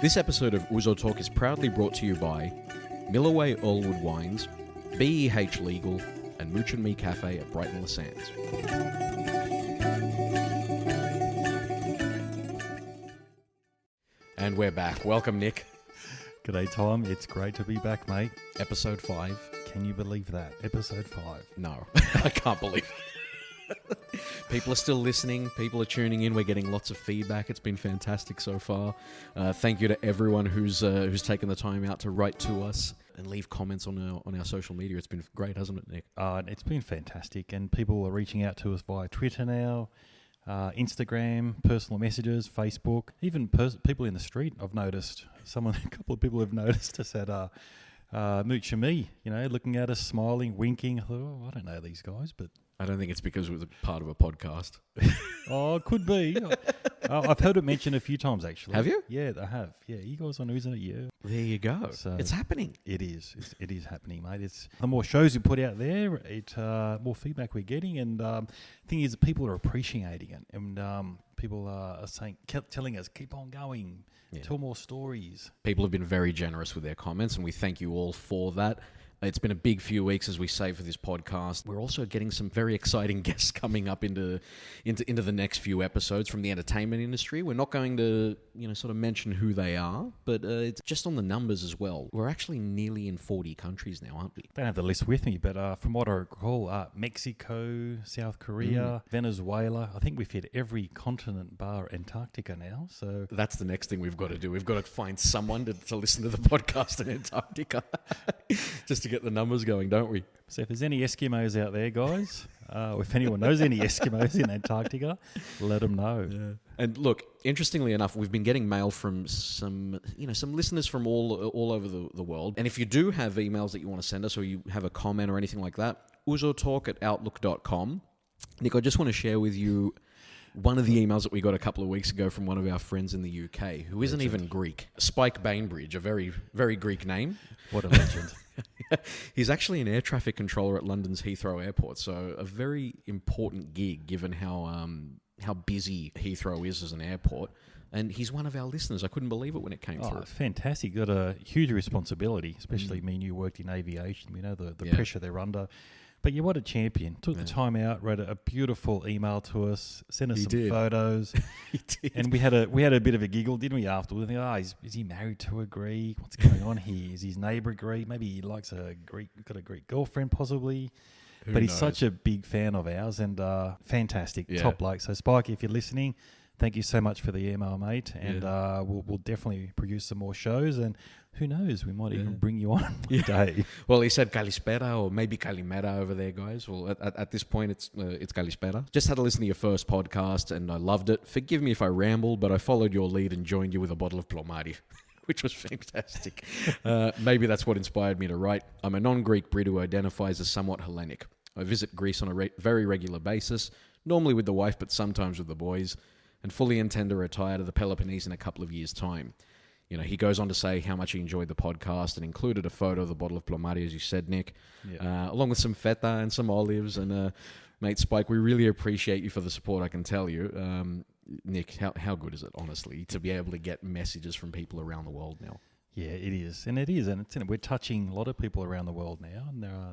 This episode of Ouzo Talk is proudly brought to you by Miloways Earlwood Wines, BEH Legal, and Mooch & Me Cafe at Brighton Les Sands. And we're back. Welcome, Nick. G'day, Tom. It's great to be back, mate. Episode 5. Can you believe that? Episode 5. No, I can't believe it. People are still listening. People are tuning in. We're getting lots of feedback. It's been fantastic so far. Thank you to everyone who's taken the time out to write to us and leave comments on our social media. It's been great, hasn't it, Nick? It's been fantastic, and people are reaching out to us via Twitter now, Instagram, personal messages, Facebook, even people in the street. I've noticed a couple of people have noticed us at Mooch and Me, looking at us, smiling, winking. I thought, I don't know these guys, but I don't think it's because it was a part of a podcast. Oh, it could be. I've heard it mentioned a few times, actually. Have you? Yeah, I have. Yeah, you guys on Ouzo, yeah. There you go. So it's happening. It is. It is happening, mate. It's the more shows we put out there, more feedback we're getting, and the thing is, people are appreciating it, and people are telling us, keep on going, tell more stories. People have been very generous with their comments, and we thank you all for that. It's been a big few weeks, as we say, for this podcast. We're also getting some very exciting guests coming up into the next few episodes from the entertainment industry. We're not going to, sort of mention who they are, but it's just on the numbers as well. We're actually nearly in 40 countries now, aren't we? Don't have the list with me, but from what I recall, Mexico, South Korea, Venezuela. I think we've hit every continent bar Antarctica now. So that's the next thing we've got to do. We've got to find someone to listen to the podcast in Antarctica, just to get the numbers going, don't we? So if there's any Eskimos out there, guys, or if anyone knows any Eskimos in Antarctica, let them know. Yeah. And look, interestingly enough, we've been getting mail from some listeners from all over the world. And if you do have emails that you want to send us, or you have a comment or anything like that, ouzotalk@outlook.com. Nick, I just want to share with you one of the emails that we got a couple of weeks ago from one of our friends in the UK, who isn't even Greek. Spike Bainbridge, a very, very Greek name. What a legend. He's actually an air traffic controller at London's Heathrow Airport, so a very important gig given how busy Heathrow is as an airport. And he's one of our listeners. I couldn't believe it when it came through. Fantastic. Got a huge responsibility, especially me and you worked in aviation. We know the pressure they're under. But yeah, what a champion. Took the time out, wrote a beautiful email to us, sent us some photos. He did. And we had a bit of a giggle, didn't we, afterwards? Is he married to a Greek? What's going on here? Is his neighbour Greek? Maybe he likes got a Greek girlfriend possibly. But he's such a big fan of ours, and fantastic, top bloke. So Spike, if you're listening, thank you so much for the email, mate. And we'll definitely produce some more shows, and who knows, we might even bring you on one day. Well, he said Kalispera or maybe Kalimera over there, guys. Well, at this point, it's Kalispera. Just had to listen to your first podcast, and I loved it. Forgive me if I rambled, but I followed your lead and joined you with a bottle of Plomari, which was fantastic. Maybe that's what inspired me to write. I'm a non-Greek Brit who identifies as somewhat Hellenic. I visit Greece on a very regular basis, normally with the wife, but sometimes with the boys, and fully intend to retire to the Peloponnese in a couple of years' time. He goes on to say how much he enjoyed the podcast and included a photo of the bottle of Plomari, as you said, Nick, along with some feta and some olives. And mate, Spike, we really appreciate you for the support, I can tell you. Nick, how good is it, honestly, to be able to get messages from people around the world now? Yeah, it is. And we're touching a lot of people around the world now,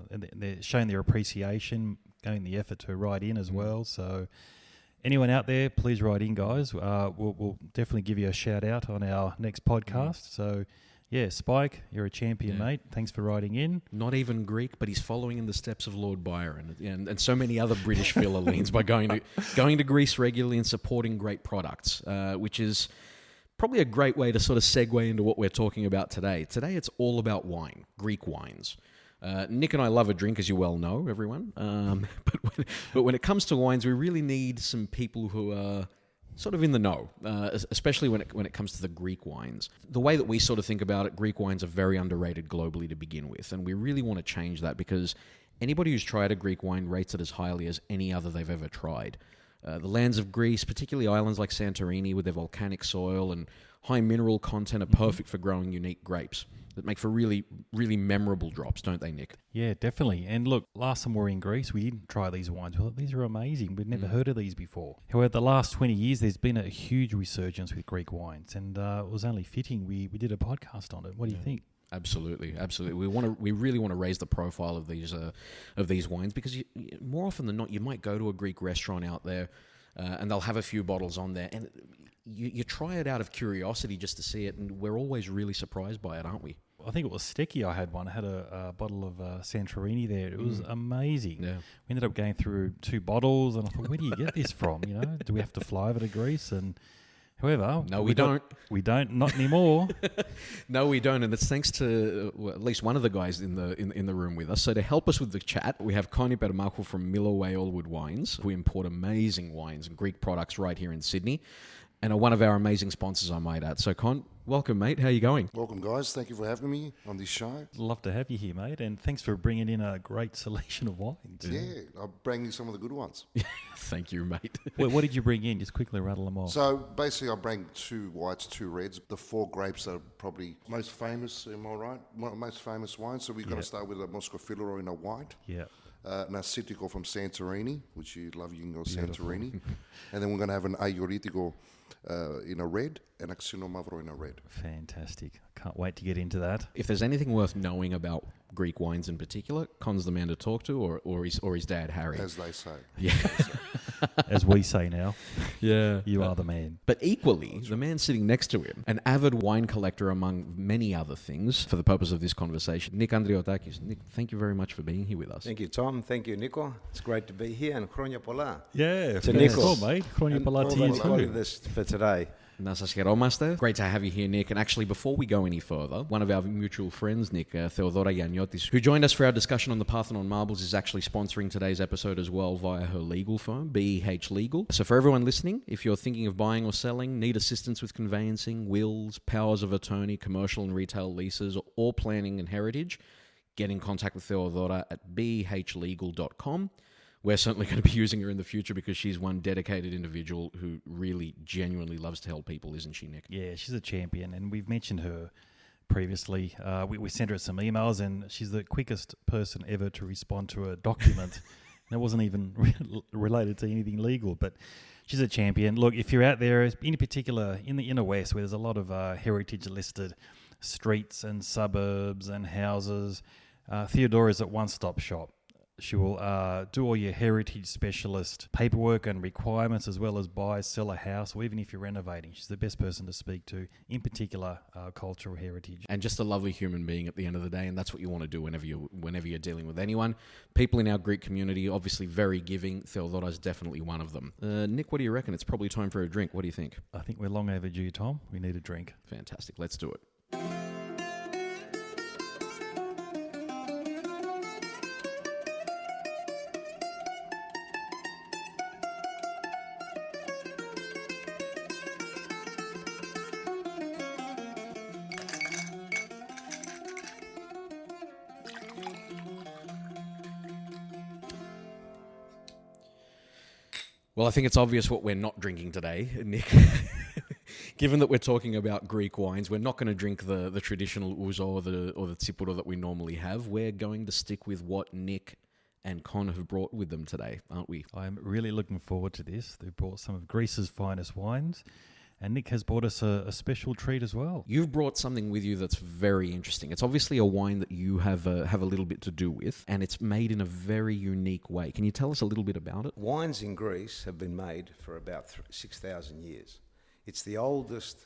and they're showing their appreciation, going the effort to write in as well. So anyone out there, please write in, guys. We'll definitely give you a shout out on our next podcast. So, yeah, Spike, you're a champion, mate. Thanks for writing in. Not even Greek, but he's following in the steps of Lord Byron and so many other British philhellenes by going to Greece regularly and supporting great products, which is probably a great way to sort of segue into what we're talking about today. Today, it's all about wine, Greek wines. Nick and I love a drink, as you well know, everyone. But when it comes to wines, we really need some people who are sort of in the know, especially when it comes to the Greek wines. The way that we sort of think about it, Greek wines are very underrated globally to begin with, and we really want to change that because anybody who's tried a Greek wine rates it as highly as any other they've ever tried. The lands of Greece, particularly islands like Santorini with their volcanic soil and high mineral content, are perfect for growing unique grapes that make for really, really memorable drops, don't they, Nick? Yeah, definitely. And look, last time we were in Greece, we didn't try these wines. We thought, these are amazing. We'd never heard of these before. However, the last 20 years, there's been a huge resurgence with Greek wines, and it was only fitting we did a podcast on it. What do you think? Absolutely. We really want to raise the profile of these wines, because more often than not, you might go to a Greek restaurant out there, and they'll have a few bottles on there, and you try it out of curiosity just to see it, and we're always really surprised by it, aren't we? I think it was Steki I had one. I had a bottle of Santorini there. It was amazing. Yeah. We ended up going through 2 bottles, and I thought, where do you get this from? Do we have to fly over to Greece? And however, no, we don't. We don't, not anymore. No, we don't, and it's thanks to at least one of the guys in the room with us. So to help us with the chat, we have Con Ipermachou from Miloways Wines, who import amazing wines and Greek products right here in Sydney, and are one of our amazing sponsors, I might add. So Con, welcome, mate. How are you going? Welcome, guys. Thank you for having me on this show. Love to have you here, mate, and thanks for bringing in a great selection of wines. Yeah, I'll bring you some of the good ones. Thank you, mate. What did you bring in? Just quickly rattle them off. So basically, I bring 2 whites, 2 reds, the 4 grapes that are probably most famous, am I right? Most famous wines. So we're going to start with a Moscofilero in a white. Yeah. An Assyrtiko from Santorini, which you love, you can go Santorini. And then we're going to have an Ag Giorgitiko in a red, and Axino Mavro in a red. Fantastic. I can't wait to get into that. If there's anything worth knowing about Greek wines in particular, Con's the man to talk to, or his dad, Harry. As they say. Yeah. As we say now. Yeah. You are the man. But equally, the man sitting next to him, an avid wine collector among many other things, for the purpose of this conversation, Nick Andriotakis. Nick, thank you very much for being here with us. Thank you, Tom. Thank you, Nico. It's great to be here, and Chronia Pola. Yeah. To Nico. Cool, mate. Chronia Pola to you too. This for today. Να σας χαιρόμαστε. Great to have you here, Nick. And actually, before we go any further, one of our mutual friends, Nick, Theodora Yaniotis, who joined us for our discussion on the Parthenon Marbles, is actually sponsoring today's episode as well via her legal firm, BEH Legal. So for everyone listening, if you're thinking of buying or selling, need assistance with conveyancing, wills, powers of attorney, commercial and retail leases, or planning and heritage, get in contact with Theodora at behlegal.com. We're certainly going to be using her in the future because she's one dedicated individual who really genuinely loves to help people, isn't she, Nick? Yeah, she's a champion, and we've mentioned her previously. We sent her some emails, and she's the quickest person ever to respond to a document. And it wasn't even related to anything legal, but she's a champion. Look, if you're out there, in particular in the inner west, where there's a lot of heritage-listed streets and suburbs and houses, Theodora's at one-stop shop. She will do all your heritage specialist paperwork and requirements, as well as buy, sell a house, or even if you're renovating. She's the best person to speak to, in particular, cultural heritage. And just a lovely human being at the end of the day, and that's what you want to do whenever you're dealing with anyone. People in our Greek community, obviously very giving. Theodora is definitely one of them. Nick, what do you reckon? It's probably time for a drink. What do you think? I think we're long overdue, Tom. We need a drink. Fantastic. Let's do it. Well, I think it's obvious what we're not drinking today, Nick. Given that we're talking about Greek wines, we're not going to drink the traditional ouzo or the tsipuro that we normally have. We're going to stick with what Nick and Con have brought with them today, aren't we? I'm really looking forward to this. They've brought some of Greece's finest wines, and Nick has brought us a special treat as well. You've brought something with you that's very interesting. It's obviously a wine that you have a little bit to do with, and it's made in a very unique way. Can you tell us a little bit about it? Wines in Greece have been made for about 6,000 years. It's the oldest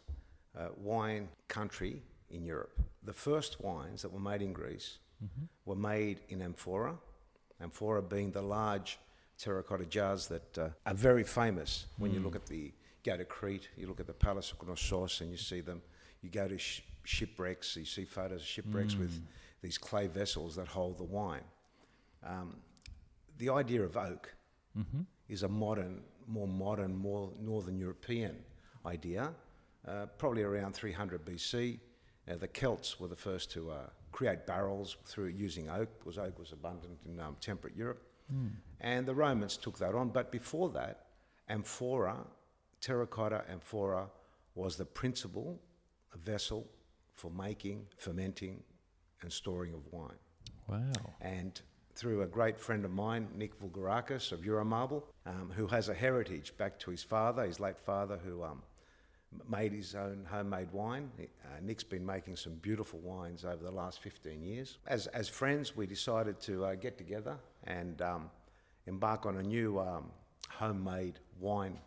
wine country in Europe. The first wines that were made in Greece were made in amphora, amphora being the large terracotta jars that are very famous when you look at go to Crete, you look at the Palace of Knossos and you see them. You go to shipwrecks, you see photos of shipwrecks with these clay vessels that hold the wine. The idea of oak is a more Northern European idea, probably around 300 BC. The Celts were the first to create barrels through using oak, because oak was abundant in temperate Europe. And the Romans took that on, but before that, amphora, terracotta amphora was the principal vessel for making, fermenting, and storing of wine. Wow. And through a great friend of mine, Nick Vulgarakis of Euromarble, who has a heritage back to his father, his late father, who made his own homemade wine. Nick's been making some beautiful wines over the last 15 years. As friends, we decided to get together and embark on a new homemade wine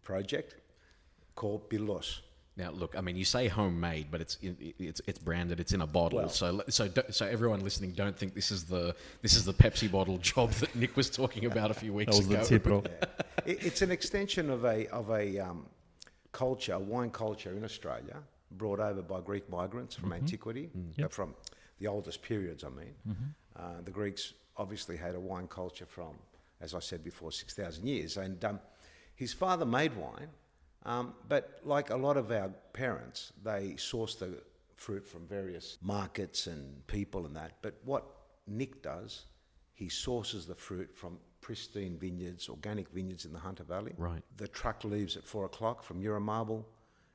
project called Pilos. Now, look, I mean, you say homemade, but it's branded. It's in a bottle. Well, so everyone listening, don't think this is the Pepsi bottle job that Nick was talking about a few weeks That was ago. the typical. It's an extension of a culture, wine culture in Australia, brought over by Greek migrants from antiquity, from the oldest periods. I mean, the Greeks obviously had a wine culture from, as I said before, 6,000 years, and his father made wine. But like a lot of our parents, they source the fruit from various markets and people and that. But what Nick does, he sources the fruit from pristine vineyards, organic vineyards in the Hunter Valley. Right. The truck leaves at 4 o'clock from Euromarble,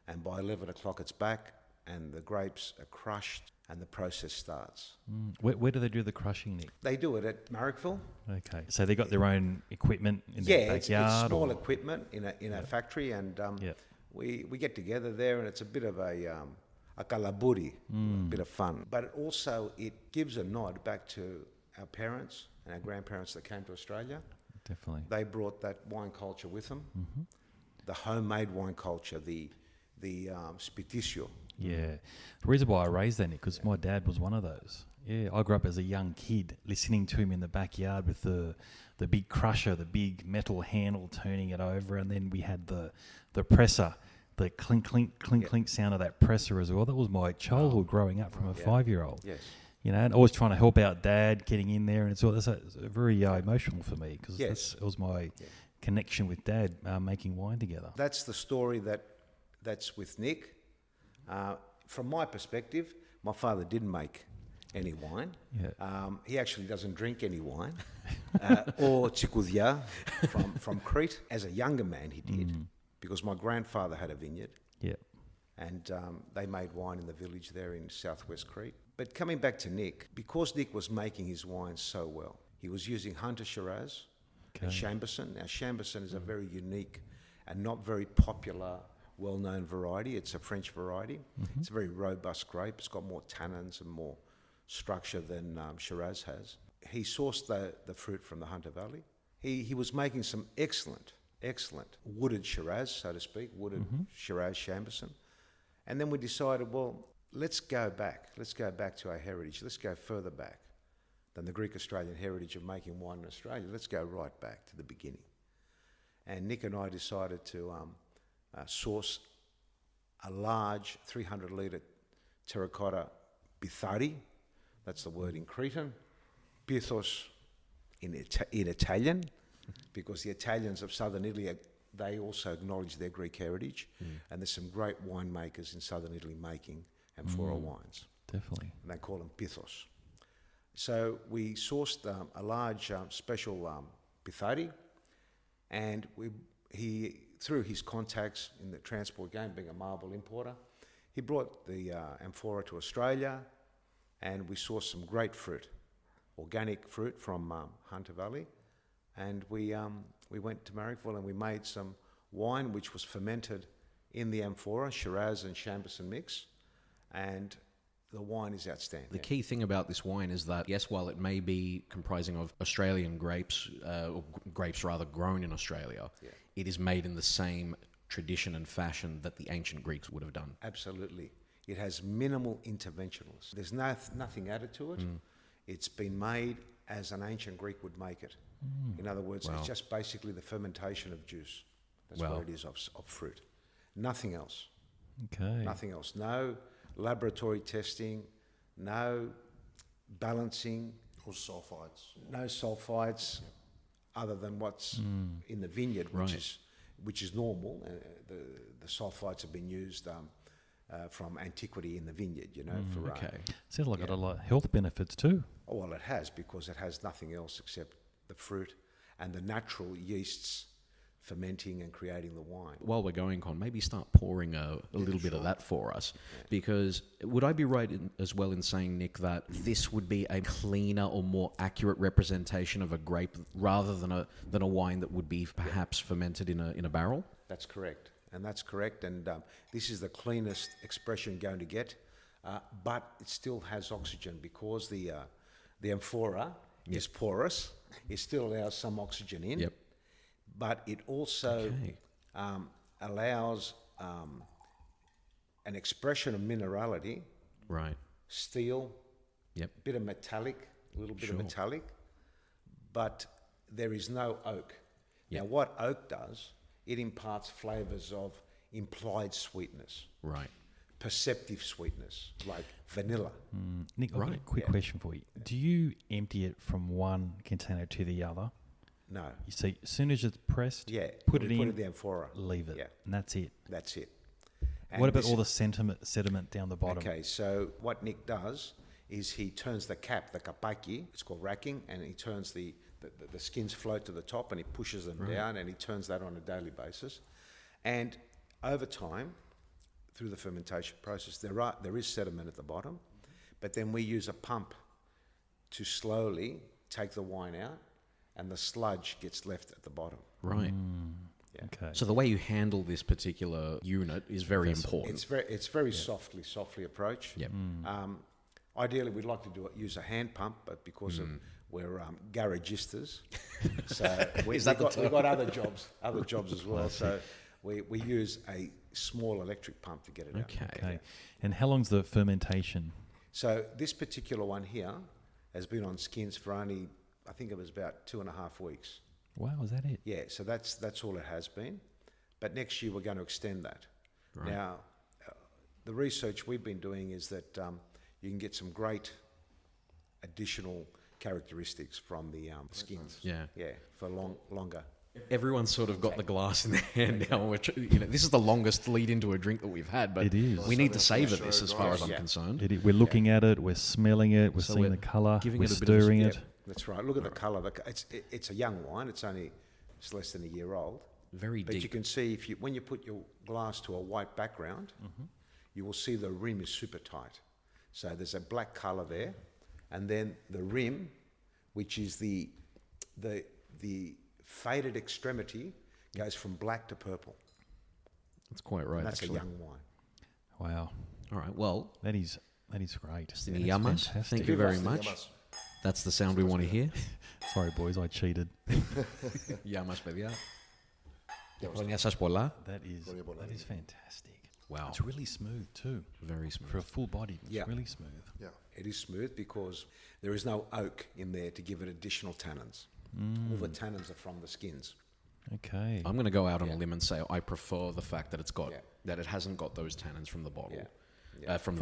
and by 11 o'clock it's back, and the grapes are crushed, and the process starts. Where do they do the crushing, Nick? They do it at Marrickville. Okay. So they got their own equipment in their backyard? It's small equipment in a factory, and we get together there, and it's a bit of a kalaburi, a bit of fun. But it gives a nod back to our parents and our grandparents that came to Australia. Definitely. They brought that wine culture with them, the homemade wine culture, the spitisio. Yeah. The reason why I raised that, Nick, because my dad was one of those. Yeah, I grew up as a young kid listening to him in the backyard with the big crusher, the big metal handle turning it over, and then we had the presser, the clink, clink, clink, clink sound of that presser as well. That was my childhood growing up from a 5-year-old. Yes. You know, and always trying to help out Dad, getting in there, and it's very emotional for me because it was my connection with Dad making wine together. That's the story that's with Nick. From my perspective, my father didn't make any wine. Yeah. He actually doesn't drink any wine or chikoudia from Crete. As a younger man, he did because my grandfather had a vineyard. Yeah. And they made wine in the village there in southwest Crete. But coming back to Nick, because Nick was making his wine so well, he was using Hunter Shiraz and Chambourcin. Now, Chambourcin is a very unique and not very popular, well-known variety. It's a French variety. It's a very robust grape. It's got more tannins and more structure than Shiraz has. He sourced the fruit from the Hunter Valley. He was making some excellent wooded Shiraz, so to speak, wooded Shiraz Chambourcin. And then we decided, well, let's go back to our heritage. Let's go further back than the Greek-Australian heritage of making wine in Australia. Let's go right back to the beginning. And Nick and I decided to source a large 300-litre terracotta bithari. That's the word in Cretan. Pithos in Italian, because the Italians of southern Italy, they also acknowledge their Greek heritage. And there's some great winemakers in southern Italy making amphora wines. Definitely. And they call them pithos. So we sourced a large special bithari, and he, through his contacts in the transport game, being a marble importer, he brought the amphora to Australia, and we sourced some great fruit, organic fruit from Hunter Valley, and we went to Marrickville and we made some wine which was fermented in the amphora, Shiraz and Chambourcin mix, and the wine is outstanding. The key thing about this wine is that, yes, while it may be comprising of Australian grapes, or grapes rather grown in Australia, it is made in the same tradition and fashion that the ancient Greeks would have done. Absolutely. It has minimal interventionals. There's nothing added to it. It's been made as an ancient Greek would make it. In other words, it's just basically the fermentation of juice. That's what it is of fruit. Nothing else. Okay. Nothing else. No laboratory testing, no balancing. Or sulfides. No sulfides other than what's in the vineyard, which is normal. The sulfides have been used from antiquity in the vineyard, you know. Sounds like it had a lot of health benefits too. Oh, well, it has, because it has nothing else except the fruit and the natural yeasts fermenting and creating the wine. While we're going on, maybe start pouring a little bit of that for us. Because would I be right as well in saying, Nick, that this would be a cleaner or more accurate representation of a grape rather than a wine that would be perhaps fermented in a barrel? That's correct. And that's correct. And this is the cleanest expression you're going to get. But it still has oxygen because the amphora is porous. It still allows some oxygen in. Yep. But it also allows an expression of minerality, Right. steel, Yep. bit of metallic, a little bit Sure. of metallic, but there is no oak. Yep. Now, what oak does, it imparts flavours of implied sweetness, Right. perceptive sweetness, like vanilla. Nick, I've got a quick question for you. Do you empty it from one container to the other? No. You see, as soon as it's pressed, Yeah. put we it in, Put it in the amphora. leave it, Yeah. and that's it. That's it. And What about this- all the sediment down the bottom? Okay, so what Nick does is he turns the cap, the kapaki, it's called racking, and he turns the skins float to the top and he pushes them down and he turns that on a daily basis. And over time, through the fermentation process, there is sediment at the bottom, but then we use a pump to slowly take the wine out and the sludge gets left at the bottom. Right. Yeah. Okay. So the way you handle this particular unit is very important. It's very softly approach. Yep. Ideally, we'd like to use a hand pump, but because we're garagistas, so we've got other jobs as well. So we use a small electric pump to get it out. Okay. And how long's the fermentation? So this particular one here has been on skins for only, I think it was about 2.5 weeks. Wow, is that it? Yeah, so that's all it has been. But next year we're going to extend that. Right. Now, the research we've been doing is that you can get some great additional characteristics from the skins. Yeah. Yeah, for longer. Everyone's sort of got the glass in their hand now, which, this is the longest lead into a drink that we've had, but It is. we need to savor this as far as I'm Yeah. concerned. We're looking at it, we're smelling it, we're So seeing we're the colour, giving we're it a bit of a- stirring yeah. it. That's right. Look at the colour. It's a young wine. It's less than a year old. Very But you deep. can see when you put your glass to a white background, you will see the rim is super tight. So there's a black colour there, and then the rim, which is the faded extremity, goes from black to purple. That's quite right, And that's actually. a young wine. Wow, All right, well, that is great. the That's Yamas, fantastic. thank you very much. That's the sound we want to hear. Sorry, boys, I cheated. Yamas, παιδιά. Χρόνια σας πολλά. That is fantastic. Wow. It's really smooth too. Very smooth. For a full body, it's Yeah. really smooth. Yeah. It is smooth because there is no oak in there to give it additional tannins. All the tannins are from the skins. Okay. I'm going to go out on a limb and say I prefer the fact that that it hasn't got those tannins from the bottle, from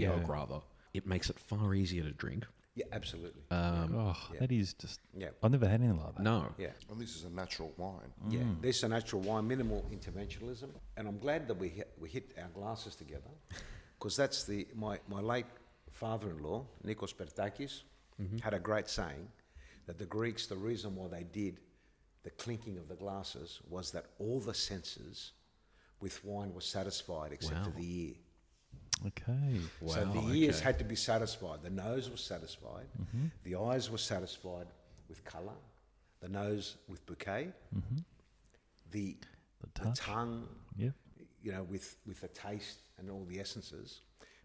the oak rather. It makes it far easier to drink. Yeah, absolutely. That is just. Yeah. I've never had anything like that. No, Yeah. And this is a natural wine. Yeah, this is a natural wine, minimal interventionism, and I'm glad that we hit our glasses together, because that's my late father-in-law, Nikos Pertakis, had a great saying that the Greeks, the reason why they did the clinking of the glasses was that all the senses with wine were satisfied except for the ear. Okay. So the ears had to be satisfied. The nose was satisfied. The eyes were satisfied with colour. The nose with bouquet. The touch. tongue, Yep. with the taste and all the essences.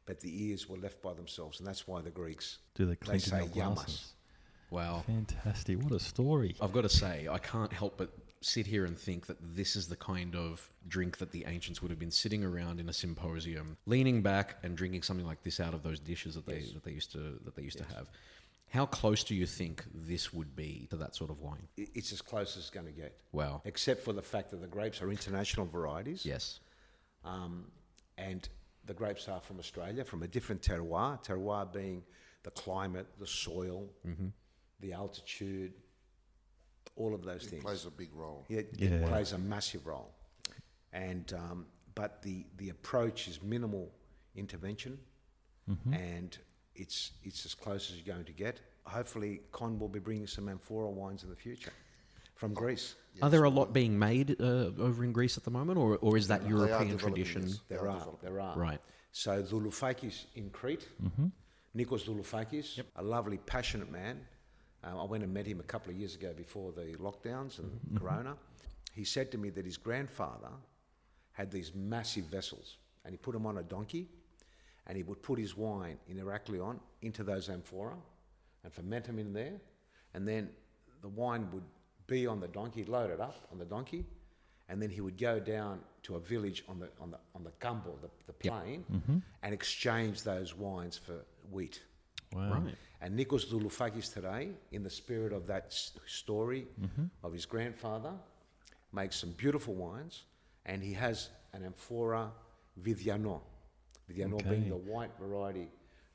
But the ears were left by themselves, and that's why the Greeks Do the they clinking say of glasses. yamas. wow. Fantastic. What a story. I've got to say, I can't help but sit here and think that this is the kind of drink that the ancients would have been sitting around in a symposium, leaning back and drinking something like this out of those dishes that they used to have. How close do you think this would be to that sort of wine? It's as close as it's going to get. Wow. Except for the fact that the grapes are international varieties. Yes. And the grapes are from Australia, from a different terroir. Terroir being the climate, the soil, the altitude, all of those things. It plays a big role. It plays a massive role. And but the approach is minimal intervention, and it's as close as you're going to get. Hopefully, Con will be bringing some amphora wines in the future. From Greece. Are there a lot being made over in Greece at the moment, or is that They are European developing tradition? this. There are. Right. So Douloufakis in Crete, Nikos Douloufakis, a lovely, passionate man. I went and met him a couple of years ago before the lockdowns and Corona. He said to me that his grandfather had these massive vessels, and he put them on a donkey, and he would put his wine in Heraklion into those amphora and ferment them in there, and then the wine would be on the donkey, load it up on the donkey, and then he would go down to a village on the Campo, the plain, and exchange those wines for wheat. Wow. Right. And Nikos Douloufakis today, in the spirit of that story of his grandfather, makes some beautiful wines, and he has an amphora Vidiano. Vidiano being the white variety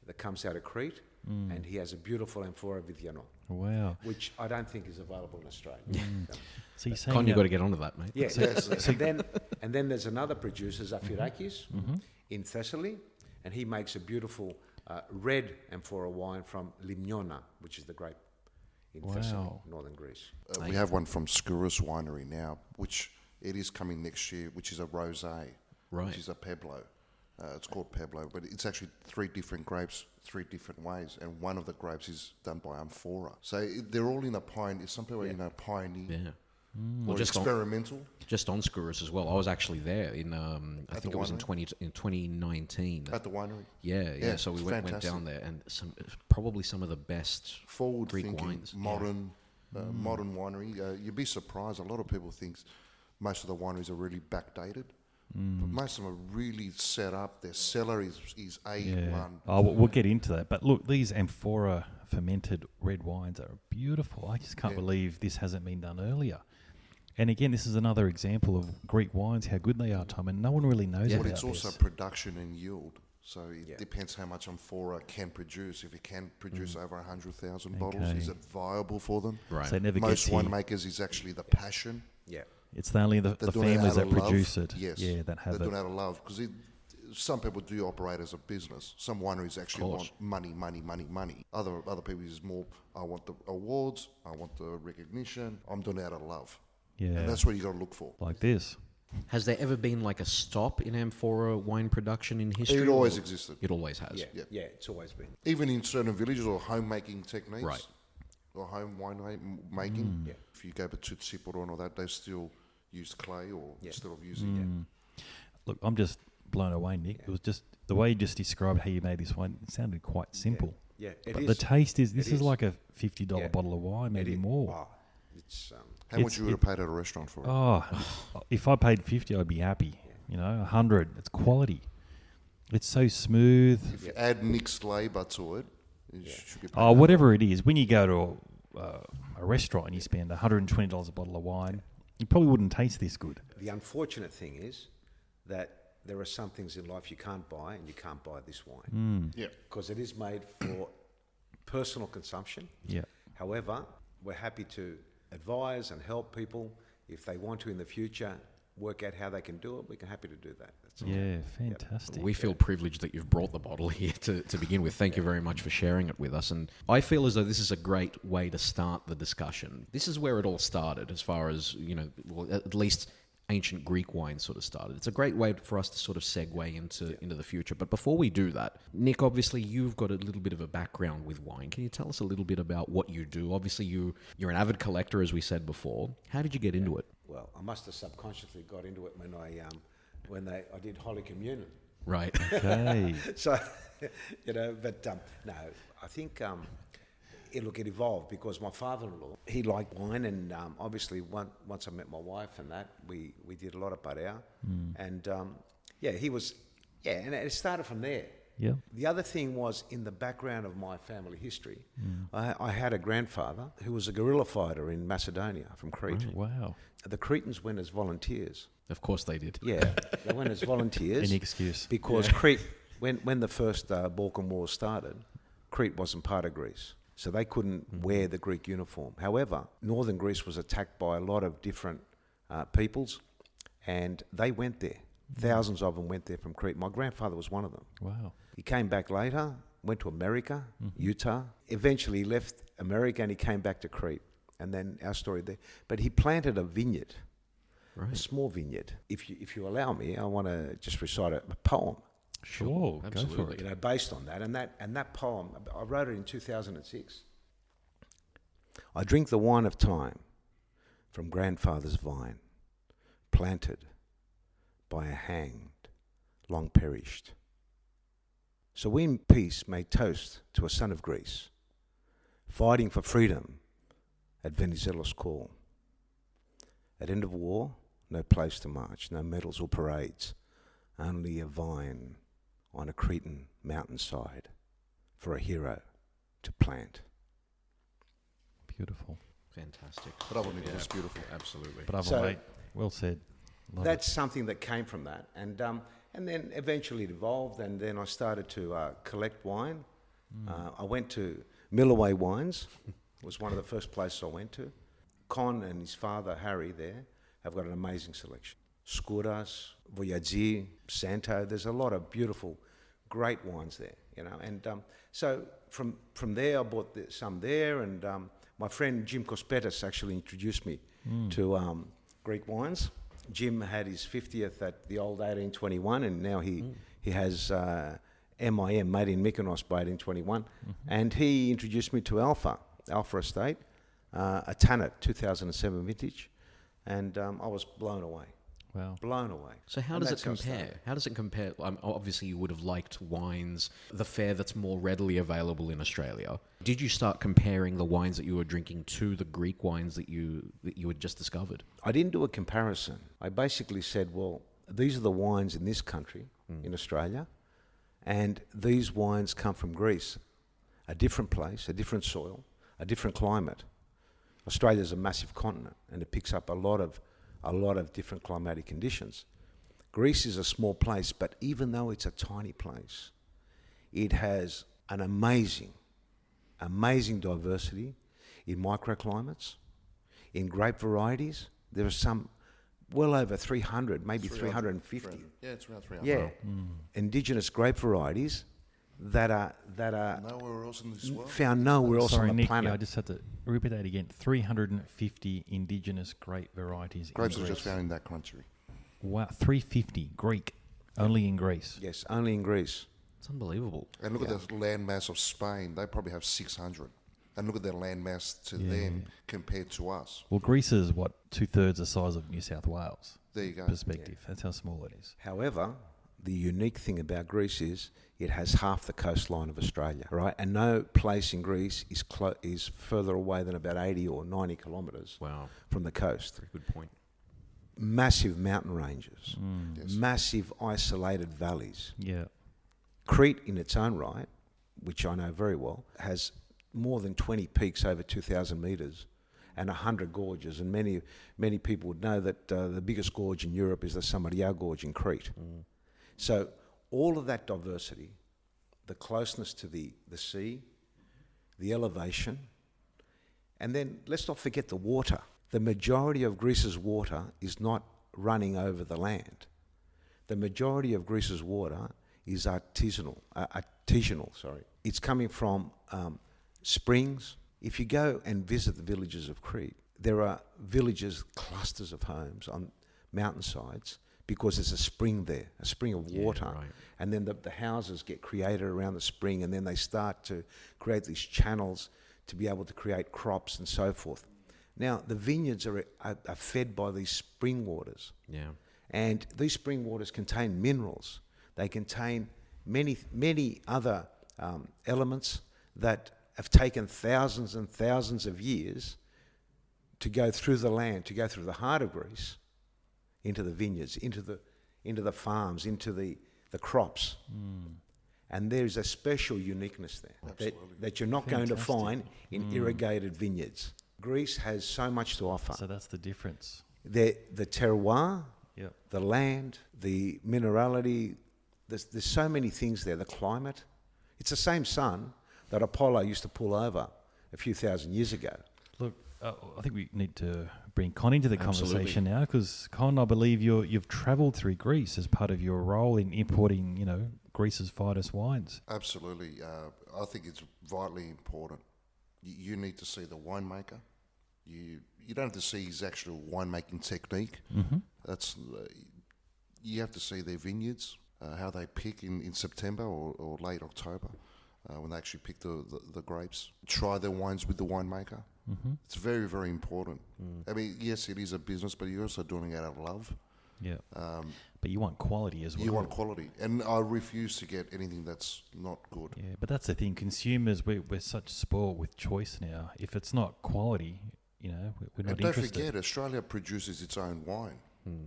that comes out of Crete, and he has a beautiful amphora Vidiano, Wow. which I don't think is available in Australia. So you're saying Con, you've got to get onto that, mate. Yeah, and then there's another producer, Assyrtikis, in Thessaly, and he makes a beautiful red amphora wine from Limniona, which is the grape in Thessaly, northern Greece. We have one from Skouras Winery now, which it is coming next year, which is a rosé, Right. which is a Peblo. It's called Peblo, but it's actually 3 different grapes, 3 different ways, and one of the grapes is done by amphora. So they're all in a pioneer. Some people are in a pioneer. Yeah. Or just experimental. Just on Skouras as well. I was actually there in I think it was in winery? 2019. At the winery. Yeah. So we it's went fantastic. down there, and probably some of the best Forward Greek thinking, wines. modern winery. You'd be surprised. A lot of people think most of the wineries are really backdated. But most of them are really set up. Their cellar is A1. Yeah. Oh, we'll get into that. But look, these amphora fermented red wines are beautiful. I just can't believe this hasn't been done earlier. And again, this is another example of Greek wines, how good they are, Tom, and no one really knows But about it's also this. production and yield. So it depends how much amphora can produce. If it can produce over 100,000 bottles, is it viable for them? Right. So it never Most gets here. winemakers is actually the passion. Yeah. It's only the They're doing it families out that of love. produce it. Yes. Yeah, that have They're it. doing it out of love. Because some people do operate as a business. Some wineries actually want money. Other people is more, I want the awards, I want the recognition, I'm doing it out of love. Yeah. And that's what you got to look for. Like this. Has there ever been like a stop in amphora wine production in history? It always or- existed. It always has. Yeah, it's always been. Even in certain villages or homemaking techniques. Right. Or home wine making. If you go to Tsiporon or that, they still use clay or instead of using Look, I'm just blown away, Nick. It was just the way you just described how you made this wine. It sounded quite simple. Yeah, it But is. the taste is, this It is is. like a $50 Yeah. bottle of wine, maybe It is. more. Wow. It's How much you would have paid at a restaurant for it? Oh, if I paid 50, I'd be happy. You know, 100. It's quality. It's so smooth. If you add mixed labour to it, it should be paid. Oh, whatever it is. When you go to a restaurant and you spend $120 a bottle of wine, you probably wouldn't taste this good. the unfortunate thing is that there are some things in life you can't buy, and you can't buy this wine Yeah. because it is made for personal consumption. Yeah. However, we're happy to advise and help people if they want to in the future work out how they can do it. We're happy to do that. That's all. Yeah, fantastic. We feel privileged that you've brought the bottle here to begin with. Thank you very much for sharing it with us. And I feel as though this is a great way to start the discussion. This is where it all started, as far as, well, at least ancient Greek wine sort of started. It's a great way for us to sort of segue into the future. But before we do that, Nick, obviously you've got a little bit of a background with wine. Can you tell us a little bit about what you do? Obviously you're an avid collector, as we said before. How did you get into it? Well, I must have subconsciously got into it when I did Holy Communion. Right. Okay. So, but no, I think it evolved because my father-in-law, he liked wine, and obviously once I met my wife and that, we did a lot of pareo, and he was, and it started from there. Yeah. The other thing was, in the background of my family history, I had a grandfather who was a guerrilla fighter in Macedonia from Crete. Wow. The Cretans went as volunteers. Of course they did. Yeah, they went as volunteers. Any excuse. Because Crete, when the first Balkan War started, Crete wasn't part of Greece. So they couldn't wear the Greek uniform. However, northern Greece was attacked by a lot of different peoples, and they went there. Thousands of them went there from Crete. My grandfather was one of them. Wow. He came back later, went to America, Utah. Eventually he left America and he came back to Crete. and then our story there. But he planted a vineyard, a Right. small vineyard. If you allow me, I want to just recite a poem, Sure, go for absolutely. it. based on that. And that poem, I wrote it in 2006. I drink the wine of time from grandfather's vine, planted by a hanged, long perished. So we in peace may toast to a son of Greece, fighting for freedom at Venizelos' call. At end of war, no place to march, no medals or parades, only a vine on a Cretan mountainside for a hero to plant. Beautiful. Fantastic. Bravo, Nick, was beautiful. Absolutely. Bravo, So- mate. Well said. Love That's something that came from that, and then eventually it evolved, and then I started to collect wine. I went to Miloways Wines, was one of the first places I went to. Con and his father Harry there have got an amazing selection. Skouras, Voyageur, Santo. There's a lot of beautiful, great wines there, you know. And so from there, I bought some there, and my friend Jim Kospetis actually introduced me to Greek wines. Jim had his 50th at the old 1821, and now he has MIM, made in Mykonos by 1821, and he introduced me to Alpha Estate, a Tanit 2007 vintage, and I was blown away. Wow. Blown away. So how And does it that's how compare? started. How does it compare? Obviously, you would have liked wines, the fare that's more readily available in Australia. Did you start comparing the wines that you were drinking to the Greek wines that you had just discovered? I didn't do a comparison. I basically said, well, these are the wines in this country, in Australia, and these wines come from Greece, a different place, a different soil, a different climate. Australia's a massive continent, and it picks up a lot of different climatic conditions. Greece is a small place, but even though it's a tiny place, it has an amazing diversity in microclimates, in grape varieties. There are some well over 300, maybe 350. Yeah, it's around 300. Yeah, indigenous grape varieties that are Nowhere else in this world. found nowhere else Sorry, on the Nick, planet. I just had to repeat that again. 350 indigenous grape varieties Grapes in are Greece. just found in that country. Wow, 350 Greek, only in Greece. Yes, only in Greece. It's unbelievable. And look at the landmass of Spain. They probably have 600. And look at their landmass to them compared to us. Well, Greece is, 2/3 the size of New South Wales? There you go. Perspective. That's how small it is. However, the unique thing about Greece is it has half the coastline of Australia, right? And no place in Greece is further away than about 80 or 90 kilometres Wow. from the coast. Very good point. Massive mountain ranges, Yes. massive isolated valleys. Yeah. Crete, in its own right, which I know very well, has more than 20 peaks over 2,000 metres and 100 gorges. And many people would know that the biggest gorge in Europe is the Samarya Gorge in Crete. So all of that diversity, the closeness to the sea, the elevation, and then let's not forget the water. The majority of Greece's water is not running over the land. The majority of Greece's water is artisanal. It's coming from springs. If you go and visit the villages of Crete, there are villages, clusters of homes on mountainsides because there's a spring there, a spring of water. right. And then the houses get created around the spring, and then they start to create these channels to be able to create crops and so forth. Now, the vineyards are fed by these spring waters. Yeah. And these spring waters contain minerals. They contain many other elements that have taken thousands and thousands of years to go through the land, to go through the heart of Greece, into the vineyards, into the farms, into the crops. And there's a special uniqueness there that you're not going to find in irrigated vineyards. Greece has so much to offer. So that's the difference. The terroir, Yep. the land, the minerality, there's so many things there, the climate. It's the same sun that Apollo used to pull over a few thousand years ago. Look, I think we need to bring Con into the Absolutely. conversation now, because Con, I believe you've travelled through Greece as part of your role in importing, Greece's finest wines. Absolutely. I think it's vitally important. You need to see the winemaker. You don't have to see his actual winemaking technique. That's you have to see their vineyards, how they pick in September or late October, when they actually pick the grapes. Try their wines with the winemaker. It's very, very important. I mean, yes, it is a business, but you're also doing it out of love. Yeah. But you want quality as well. You want quality. And I refuse to get anything that's not good. Yeah, but that's the thing. Consumers, we're such spoiled with choice now. If it's not quality, we're not And don't interested. forget, Australia produces its own wine.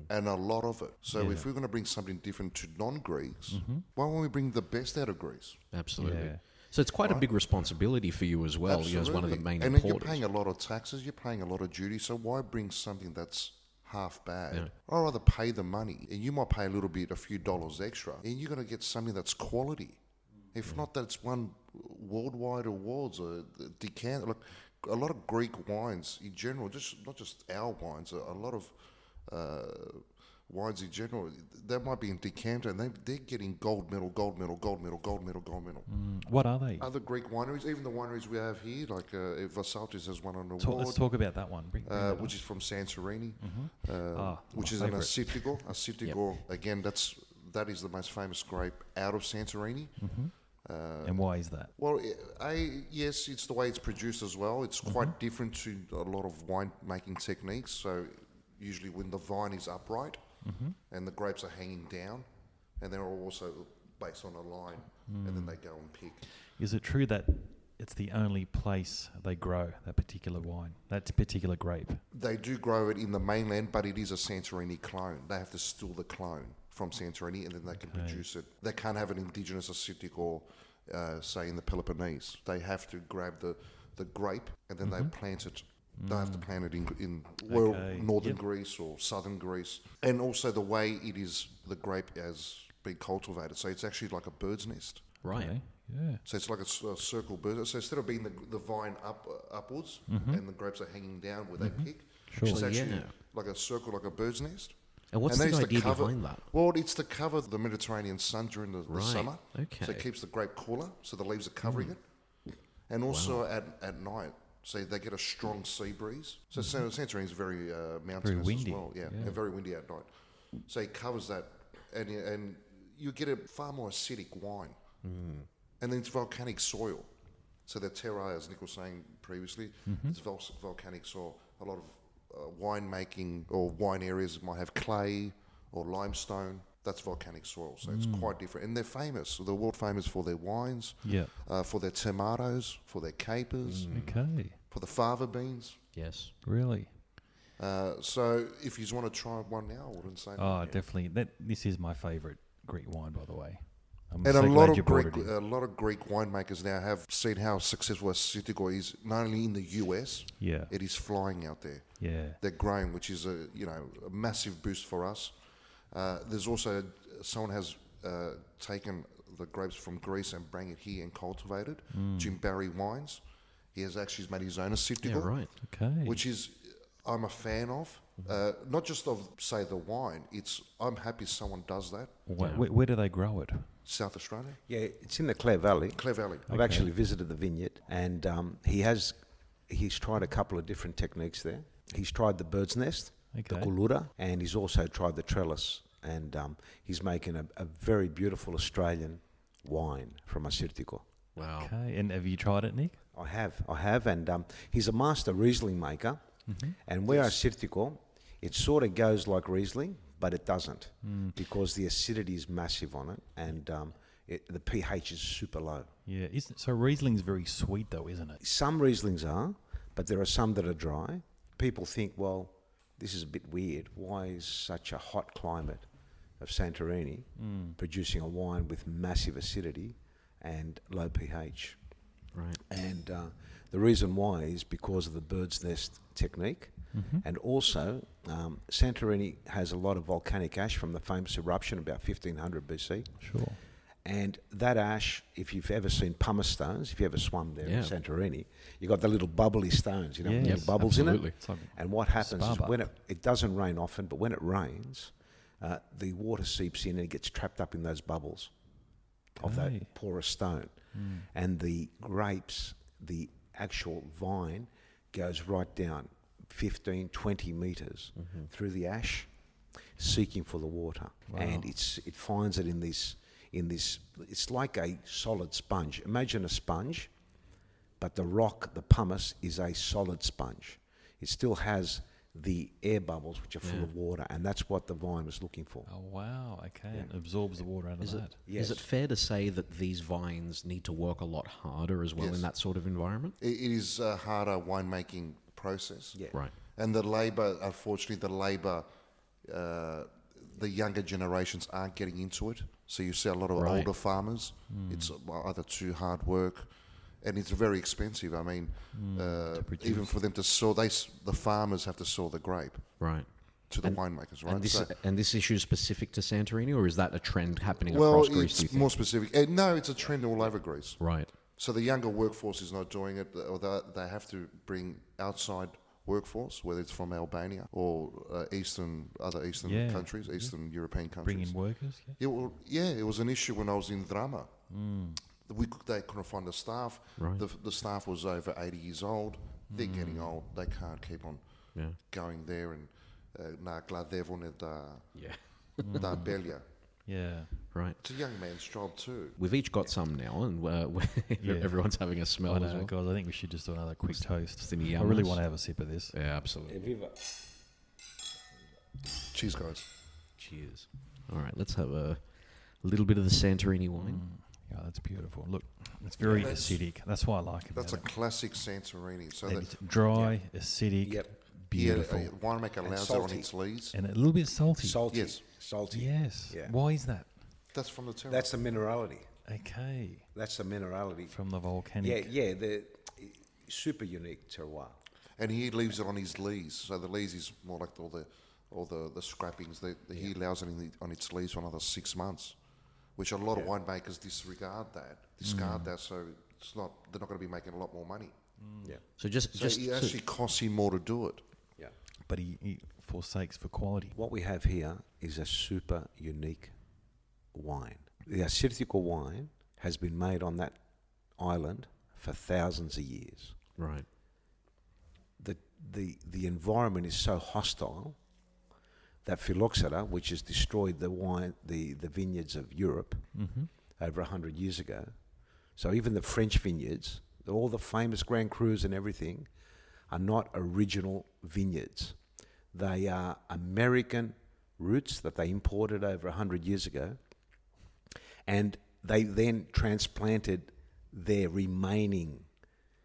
And a lot of it. So if we're going to bring something different to non-Greeks, why won't we bring the best out of Greece? Absolutely. Yeah. So it's quite a big responsibility for you as well. Absolutely. As one of the main and then importers. you're paying a lot of taxes, you're paying a lot of duty, so why bring something that's half bad? I'd rather pay the money, and you might pay a few dollars extra, and you're going to get something that's quality. If not, that's won worldwide awards or decanter. Look, a lot of Greek wines in general, not just our wines, a lot of wines in general, they might be in decanter, and they're getting gold medal. What are they? Other Greek wineries, even the wineries we have here, like Vasaltis has won an award. Let's talk about that one. Bring that which up. is from Santorini, which my is an favourite. Assyrtiko. Assyrtiko, again, that is the most famous grape out of Santorini. And why is that? Well, yes, it's the way it's produced as well. It's quite different to a lot of wine-making techniques. So usually when the vine is upright and the grapes are hanging down, and they're also based on a line, and then they go and pick. Is it true that it's the only place they grow that particular wine, that particular grape? They do grow it in the mainland, but it is a Santorini clone. They have to steal the clone from Santorini, and then they can produce it. They can't have an indigenous Assyrtiko, say in the Peloponnese. They have to grab the grape, and then they plant it. They have to plant it in northern Greece or southern Greece. And also the way the grape has been cultivated. So it's actually like a bird's nest. Right. Okay. Yeah. So it's like a circle bird. So instead of being the vine upwards and the grapes are hanging down where they pick, it's actually like a circle, like a bird's nest. And what's that the is idea cover, behind that? Well, it's to cover the Mediterranean sun during the summer. Okay. So it keeps the grape cooler, so the leaves are covering it. And also at night, so they get a strong sea breeze. So Santorini is very mountainous windy. as well. Yeah, and very windy at night. So it covers that, and you get a far more acidic wine. And then it's volcanic soil. So the terroir, as Nick was saying previously, it's volcanic soil. A lot of winemaking or wine areas might have clay or limestone. That's volcanic soil, so it's quite different. And they're famous. They're world famous for their wines, for their tomatoes, for their capers, Okay. for the fava beans. Yes. Really? So if you want to try one now, I wouldn't say no. Oh, definitely. This is my favourite Greek wine, by the way. I'm And so a glad lot you of brought Greek, it in. a lot of Greek winemakers now have seen how successful Assyrtiko is, not only in the US. Yeah. It is flying out there. Yeah. They're growing, which is a massive boost for us. There's also someone has taken the grapes from Greece and bring it here and cultivated. Jim Barry Wines. He has actually made his own Assyrtiko, right. Okay. which is I'm a fan of. Not just of say the wine. I'm happy someone does that. Where do they grow it? South Australia, Yeah, it's in the Clare Valley. Clare Valley. I've actually visited the vineyard, and he's tried a couple of different techniques there. He's tried the bird's nest, the Okay. kulura, and he's also tried the trellis. And he's making a very beautiful Australian wine from Assyrtiko. Wow. Okay. And have you tried it, Nick? I have, and he's a master Riesling maker. And where Assyrtiko, it sort of goes like Riesling, but it doesn't, because the acidity is massive on it, and the pH is super low. Yeah. So Riesling's very sweet, though, isn't it? Some Rieslings are, but there are some that are dry. People think, well, this is a bit weird. Why is such a hot climate of Santorini producing a wine with massive acidity and low pH? Right. And the reason why is because of the bird's nest technique. And also, Santorini has a lot of volcanic ash from the famous eruption about 1500 BC. Sure. And that ash, if you've ever seen pumice stones, if you ever swum there in Yeah. Santorini, you've got the little bubbly stones, with Yes, the bubbles absolutely. in it. It's like And what happens is Starbucks. when it doesn't rain often, but when it rains, the water seeps in and it gets trapped up in those bubbles of Okay. that porous stone. And the grapes, the actual vine, goes right down 15, 20 meters through the ash, seeking for the water. Wow. And it finds it in this, it's like a solid sponge. Imagine a sponge, but the rock, the pumice, is a solid sponge. It still has the air bubbles, which are full of water, and that's what the vine was looking for. Oh, wow. Okay. It absorbs the water out of that. Yes. Is it fair to say that these vines need to work a lot harder as well Yes. in that sort of environment? It is a harder winemaking process. Yeah. Right. And the labour, unfortunately, the younger generations aren't getting into it. So you see a lot of Right. older farmers. It's either too hard work, and it's very expensive. I mean, even for them to sow, the farmers have to sow the grape Right. to the winemakers, right? And this issue is specific to Santorini, or is that a trend happening Well, across Greece? do you it's think? more specific. No, it's a trend all over Greece. Right. So the younger workforce is not doing it, or they have to bring outside workforce, whether it's from Albania or other eastern Yeah. countries, Eastern European Bring countries. in workers. Yeah. It was an issue when I was in Drama. They couldn't find the staff. Right. The staff was over 80 years old. They're getting old. They can't keep on Yeah. going there and na gladevone Yeah. da belja. Yeah. Right. It's a young man's job too. We've each got some now, and Yeah. everyone's having a smell I as know, well. guys. I think we should just do another quick toast. Just in I the really yummers. want to have a sip of this. Yeah, absolutely. Cheers, guys. Cheers. All right, let's have a little bit of the Santorini wine. Yeah, that's beautiful. Look, it's very acidic. That's why I like it. That's a classic Santorini. So And that it's dry, acidic, Yep. beautiful, a winemaker And allows that on salty. its lees. and a little bit salty. Salty. Yes. Salty. Yes. Yeah. Why is that? That's from the terroir. That's the minerality. Okay. That's the minerality. From the volcanic. Yeah, the super unique terroir. And he leaves it on his lees. So the lees is more like all the scrappings. He allows it on its lees for another 6 months, which a lot of winemakers discard that. So they're not going to be making a lot more money. Yeah. So just So it actually costs him more to do it. Yeah. But he forsakes for quality. What we have here is a super unique wine. The Assyrtiko wine has been made on that island for thousands of years. right. The environment is so hostile that phylloxera, which has destroyed the vineyards of Europe over 100 years ago, so even the French vineyards, all the famous Grand Crus and everything, are not original vineyards. They are American roots that they imported over 100 years ago, and they then transplanted their remaining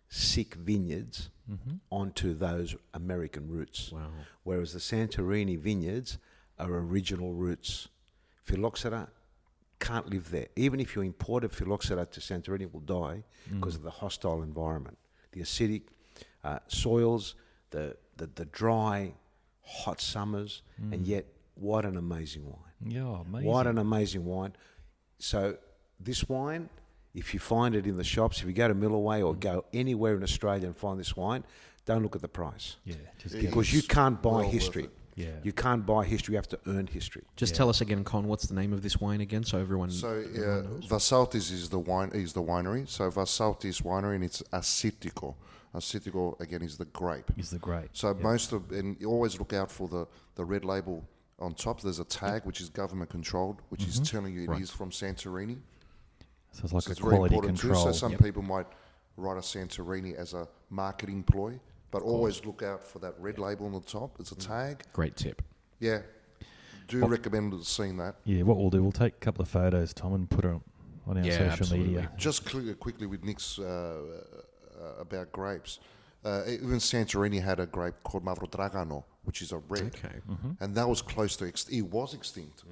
sick vineyards onto those American roots. Wow. Whereas the Santorini vineyards are original roots. Phylloxera can't live there. Even if you imported phylloxera to Santorini, it will die because of the hostile environment. The acidic soils, the dry, hot summers, and yet what an amazing wine. Yeah, amazing. What an amazing wine. So this wine, if you find it in the shops, if you go to Milloways or go anywhere in Australia and find this wine, don't look at the price. Yeah, just Yeah. get Because you can't buy well worth history. it. Yeah. You can't buy history, you have to earn history. Just tell us again, Con, what's the name of this wine again, so everyone. So Vasaltis is the winery. So Vasaltis winery, and it's Assyrtiko. Assyrtiko again is the grape. Is the grape. So and you always look out for the red label on top. There's a tag which is government controlled, which is telling you it is from Santorini. So it's like So a it's very quality important control. too. So some people might write a Santorini as a marketing ploy, but always look out for that red label on the top. It's a tag. Great tip. Yeah. Do recommend seeing that. Yeah, what we'll do, we'll take a couple of photos, Tom, and put it on our Yeah, social absolutely. media. Just quickly with Nick's about grapes. Even Santorini had a grape called Mavrodragano, which is a red. Okay. And that was close to it was extinct.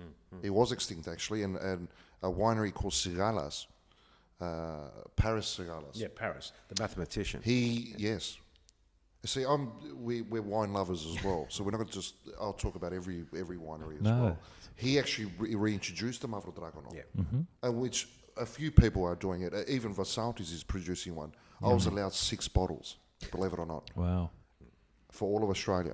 It was extinct actually, and a winery called Sigalas, Paris Sigalas. Yeah, Paris, the mathematician. Yes. See, we're wine lovers as well, so we're not going to just. I'll talk about every winery as No. well. He actually reintroduced the Mavrodragano, Yeah. and which a few people are doing it. Even Vasaltis is producing one. I was allowed 6 bottles, believe it or not, Wow. for all of Australia.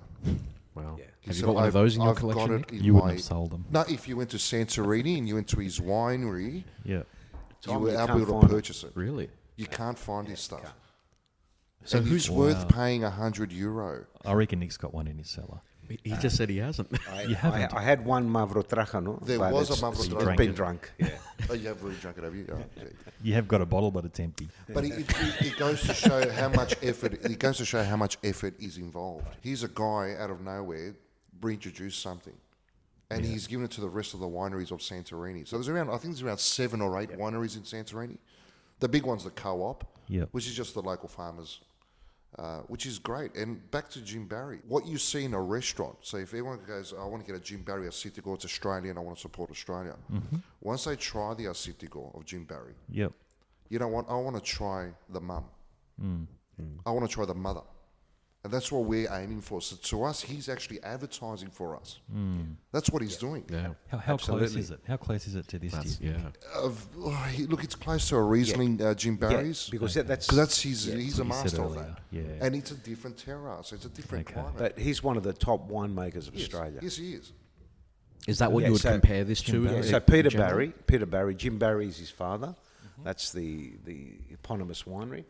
Wow. Yeah. Have He you said, got one of those in your I've collection? got Nick? it in You wouldn't my- have sold them. No, if you went to Santorini and you went to his winery, Yeah. you Tom, were you able can't to find it. purchase it. Really? You can't find his stuff. can't. So who's worth paying €100? I reckon Nick's got one in his cellar. He just said he hasn't. I had one Mavro Trajano. There but was a it's- Mavro it's Trajano. been drunk. Yeah. Oh, you have really drunk it, have you? Oh, okay. You have got a bottle, but it's empty. But it goes to show how much effort. It goes to show how much effort is involved. Here's a guy out of nowhere reintroduced something, and he's given it to the rest of the wineries of Santorini. So I think there's around 7 or 8 wineries in Santorini. The big one's the co-op, which is just the local farmers. Which is great. And back to Jim Barry. What you see in a restaurant, so if everyone goes, I want to get a Jim Barry Assyrtiko, it's Australian, I want to support Australia. Once they try the Assyrtiko of Jim Barry, you know what? I want to try the mum. I want to try the mother. And that's what we're aiming for. So to us, he's actually advertising for us. That's what he's doing. Yeah. How close is it? How close is it to this? Do you think? Look, it's close to a Riesling Jim Barry's. Because he's a master of that. Yeah. And it's a different terroir, so it's a different climate. But he's one of the top winemakers of Australia. Yes, he is. Is that what you would so- compare this to? Yeah, so Peter Barry, Jim Barry is his father. That's the eponymous winery.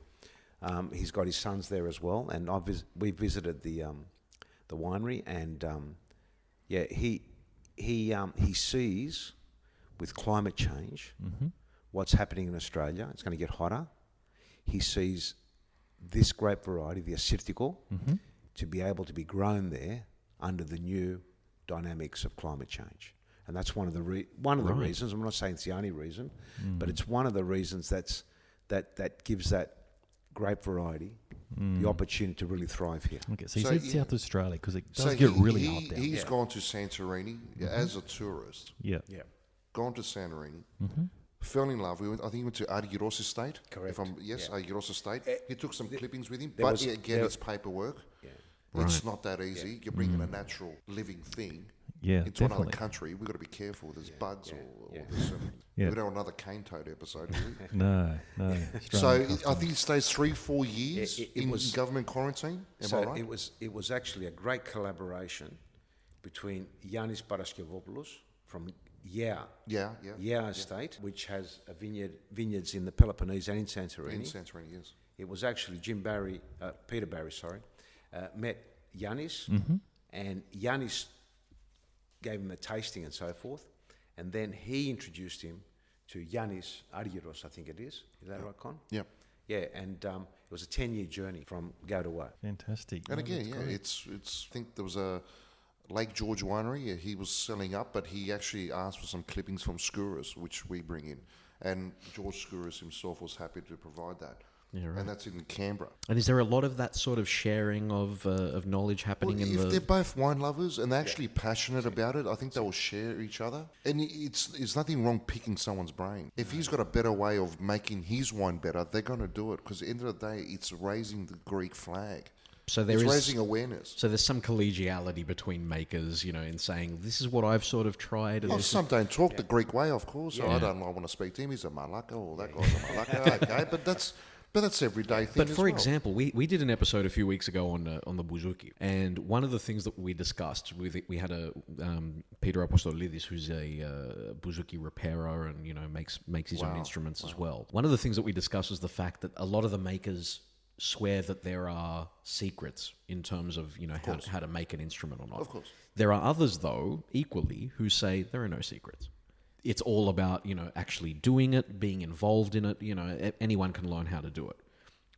He's got his sons there as well, and we visited the winery, and he sees with climate change what's happening in Australia. It's going to get hotter. He sees this grape variety, the Assyrtiko, to be able to be grown there under the new dynamics of climate change. And that's one of the reasons. I'm not saying it's the only reason, but it's one of the reasons that gives that grape variety the opportunity to really thrive here. Okay, so you said South Australia because it does get really hot down. He's gone to Santorini as a tourist. Yeah. Gone to Santorini. Fell in love. I think he went to Ag Giorgitiko estate. Correct. Ag Giorgitiko estate. He took some clippings with him, there but was- again, it's paperwork. It's not that easy. You're bringing a natural living thing into another country. We've got to be careful. There's bugs or there's some... We don't have another cane toad episode, do we? No. So I think he stays 3-4 years in government quarantine. Am I right? It was actually a great collaboration between Yannis Paraskevopoulos from Yea Estate, which has vineyards in the Peloponnese and in Santorini. In Santorini, yes. It was actually Peter Barry, met Yannis, and Yannis gave him a tasting and so forth, and then he introduced him to Yannis Argyros, I think it is. Is that right, Con? Yep. Yeah, and it was a 10-year journey from go to woe. Fantastic. And again, it's. I think there was a Lake George winery. He was selling up, but he actually asked for some clippings from Skouras, which we bring in, and George Skouras himself was happy to provide that. Yeah, right. And that's in Canberra. And is there a lot of that sort of sharing of knowledge happening If they're both wine lovers and they're actually passionate about it, I think they will share each other. And it's nothing wrong picking someone's brain. If he's got a better way of making his wine better, they're going to do it. Because at the end of the day, it's raising the Greek flag. So it's raising awareness. So there's some collegiality between makers, in saying, this is what I've sort of tried. And Some don't talk the Greek way, of course. I want to speak to him. He's a malaka, or that guy's a malaka. Okay, but that's everyday thing. But for example, we did an episode a few weeks ago on the bouzouki, and one of the things that we discussed, we had a Peter Apostolidis, who's a bouzouki repairer and makes his own instruments as well. One of the things that we discussed was the fact that a lot of the makers swear that there are secrets in terms of how to make an instrument or not. Of course. There are others, though, equally, who say there are no secrets. It's all about, actually doing it, being involved in it. Anyone can learn how to do it.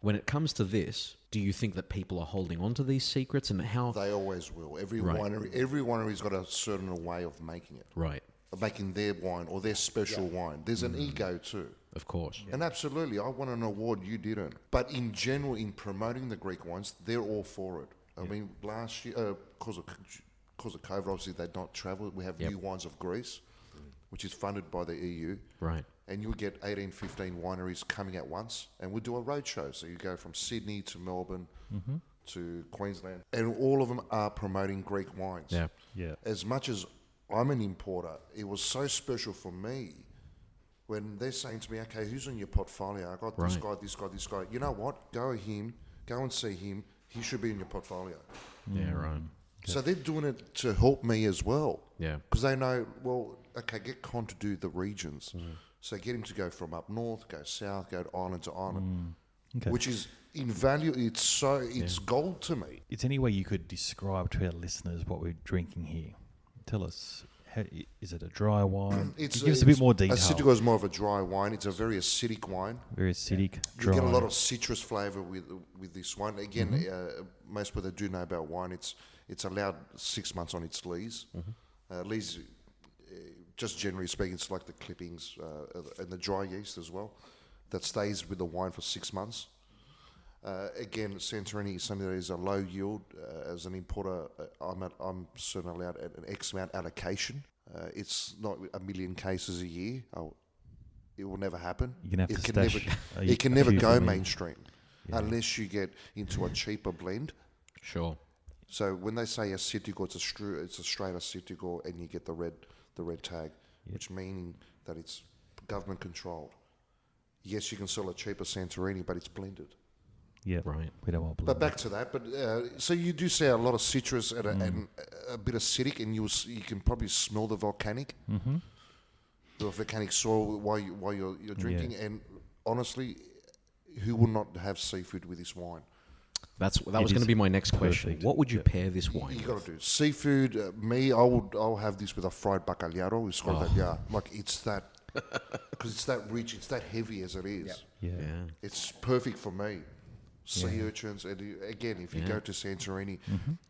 When it comes to this, do you think that people are holding on to these secrets, and how? They always will. Every winery's got a certain way of making it. Right. Of making their wine or their special wine. There's an ego too. Of course. And absolutely, I won an award, you didn't. But in general, in promoting the Greek wines, they're all for it. I mean, last year, because of COVID, obviously they'd not travelled. We have New Wines of Greece, which is funded by the EU. Right. And you'll get 18, 15 wineries coming at once, and we'll do a road show. So you go from Sydney to Melbourne to Queensland, and all of them are promoting Greek wines. Yeah. As much as I'm an importer, it was so special for me when they're saying to me, okay, who's in your portfolio? I got this guy. You know what? Go and see him. He should be in your portfolio. Yeah, right. So they're doing it to help me as well. Yeah. Because they know, well, okay, get Con to do the regions. So get him to go from up north, go south, go to island to island. Okay. which is in value. It's gold to me. Is any way you could describe to our listeners what we're drinking here? Tell us, is it a dry wine? Give us a bit more detail. Assyrtiko is more of a dry wine. It's a very acidic wine. Very acidic, dry. You get a lot of citrus flavour with this one. Again, most people that do know about wine, it's allowed 6 months on its lees. Lees, just generally speaking, it's like the clippings and the dry yeast as well that stays with the wine for 6 months. Again, Santorini is something that is a low yield. As an importer, I'm certainly allowed an X amount allocation. It's not 1 million cases a year. It will never happen. You're gonna have It to can stash never, it can never few go for me. mainstream unless you get into a cheaper blend. Sure. So when they say Assyrtiko, it's a straight Assyrtiko, and you get the red tag, which meaning that it's government controlled. Yes, you can sell a cheaper Santorini, but it's blended. Yeah, Right. We don't want. But back to that. But so you do see a lot of citrus and a bit acidic, and you can probably smell the volcanic, the volcanic soil while you're drinking. And honestly, who would not have seafood with this wine? That was going to be my next question. perfect. What would you pair this wine You with? got to do seafood. I'll have this with a fried bacalhau. It's called that. Like it's that because it's that rich. It's that heavy as it is. Yeah. It's perfect for me. Sea urchins, and again, if you go to Santorini,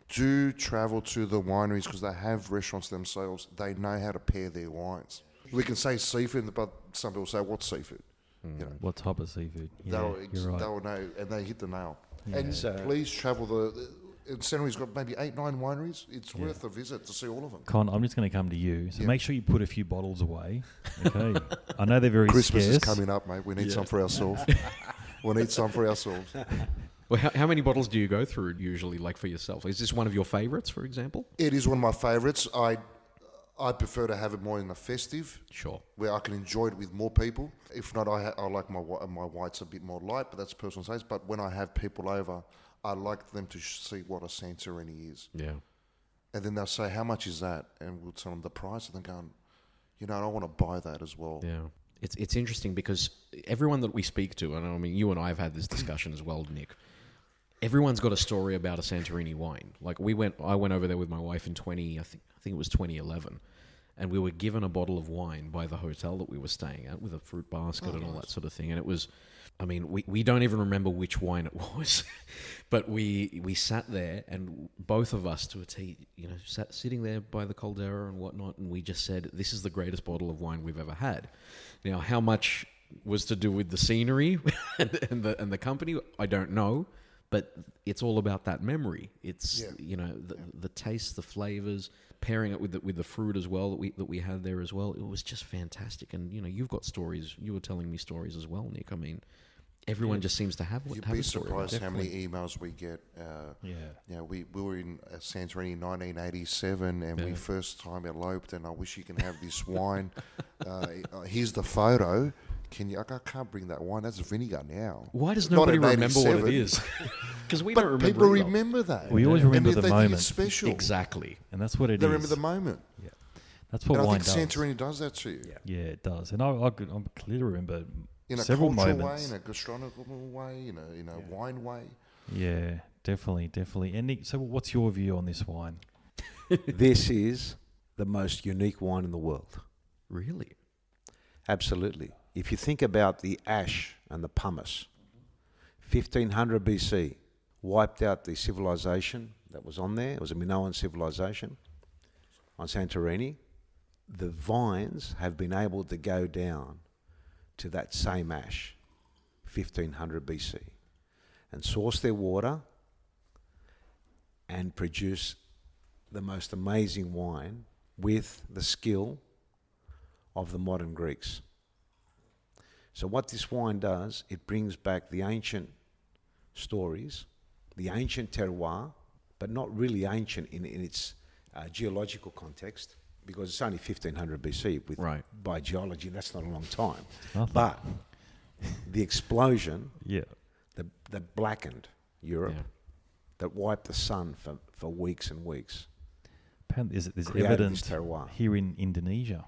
do travel to the wineries because they have restaurants themselves. They know how to pair their wines. We can say seafood, but some people say, "What's seafood?" You know, What type of seafood? Yeah, you're right. they'll know, and they hit the nail. And So- please travel and Santorini's got maybe 8-9 wineries. It's worth a visit to see all of them. Con, I'm just going to come to you. So make sure you put a few bottles away. Okay. I know they're very Christmas scarce. is coming up, mate. We need some for ourselves. We need some for ourselves. Well, how many bottles do you go through usually, like for yourself? Is this one of your favourites, for example? It is one of my favourites. I prefer to have it more in the festive, Sure. where I can enjoy it with more people. If not, I like my whites a bit more light, but that's personal taste. But when I have people over, I like them to see what a Santorini is. Yeah. And then they'll say, how much is that? And we'll tell them the price, and they're going, I want to buy that as well. Yeah. It's interesting because everyone that we speak to, and I mean, you and I have had this discussion as well, Nick. Everyone's got a story about a Santorini wine. Like I went over there with my wife in I think it was 2011, and we were given a bottle of wine by the hotel that we were staying at with a fruit basket and all that sort of thing. And it was, I mean, we don't even remember which wine it was, but we sat there and both of us to a T, sitting there by the caldera and whatnot, and we just said, this is the greatest bottle of wine we've ever had. Now, how much was to do with the scenery and the company, I don't know. But it's all about that memory. It's the taste, the flavors, pairing it with the fruit as well that we had there as well. It was just fantastic. And you've got stories. You were telling me stories as well, Nick. I mean, everyone just seems to have You'd a be story. surprised how many emails we get. We were in Santorini in 1987, and we first time eloped. And I wish you can have this wine. Here's the photo. Can you? I can't bring that wine. That's vinegar now. Why does Not nobody in remember what 87. it is? Because we But don't remember. people either. remember that. We always remember and the they think moment. it's special. Exactly. And that's what it is. They remember the moment. Yeah. That's what And I wine think does. Santorini does that to you. Yeah, it does. And I clearly remember In a several cultural moments. way, in a gastronomical way, in a wine way. Yeah, definitely. And Nick, so what's your view on this wine? This is the most unique wine in the world. Really? Absolutely. If you think about the ash and the pumice, 1500 BC wiped out the civilization that was on there. It was a Minoan civilization on Santorini. The vines have been able to go down to that same ash, 1500 BC, and source their water and produce the most amazing wine with the skill of the modern Greeks. So what this wine does, it brings back the ancient stories, the ancient terroir, but not really ancient in its geological context, because it's only 1500 BC. By geology, that's not a long time. Nothing. But the explosion Yeah. that blackened Europe, that wiped the sun for weeks and weeks. Apparently there's created evidence this terroir. here in Indonesia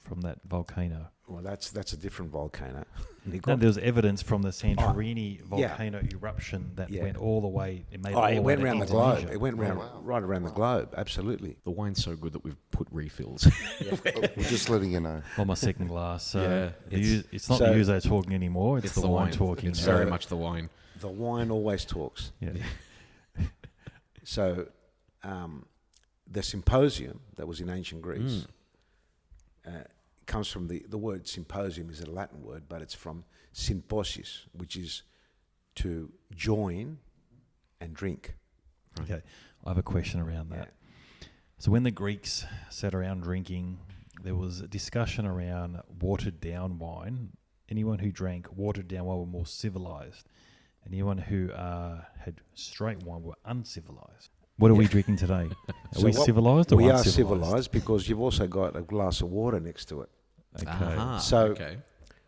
from that volcano? Well, that's a different volcano. No, there was evidence from the Santorini volcano eruption that went all the way. It made it went way to around the globe. Indonesia. It went right around the globe. Absolutely. The wine's so good that we've put refills. We're just letting you know. On my second glass. So Yeah, it's not the Ouzo talking anymore. It's the wine talking. It's very much the wine. The wine always talks. Yeah. So, the symposium that was in ancient Greece comes from the word symposium is a Latin word, but it's from symposis, which is to join and drink. Okay, I have a question around that. So when the Greeks sat around drinking, there was a discussion around watered down wine. Anyone who drank watered down wine were more civilized. Anyone who had straight wine were uncivilized. What are we drinking today? Are we civilized or we uncivilized? are civilized because you've also got a glass of water next to it. Okay. So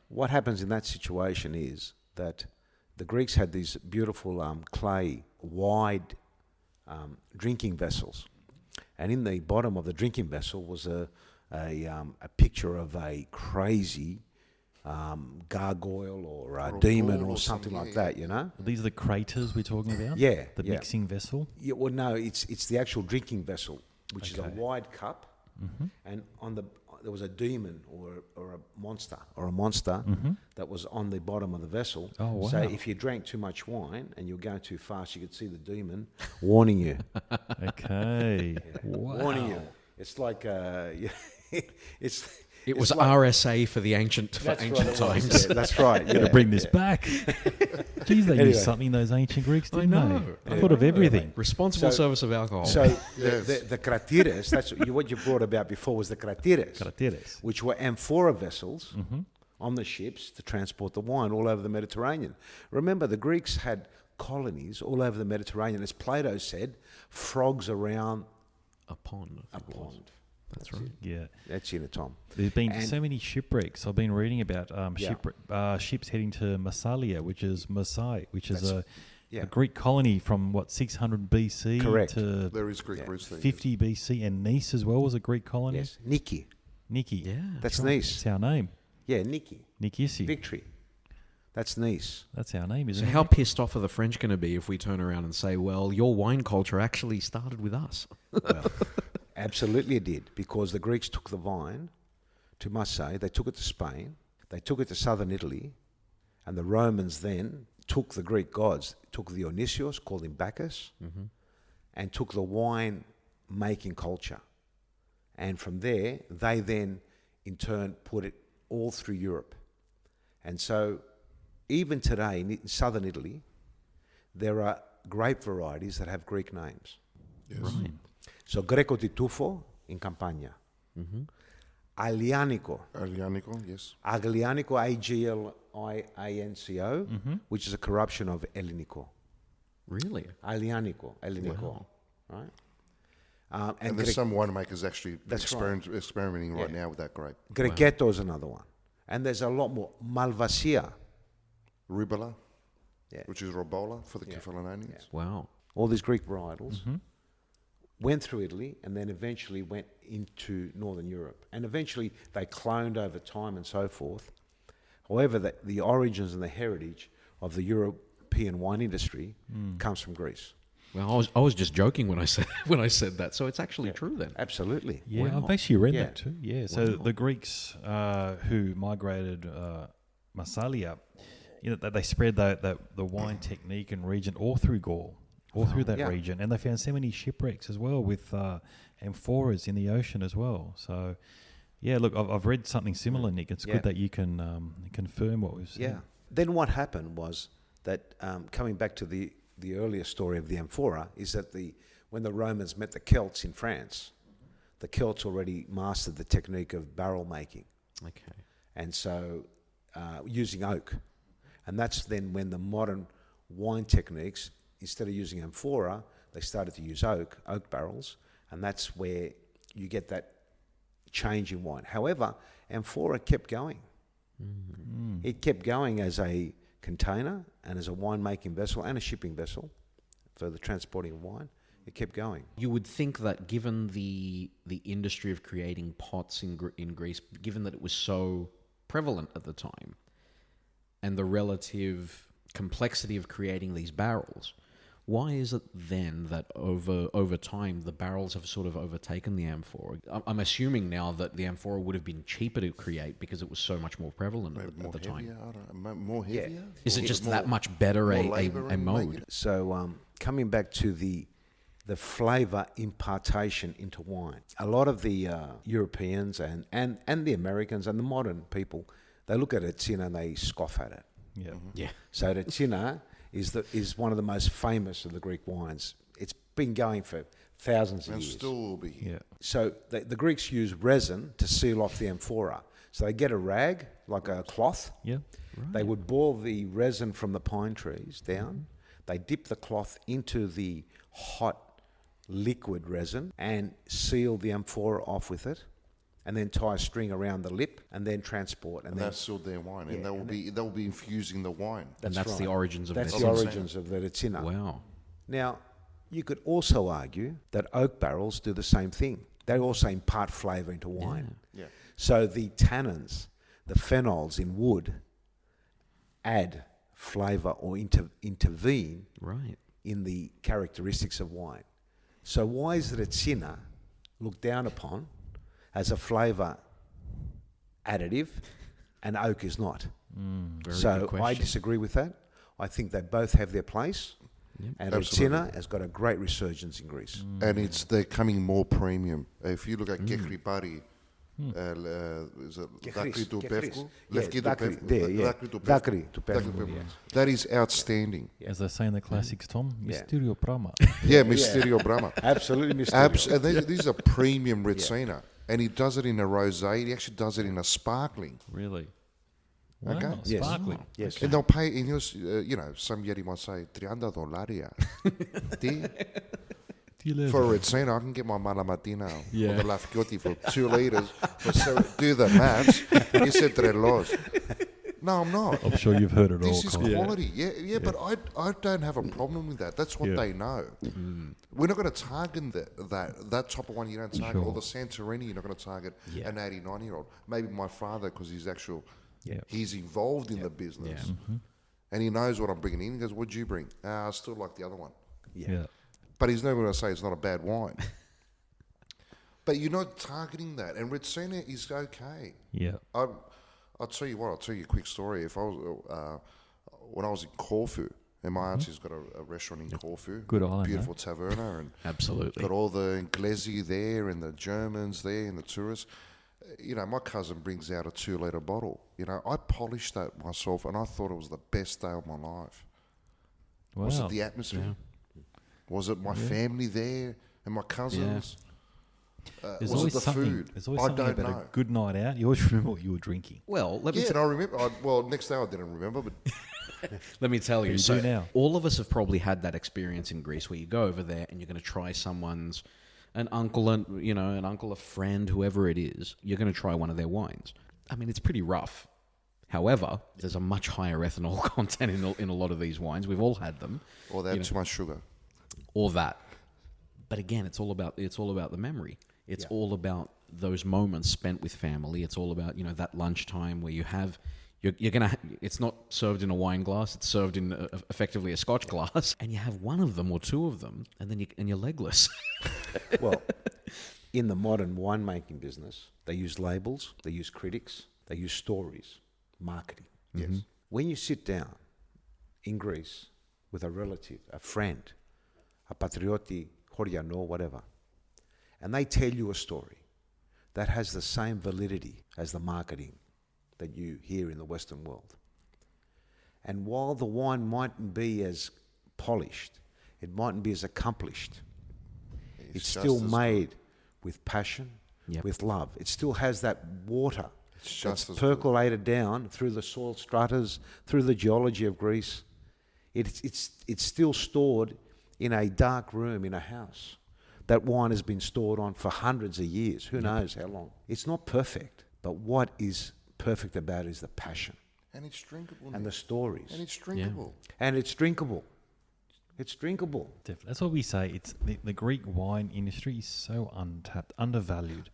what happens in that situation is that the Greeks had these beautiful clay, wide drinking vessels. And in the bottom of the drinking vessel was a picture of a crazy gargoyle or a demon or something like that, you know? These are the craters we're talking about? Yeah. The mixing vessel? Yeah, well, no, it's the actual drinking vessel, which is a wide cup, and there was a demon or a monster that was on the bottom of the vessel. Oh, wow. So if you drank too much wine and you were going too fast, you could see the demon warning you. Okay. Wow. Warning you. It's like It was like, RSA for the ancient times. Yeah, that's right. Got to bring this back. Geez, they used something, those ancient Greeks, didn't they? I thought of everything. Responsible service of alcohol. So the kratires, that's what you brought about before was the kratires, which were amphora vessels on the ships to transport the wine all over the Mediterranean. Remember, the Greeks had colonies all over the Mediterranean. As Plato said, frogs around a pond. That's right. Yeah. That's in it, Tom. There's been so many shipwrecks. I've been reading about ships heading to Massalia, which is a Greek colony from, 600 BC to There is Greek roots there. 50 BC. And Nice as well was a Greek colony. Yes, Niki. Niki. Yeah. That's right. Nice. That's our name. Yeah, Niki. Nikisi. Victory. That's Nice. That's our name, isn't So it? how pissed off are the French going to be if we turn around and say, well, your wine culture actually started with us? Well, absolutely it did, because the Greeks took the vine to Marseille, they took it to Spain, they took it to southern Italy, and the Romans then took the Greek gods, took Dionysius, called him Bacchus, and took the wine-making culture. And from there, they then, in turn, put it all through Europe. And so, even today, in southern Italy, there are grape varieties that have Greek names. Yes. Right. So Greco di Tufo in Campania. Aglianico. Yes. Aglianico, Aglianco, which is a corruption of Ellenico. Really? Aglianico, Ellenico. Wow. Right? And there's some winemakers actually right. experimenting right now with that grape. Grechetto is another one. And there's a lot more. Malvasia. Ribola, which is Robola for the Catalonians. Wow. All these Greek varietals went through Italy and then eventually went into Northern Europe. And eventually they cloned over time and so forth. However, the origins and the heritage of the European wine industry comes from Greece. Well, I was just joking when I said that. So it's actually true then. Absolutely. Yeah, Wow. I've actually read that too. Yeah, so the Greeks who migrated Massalia, they spread the wine technique and region all through Gaul, all through that region, and they found so many shipwrecks as well with amphoras in the ocean as well. So, yeah, look, I've read something similar, Nick. It's good that you can confirm what we've seen. Yeah. Then what happened was that coming back to the earlier story of the amphora is that when the Romans met the Celts in France, the Celts already mastered the technique of barrel making. Okay. And so using oak. And that's then when the modern wine techniques, instead of using amphora, they started to use oak barrels, and that's where you get that change in wine. However, amphora kept going. It kept going as a container and as a wine-making vessel and a shipping vessel for the transporting of wine. It kept going. You would think that given the industry of creating pots in Greece, given that it was so prevalent at the time, and the relative complexity of creating these barrels, why is it then that over time the barrels have sort of overtaken the amphora? I'm assuming now that the amphora would have been cheaper to create because it was so much more prevalent at the time. Heavier, I don't know, more heavier? Is it Or just more- that much better more a labour in mode? making it? So coming back to the flavour impartation into wine, a lot of the Europeans and the Americans and the modern people, they look at a Tzina and they scoff at it. Yeah. Yeah. So the Tzina is one of the most famous of the Greek wines. It's been going for thousands of And years. still will be here. Yeah. So the Greeks use resin to seal off the amphora. So they get a rag, like a cloth. Yeah. They would boil the resin from the pine trees down. They dip the cloth into the hot liquid resin and seal the amphora off with it, and then tie a string around the lip and then transport. And that's still their wine. And they'll be infusing the wine. And that's the right. origins of That's the the Tzina. origins of the Tzina. Wow. Now, you could also argue that oak barrels do the same thing. They also impart flavour into wine. Yeah. So the tannins, the phenols in wood, add flavour or intervene Right. in the characteristics of wine. So why is it a Tzina looked down upon as a flavour additive and oak is not? Very So good I question. disagree with that. I think they both have their place. And Absolutely. Tzina has got a great resurgence in Greece. And they're coming more premium. If you look at Gekripari, is it Dakri to Pevku? Levki to Dakri, Pevku. there, yeah. Dakri to Dakri to Dakri Pevku, Pevku. That is outstanding. As they say in the classics, Tom, Yeah. Mysterio Prama. Yeah, Mysterio Brahma. Absolutely mysterious. And these are premium Retsina. And he does it in a rosé. He actually does it in a sparkling. Really? Wow, Okay. Yes. sparkling. Yes. And they'll pay, and some Yeti might say, $30. For a Retsina, I can get my Malamatina or the Lafgiotti for 2 litres. Do the maths. You said $3. No, I'm not. I'm sure you've heard it all. This is Colin. quality. Yeah, but I don't have a problem with that. That's what Yeah. they know. We're not going to target that type of one. You don't target, or the Santorini. You're not going to target an 89-year-old. Maybe my father, because he's involved in the business, and he knows what I'm bringing in. He goes, "What'd you bring?" I still like the other one. Yeah. But he's never going to say it's not a bad wine. But you're not targeting that, and Retsina is okay. Yeah. I'll tell you what. I'll tell you a quick story. If I was when I was in Corfu, and my auntie's got a restaurant in Corfu, Good island, beautiful taverna, and Absolutely. got all the Inglesi there, and the Germans there, and the tourists. My cousin brings out a 2-litre bottle. I polished that myself, and I thought it was the best day of my life. Wow. Was it the atmosphere? Was it my family there and my cousins? There's Was it always the something, food? There's always I something don't about know. a good night out. You always remember what you were drinking. Well, let me Yeah, and I remember. Next day I didn't remember, but Let me tell you. you So do now. all of us have probably had that experience in Greece where you go over there and you're going to try an uncle, a friend, whoever it is. You're going to try one of their wines. I mean, it's pretty rough. However, there's a much higher ethanol content in a lot of these wines. We've all had them, or they have too much sugar. or that. But again, it's all about the memory. It's all about those moments spent with family. It's all about that lunchtime where it's not served in a wine glass. It's served in effectively a Scotch glass, and you have one of them or two of them, and then you're legless. Well, in the modern winemaking business, they use labels, they use critics, they use stories, marketing. Yes. When you sit down in Greece with a relative, a friend, a patrioti, horiano, whatever, and they tell you a story that has the same validity as the marketing that you hear in the Western world. And while the wine mightn't be as polished, it mightn't be as accomplished, it's just still as made with passion, Yep. with love. It still has that water It's that's just as percolated down through the soil stratas, through the geology of Greece. It's still stored in a dark room in a house. That wine has been stored on for hundreds of years. Who knows how long? It's not perfect, but what is perfect about it is the passion And it's drinkable. and Nick. the stories. And it's drinkable. And it's drinkable. It's drinkable. Definitely. That's what we say. It's the Greek wine industry is so untapped, undervalued.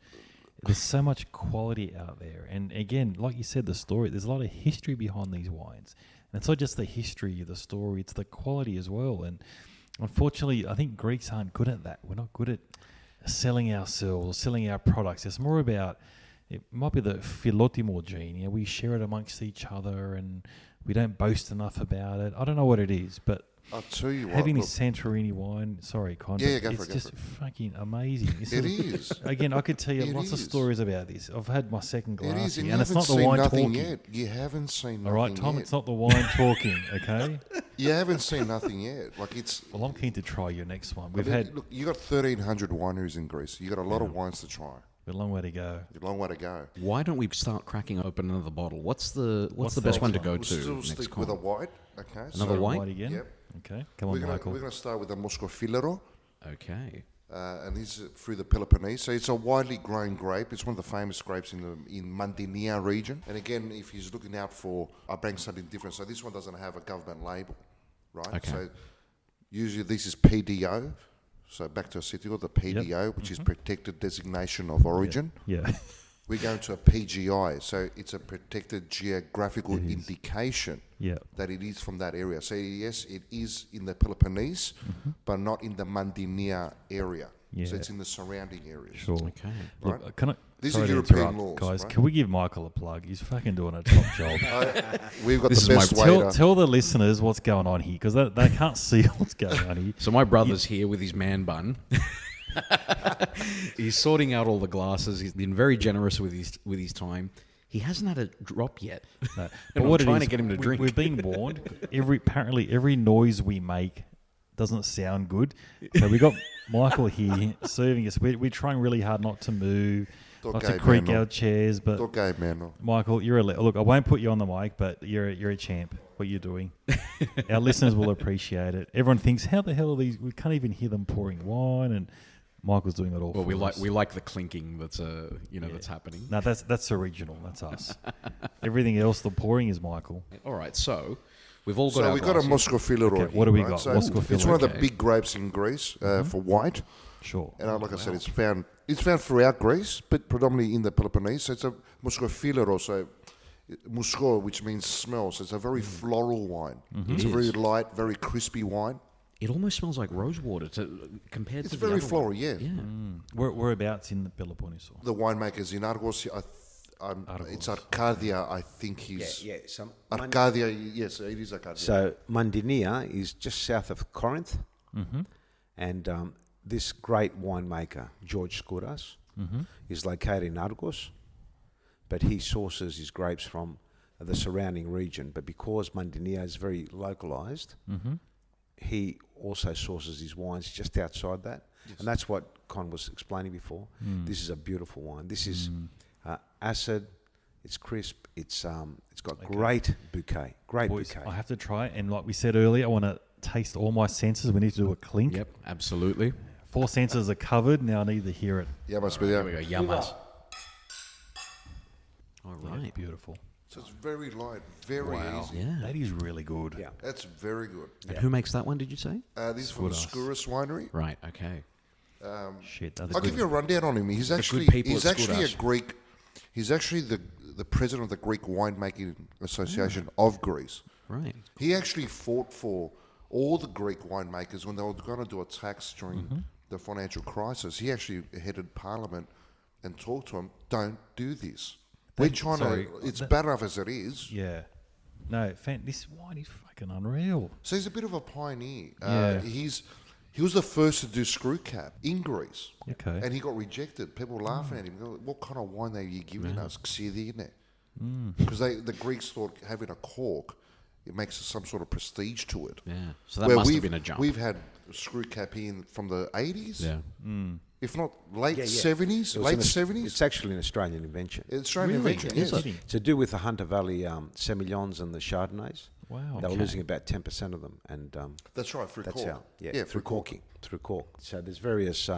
There's so much quality out there. And again, like you said, the story, there's a lot of history behind these wines. And it's not just the history, the story, it's the quality as well. And unfortunately, I think Greeks aren't good at that. We're not good at selling ourselves or selling our products. It's more about, it might be the philotimo gene. You know, we share it amongst each other and we don't boast enough about it. I don't know what it is, but I'll tell you what. having Look, this Santorini wine, sorry, Con, Yeah, but go for it's it, go just for fucking amazing. It is. Again, I could tell you It lots of is. stories about this. I've had my second It glass is, here, and you and it's haven't not the seen wine nothing talking. yet. You haven't seen nothing All right, Tom, yet. it's not the wine talking, okay? You haven't seen nothing yet. Like it's. Well, I'm keen to try your next one. I We've mean, had Look, you got 1,300 wineries in Greece. You got a lot of wines to try. a long way to go. A long way to go. Why don't we start cracking open another bottle? What's the the best one to next go We'll to still next stick con? with a white. Okay. Another so white? again? Yep. Okay, come We're on, gonna Michael. start with the Moscofilero, Okay. and this is through the Peloponnese. So it's a widely grown grape. It's one of the famous grapes in Mandinia region. And again, if he's looking out for, I bring something different. So this one doesn't have a government label, right? Okay. So usually this is PDO. So back to Assyrtiko, the PDO, which is Protected Designation of Origin. Yeah. We're going to a PGI, so it's a protected geographical indication Yeah. that it is from that area. So yes, it is in the Peloponnese, but not in the Mandinia area. Yeah. So it's in the surrounding areas. Sure. Okay. Look, Right. can I? These sorry are to European interrupt, laws, guys. right? Can we give Michael a plug? He's fucking doing a top job. We've got This the is my best Tell, waiter. tell the listeners what's going on here because they can't see what's going on here. So my brother's here with his man bun. He's sorting out all the glasses. He's been very generous with his time. He hasn't had a drop yet. No. And But I'm what it trying is, to get him to drink. We've been warned. Apparently every noise we make doesn't sound good. So we got Michael here serving us. We're trying really hard not to move, not to Okay, creak man, our chairs. But Okay, man. Michael, you're look. I won't put you on the mic, but you're a champ. What you're doing, our listeners will appreciate it. Everyone thinks, how the hell are these? We can't even hear them pouring wine, and Michael's doing it all. Well, for us. we like the clinking that's that's happening. No, that's original. That's us. Everything else, the pouring is Michael. All right, so we've all got So our we've got a glasses. Moscofilero Okay, here, what do we right? got? So Moscofilero, it's one of the okay. big grapes in Greece for white. Sure. And like I said, it's found throughout Greece, but predominantly in the Peloponnese. So it's a Moscofilero, so musko, which means smell. So it's a very floral wine. It's a very light, very crispy wine. It almost smells like rose water compared It's to the very other floral, one. yeah. Whereabouts in the Peloponnese? The winemakers in Argos, it's Arcadia, I think he's... Yeah. Arcadia, yes, it is Arcadia. So Mandinia is just south of Corinth, and this great winemaker, George Skouras, is located in Argos, but he sources his grapes from the surrounding region. But because Mandinia is very localized, he also sources his wines just outside that. And that's what Con was explaining before. This is a beautiful wine. This is acid, it's crisp, it's got great bouquet, Boys, bouquet. I have to try it. And like we said earlier, I want to taste all my senses. We need to do a clink. Yep, absolutely. 4 senses are covered. Now I need to hear it. Yeah, must be Here there. we go, yamas. All Yeah, right. beautiful. So it's very light, very easy. Yeah. That is really good. Yeah. That's very good. And who makes that one, did you say? This is from the Skouras winery. Right, okay. Shit, that's I'll good. give you a rundown on him. He's good actually people he's at actually a Skouras. Greek. He's actually the president of the Greek Winemaking Association of Greece. Right. He actually fought for all the Greek winemakers when they were going to do a tax during the financial crisis. He actually headed Parliament and talked to them. Don't do this. We're trying sorry, to. It's bad enough as it is. Yeah. No, this wine is fucking unreal. So he's a bit of a pioneer. Yeah. He was the first to do screw cap in Greece. Okay. And he got rejected. People were laughing at him. Go, what kind of wine are you giving us? Xidi, isn't it? Because the Greeks thought having a cork, it makes some sort of prestige to it. Yeah. So that Where must have we've- been a jump. We've had screw cap in from the 80s, Yeah. if not late Yeah, yeah. 70s, It was late an- 70s. It's actually an Australian invention. It's Australian Really? invention, Is yes. it? To do with the Hunter Valley Semillons and the Chardonnays. Wow. They were Okay. losing about 10% of them, and That's right, through that's cork. how. Yeah, through corking, through cork. So there's various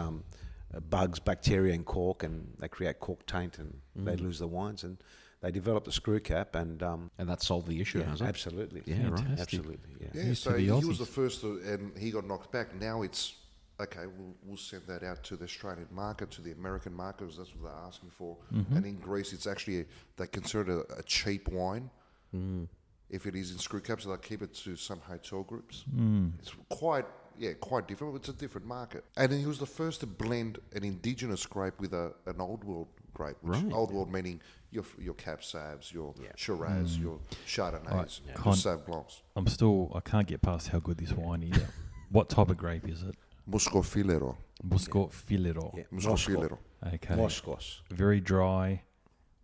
bugs, bacteria in cork, and they create cork taint, and they lose the wines. And They developed a screw cap, and that solved the issue, has it? absolutely, Yeah, right. absolutely, yeah. Yeah, Used to so be he was Aussies. the first, and he got knocked back. Now it's okay. We'll send that out to the Australian market, to the American market, because that's what they're asking for. And in Greece, it's actually they consider it a cheap wine. If it is in screw caps, so they'll keep it to some hotel groups. It's quite different. It's a different market. And he was the first to blend an indigenous grape with an old world grape. Which old world meaning your Cab Sauves, your Shiraz, your Chardonnays, your Sauv Blancs. I can't get past how good this wine is. What type of grape is it? Muscofilero. Muscofilero. Yeah. Muscofilero. Okay. Moskos. Very dry,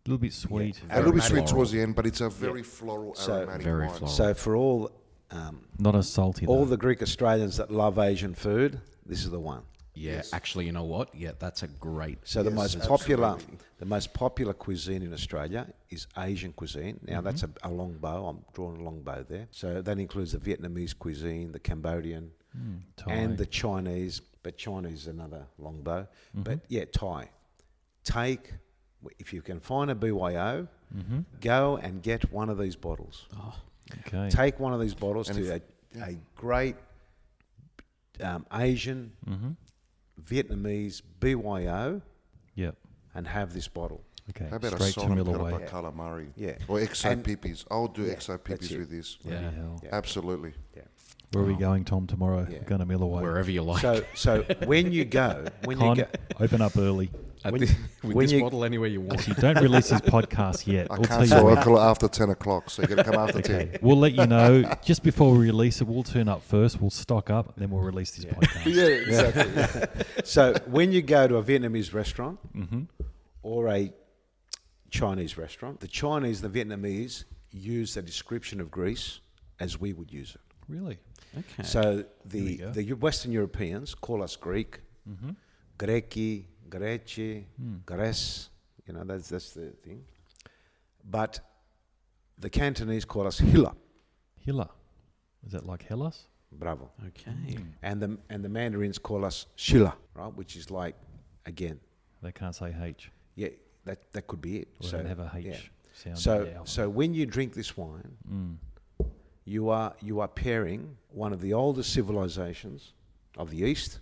a little bit sweet. A little bit sweet floral. towards the end, but it's a very floral, So- aromatic Very wine. floral. So for all Not as salty. all though. the Greek Australians that love Asian food, this is the one. Yeah, actually, you know what? Yeah, that's a great. So the Yes, most popular cuisine in Australia is Asian cuisine. Now that's a long bow. I'm drawing a long bow there. So that includes the Vietnamese cuisine, the Cambodian, Thai. and the Chinese. But Chinese is another long bow. But yeah, Thai. If you can find a BYO, go and get one of these bottles. Okay. Take one of these bottles to a great Asian, Vietnamese BYO Yep. and have this bottle. Okay. How about a Straight to salt and pepper Miloways. calamari? Yeah. Or exo And- pipis. I'll do Yeah, exo that's pipis it. with this. Bloody hell. Yeah. Absolutely. Yeah. Where are we going, Tom, tomorrow? Yeah. Going to Miloways. Wherever you like. So when you go, Con, open up early. with when this you- bottle, anywhere you want. Actually, don't release his podcast yet. I We'll can't tell you sell when. alcohol after 10 o'clock, so you're going to come after 10. Okay. We'll let you know just before we release it. We'll turn up first. We'll stock up, then we'll release this podcast. Yeah, exactly. So when you go to a Vietnamese restaurant or a Chinese restaurant, the Chinese, the Vietnamese use the description of Greece as we would use it. Really? Okay. So we go. the Western Europeans call us Greek, Greki, Greci, Gres. You know, that's the thing. But the Cantonese call us Hilla. Hilla. Is that like Hellas? Bravo. Okay. And the Mandarins call us Shilla, right? Which is like, again, They can't say H. yeah, that could be it. Or they have a H sound. So in the alphabet. so when you drink this wine, you are pairing one of the oldest civilizations of the East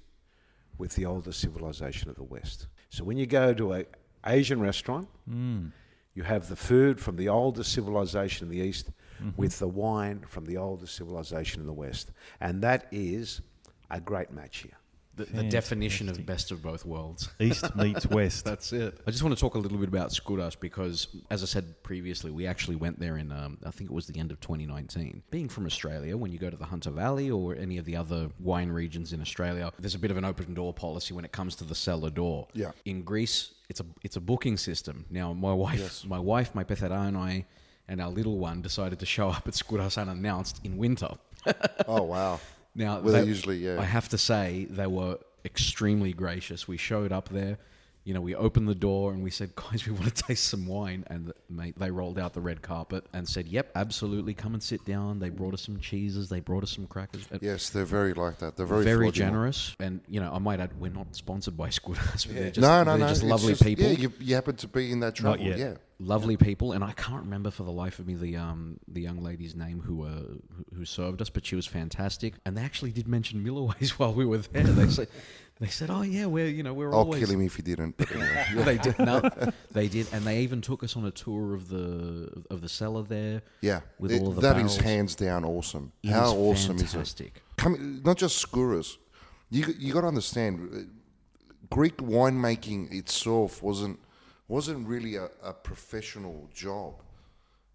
with the oldest civilization of the West. So when you go to an Asian restaurant, you have the food from the oldest civilization in the East with the wine from the oldest civilization in the West. And that is a great match here. The definition of best of both worlds. East meets West. That's it. I just want to talk a little bit about Skuras because, as I said previously, we actually went there in, I think it was the end of 2019. Being from Australia, when you go to the Hunter Valley or any of the other wine regions in Australia, there's a bit of an open door policy when it comes to the cellar door. Yeah. In Greece, it's a booking system. Now, my wife, my Pethera and I, and our little one decided to show up at Skuras unannounced in winter. Oh, wow. Now, Well, they usually, I have to say, they were extremely gracious. We showed up there, you know, we opened the door and we said, guys, we want to taste some wine. And mate, they rolled out the red carpet and said, yep, absolutely, come and sit down. They brought us some cheeses, they brought us some crackers. Yes, they're very like that. They're very Very fraudulent. generous. And, you know, I might add, we're not sponsored by Skuras, but they're just, No. they're just It's lovely just- people. Yeah, you happen to be in that trouble. yet. Yeah. Lovely people, and I can't remember for the life of me the young lady's name who served us, but she was fantastic. And they actually did mention Miloways while we were there. They said, "Oh yeah, we're I'll always." kill him if he didn't. But anyway. They did. No, they did, and they even took us on a tour of the cellar there. Yeah, with all of the that barrels. is hands down awesome. It How is awesome fantastic. is it? Not just Skuras. You got to understand, Greek winemaking itself wasn't really a professional job.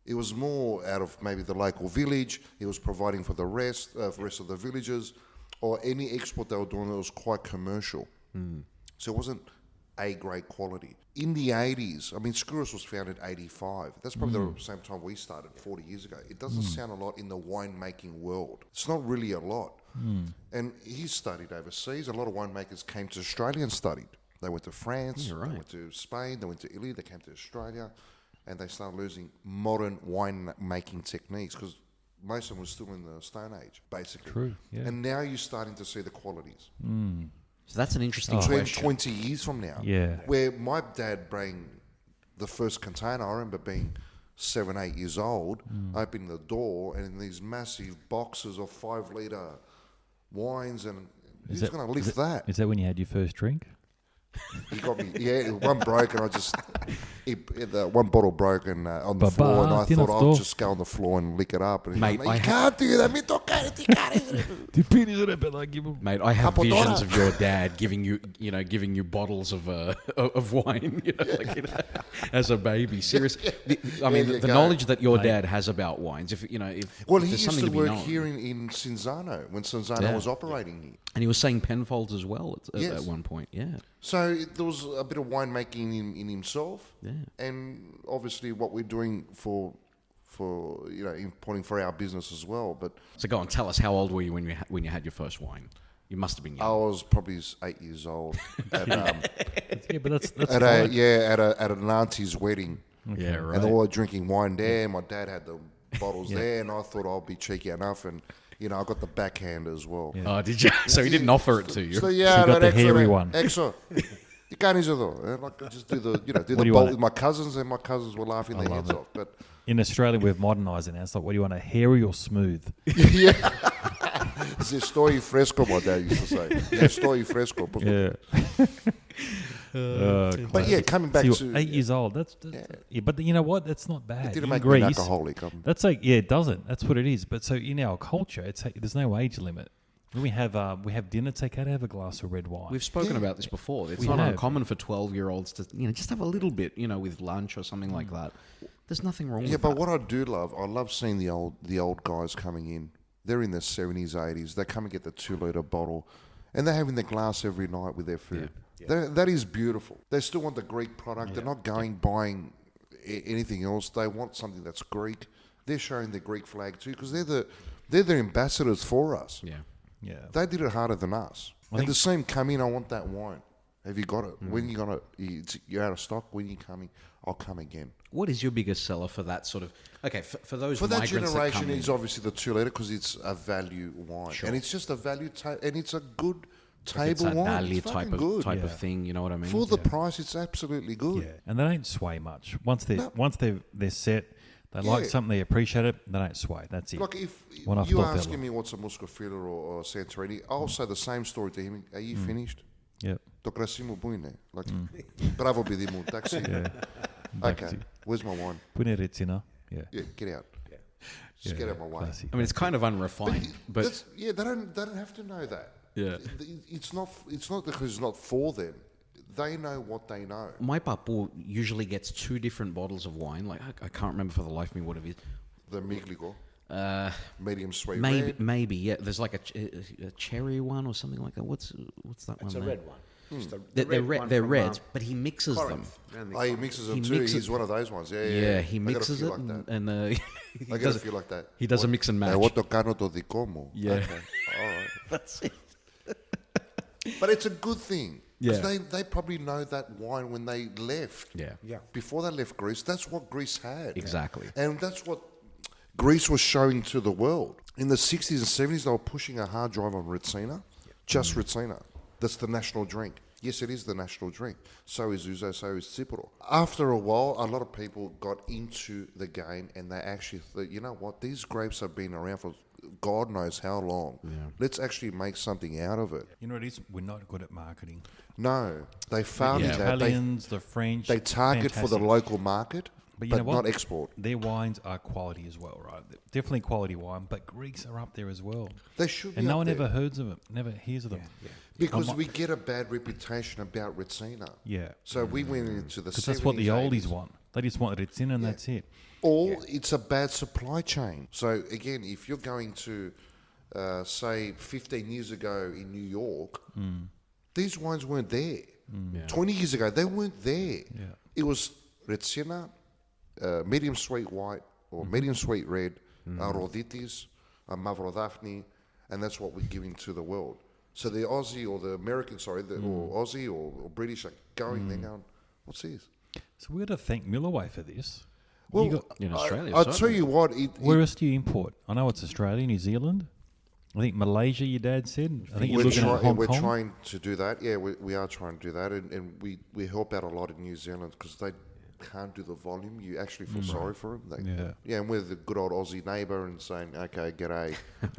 It was more out of maybe the local village. It was providing for the rest of the villagers, or any export they were doing that was quite commercial. So it wasn't A-grade quality. In the 80s, I mean, Skuras was founded in 85. That's probably the same time we started, 40 years ago. It doesn't sound a lot in the winemaking world. It's not really a lot. And he studied overseas. A lot of winemakers came to Australia and studied. They went to France, You're right. they went to Spain, they went to Italy, they came to Australia, and they started losing modern wine-making techniques because most of them were still in the Stone Age, basically. True, yeah. And now you're starting to see the qualities. So that's an interesting 20, question. 20 years from now. Yeah. Where my dad bring the first container, I remember being 7, 8 years old, opening the door and in these massive boxes of 5-litre wines, and who's going to lift that? Is that when you had your first drink? He got me, yeah, one broke and one bottle broke and on the floor, and I thought I'll just go on the floor and lick it up. And Mate, you can't do that. Mate, I have visions of your dad giving you bottles of wine, as a baby. Seriously, the knowledge that your dad has about wines. If he there's used something to be work known. here in Cinzano when Cinzano was operating here. And he was saying Penfolds as well at one point. Yeah. So there was a bit of winemaking in himself, Yeah. and obviously what we're doing for importing for our business as well. But So go on, tell us, how old were you when you had your first wine? You must have been I young. was probably 8 years old at, Yeah, but that's at fine. an auntie's wedding, Yeah, right. and they were drinking wine there. My dad had the bottles there, and I thought I'll be cheeky enough, and I got the backhand as well. Yeah. Oh, did you? So he didn't offer it to you? So So you got the hairy one. Exo. You can't use it though. And I just do the do the you bowl want? with my cousins, and my cousins were laughing their love heads it. off. But In Australia, we've modernised it now. It's like, what do you want, a hairy or smooth? yeah, Zestoy fresco, my dad used to say. Zestoy fresco. Yeah. But yeah, coming back So to you're 8 years old. That's yeah. But you know what? That's not bad. it didn't In make me an Greece, alcoholic. that's like, yeah, it doesn't. That's what it is. But so in our culture, it's like, there's no age limit. When we have dinner, it's okay to have a glass of red wine. We've spoken about this before. It's We not have. uncommon for 12-year-olds to just have a little bit, with lunch or something like that. There's nothing wrong Yeah, with but that. what I do love, I love seeing the old guys coming in. They're in their 70s, 80s. They come and get the 2-litre bottle, and they're having the glass every night with their food. That is beautiful. They still want the Greek product. They're not buying anything else. They want something that's Greek. They're showing the Greek flag too, because they're the ambassadors for us. Yeah. Yeah. They did it harder than us. I And think- the same come in, I want that wine. Have you got it? When you got it? You're out of stock. When you coming? I'll come again. What is your biggest seller for that sort of... Okay, for those For that migrants generation, that come it's in, obviously the 2-litre because it's a value wine, Sure. and it's just a value, and it's a good it's table that wine. value It's type fucking good. of thing, you know what I mean? For the price, it's absolutely good. Yeah. And they don't sway much. Once they're set, they like Yeah. something, they appreciate it, they don't sway. That's it. Like if One after you're the other. asking me what's a Muscofila or a Santorini, I'll say the same story to him. Are you finished? Yep. Το κρασί μου πού είναι? Like, bravo παιδί μου, taxi. Okay, where's my wine? Put it at dinner. Yeah. Yeah, get out. Just get out my way. Classy. I mean, it's kind of unrefined, but... That's, yeah, they don't have to know that. Yeah. It's not because it's not for them. They know what they know. My papu usually gets 2 different bottles of wine. Like, I can't remember for the life of me what it is. The Miglico, medium sweet red. Maybe, yeah. There's like a cherry one or something like that. What's that It's one a there? red one. It's the They're red one they're from, reds, but he mixes them. Corinth, around the Oh, he Corinth. mixes them He too. mixes- He's one of those ones. Yeah, Yeah, he I got a mixes few it, like that. and I he got a does few like that. he does a mix and match. Εγώ το κάνω το δικό μου. Yeah. Okay. All right. That's it. But it's a good thing. Because Yeah. they probably know that wine when they left. Yeah. Yeah. Before they left Greece, that's what Greece had. Exactly. And that's what Greece was showing to the world. In the 60s and 70s, they were pushing a hard drive on Retsina. Just Retsina. That's the national drink. Yes, it is the national drink. So is Ouzo, so is Tsipro. After a while, a lot of people got into the game and they actually thought, you know what, these grapes have been around for God knows how long. Let's actually make something out of it. You know what it is? We're not good at marketing. No, they found The that. They, Italians, the French, they target for the fantastic. local market, But but, you know what? not export. Their wines are quality as well, right? Definitely quality wine, but Greeks are up there as well. They should be And no up one there. ever hears of them, never hears of them. Because we get a bad reputation about Retsina. Yeah. So we went into the 70s, Because that's what the oldies 80s. want. They just want it, it's in and that's it. Or it's a bad supply chain. So again, if you're going to, say, 15 years ago in New York, these wines weren't there. 20 years ago, they weren't there. Yeah. It was Retsina, medium sweet white or medium sweet red, Roditis, Mavrodaphne, and that's what we're giving to the world. So the Aussie or the American, or Aussie or British are going there going, what's this? So we've got to thank Milloways for this. Well, You got- In Australia, I'll tell certainly. you what, where else do you import? I know it's Australia, New Zealand. I think Malaysia, your dad said. I think you're looking at Hong we're Kong. trying to do that. Yeah, we are trying to do that, and we help out a lot in New Zealand because they can't do the volume, you actually feel sorry for them. And we're the good old Aussie neighbour and saying, okay, g'day,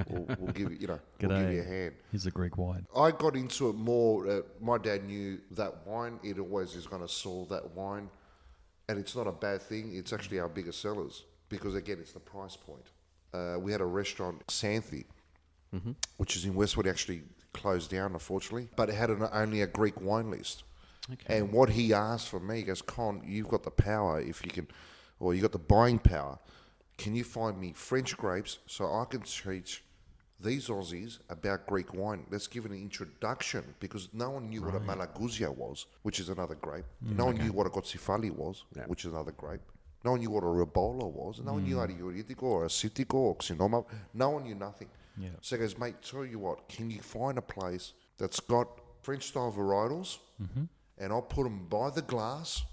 we'll give you, we'll give you a hand. Here's a Greek wine. I got into it more. My dad knew that wine. It always is going to sell that wine, and it's not a bad thing. It's actually our biggest sellers because again, it's the price point. We had a restaurant, Xanthi, which is in Westwood, actually closed down, unfortunately, but it had only a Greek wine list. Okay. And what he asked from me, he goes, Con, you've got the power, if you can, or you got the buying power. Can you find me French grapes so I can teach these Aussies about Greek wine? Let's give it an introduction because no one knew what a Malaguzia was, which is another grape. No one knew what a justifiably was, which is another grape. No one knew what a Ribolla was. No one knew Ag Giorgitiko or Assyrtiko or Xenoma. No one knew nothing. Yeah. So he goes, mate, tell you what, can you find a place that's got French-style varietals and I'll put them by the glass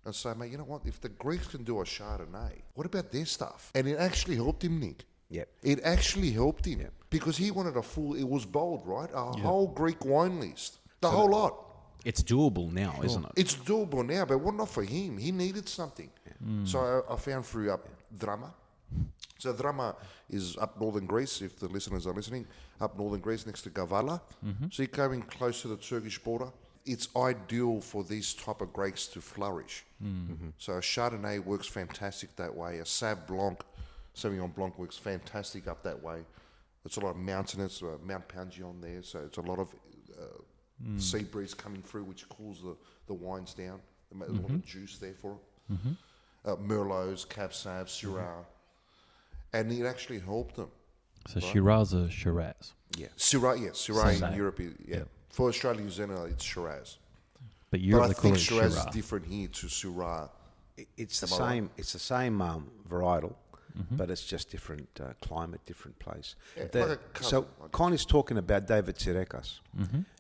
and say, mate, you know what, if the Greeks can do a Chardonnay, what about their stuff? And it actually helped him, Nick. Yep. It actually helped him because he wanted it was bold, right? A whole Greek wine list, whole lot. It's doable now, isn't it? It's doable now, but what not for him? He needed something. So I found through Drama. So Drama is up northern Greece, if the listeners are listening, up northern Greece next to Gavala. So you're coming close to the Turkish border. It's ideal for these type of grapes to flourish. So a Chardonnay works fantastic that way. A Sauvignon Blanc works fantastic up that way. It's a lot of mountainous, Mount Pangion there, so it's a lot of sea breeze coming through, which cools the wines down. There's a lot of juice there for it. Merlots, Cab Sauv, Syrah. And it actually helped them. So Shiraz or Shiraz? Yeah. Syrah in Europe. For Australia, New Zealand, it's Shiraz. But Europe, I think Shiraz is different here to Syrah. It's the same. It's the same varietal, but it's just different climate, different place. So Con is talking about David Tsirekas.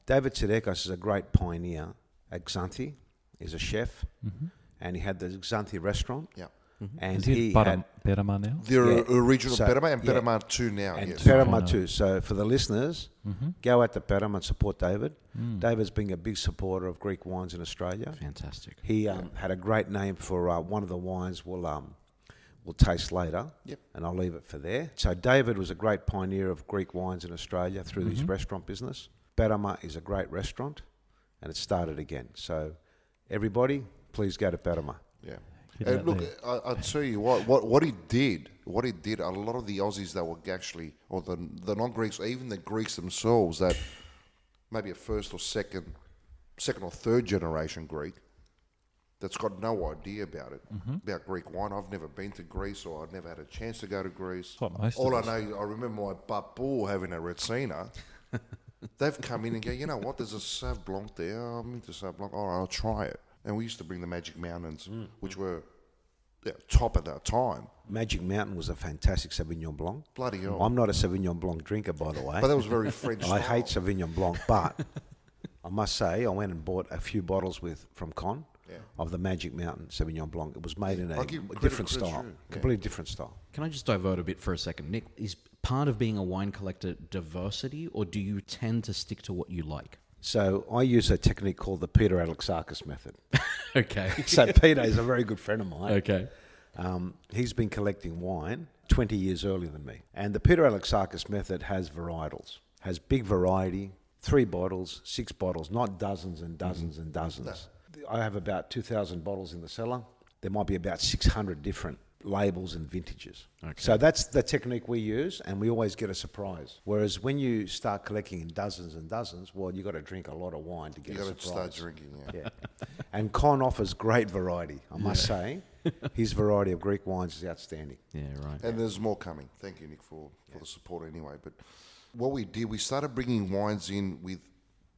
David Tsirekas is a great pioneer at Xanthi. He's a chef, and he had the Xanthi restaurant. Yeah. And he had Perama now? The original Perama and Perama 2 now. And Perama 2. So for the listeners, go out to Perama and support David. David's been a big supporter of Greek wines in Australia. Fantastic. He had a great name for one of the wines we'll taste later, and I'll leave it for there. So David was a great pioneer of Greek wines in Australia through his restaurant business. Perama is a great restaurant, and it started again. So everybody, please go to Perama. Yeah. And look, I'll tell you what he did, a lot of the Aussies that were actually, or the non-Greeks, or even the Greeks themselves, that maybe a first or second or third generation Greek, that's got no idea about it, about Greek wine. I've never been to Greece, or I've never had a chance to go to Greece. All I know, I remember my Babu having a Retsina. They've come in and go, you know what, there's a Sauv Blanc there, I'm into Sauv Blanc, all right, I'll try it. And we used to bring the Magic Mountains, which were top at that time. Magic Mountain was a fantastic Sauvignon Blanc. Bloody hell. I'm not a Sauvignon Blanc drinker, by the way. But that was very French I hate Sauvignon Blanc, but I must say I went and bought a few bottles from Con of the Magic Mountain Sauvignon Blanc. It was made in a different style, completely different style. Can I just divert a bit for a second? Nick, is part of being a wine collector diversity, or do you tend to stick to what you like? So I use a technique called the Peter Alexakis method. Okay. So Peter is a very good friend of mine. Okay. He's been collecting wine 20 years earlier than me. And the Peter Alexakis method has varietals, has big variety, 3 bottles, 6 bottles, not dozens and dozens and dozens. No. I have about 2,000 bottles in the cellar. There might be about 600 different labels and vintages. Okay. So that's the technique we use, and we always get a surprise. Whereas when you start collecting in dozens and dozens, well, you got to drink a lot of wine to get a surprise. You got to start drinking, yeah. And Con offers great variety, I must say. His variety of Greek wines is outstanding. Yeah, right. And there's more coming. Thank you, Nick, for the support anyway. But what we did, we started bringing wines in with,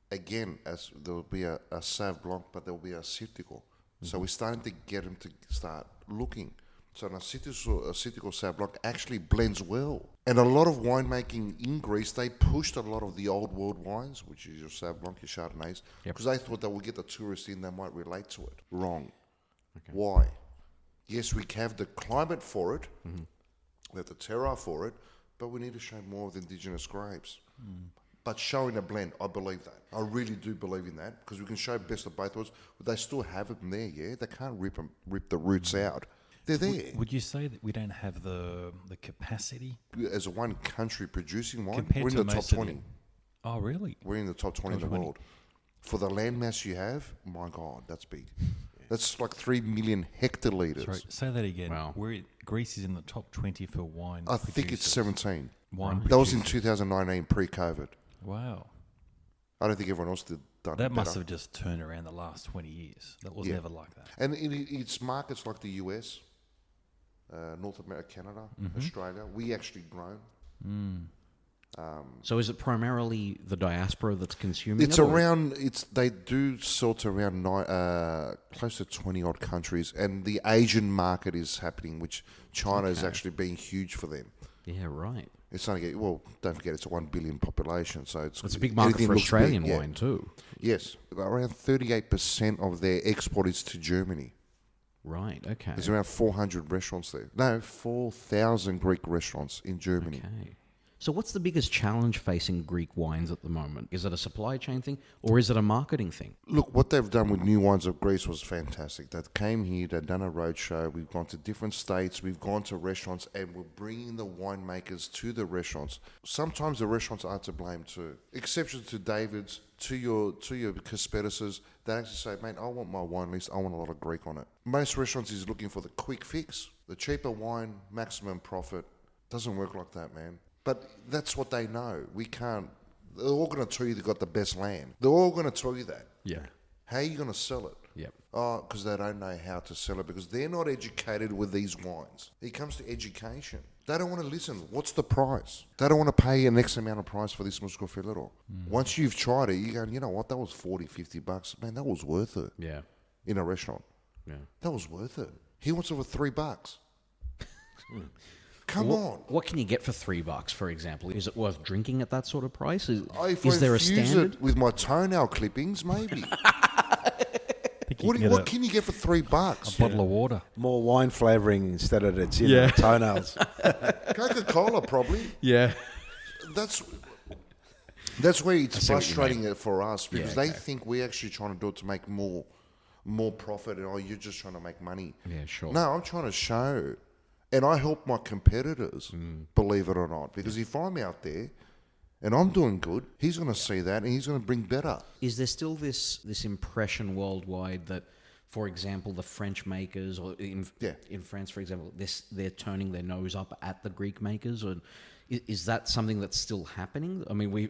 again, as there will be a Sauv Blanc, but there will be a Assyrtiko. So we're starting to get them to start looking. So an Assyrtiko Sauv Blanc actually blends well. And a lot of winemaking in Greece, they pushed a lot of the old world wines, which is your Sauv Blanc, your Chardonnays, because they thought they would get the tourists in, they might relate to it. Wrong. Okay. Why? Yes, we have the climate for it, we have the terroir for it, but we need to show more of the indigenous grapes. But showing a blend, I believe that. I really do believe in that because we can show best of both worlds. But they still have them there, yeah? They can't rip the roots out. They're there. Would you say that we don't have the capacity? As one country producing wine, Compared we're in to the top most of 20. them. Oh, really? We're in the top 20 in the world. For the landmass you have, my God, that's big. That's like 3 million hectolitres. Sorry, say that again. Wow. Greece is in the top 20 for wine. I think it's 17. Wine That was in producers. 2019, pre-COVID. Wow. I don't think everyone else did done That it must better. have just turned around the last 20 years. That was Yeah. never like that. And it's markets like the US, North America, Canada, Australia. We actually grown. So is it primarily the diaspora that's consuming It's it? or- around. They do sell to around close to 20 odd countries, and the Asian market is happening, which China is Okay. actually being huge for them. Yeah, right. It's only don't forget it's a 1 billion population, so It's a big market anything for looks big, Australian yeah. wine too. Yes, around 38% of their export is to Germany. Right, okay. There's around 400 restaurants there. No, 4,000 Greek restaurants in Germany. Okay. So what's the biggest challenge facing Greek wines at the moment? Is it a supply chain thing or is it a marketing thing? Look, what they've done with New Wines of Greece was fantastic. They came here, they've done a roadshow, we've gone to different states, we've gone to restaurants, and we're bringing the winemakers to the restaurants. Sometimes the restaurants are to blame too. Exceptions to David's, to your Kasperis's, they actually say, mate, I want my wine list, I want a lot of Greek on it. Most restaurants is looking for the quick fix, the cheaper wine, maximum profit. Doesn't work like that, man. But that's what they know. We can't. They're all going to tell you they've got the best land. They're all going to tell you that. Yeah. How are you going to sell it? Yep. Oh, because they don't know how to sell it because they're not educated with these wines. It comes to education. They don't want to listen. What's the price? They don't want to pay an X amount of price for this Muscofilero. Once you've tried it, you go, you know what? That was $40-$50. Man, that was worth it Yeah. in a restaurant. Yeah. That was worth it. He wants it for $3. Come on. What can you get for $3, for example? Is it worth drinking at that sort of price? If Is I there a infuse standard? it with my toenail clippings, maybe. think you What, can get what can you get for $3? a bottle of water. More wine flavouring instead of its Yeah. toenails. Coca-Cola, probably. Yeah. That's where it's see what you frustrating for us because Yeah, they okay. think we're actually trying to do it to make more profit and you're just trying to make money. Yeah, sure. No, I'm trying to show, and I help my competitors, believe it or not, because if I'm out there and I'm doing good, he's going to see that and he's going to bring better. Is there still this impression worldwide that, for example, the French makers, or in France, for example, they're turning their nose up at the Greek makers? Or is that something that's still happening? I mean,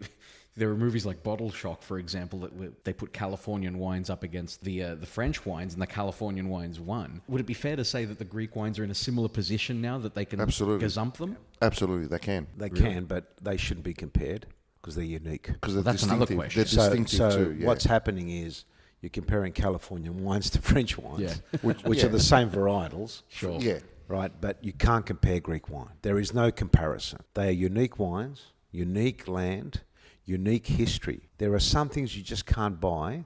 there are movies like Bottle Shock, for example, that they put Californian wines up against the French wines, and the Californian wines won. Would it be fair to say that the Greek wines are in a similar position now, that they can Absolutely. gazump them? Absolutely, they can. They can, but they shouldn't be compared because they're unique. Because they're That's another distinctive. question. They're distinctive So too. Yeah. what's happening is you're comparing Californian wines to French wines, Yeah. which are the same varietals. Sure. Yeah. Right, but you can't compare Greek wine. There is no comparison. They are unique wines, unique land, unique history. There are some things you just can't buy,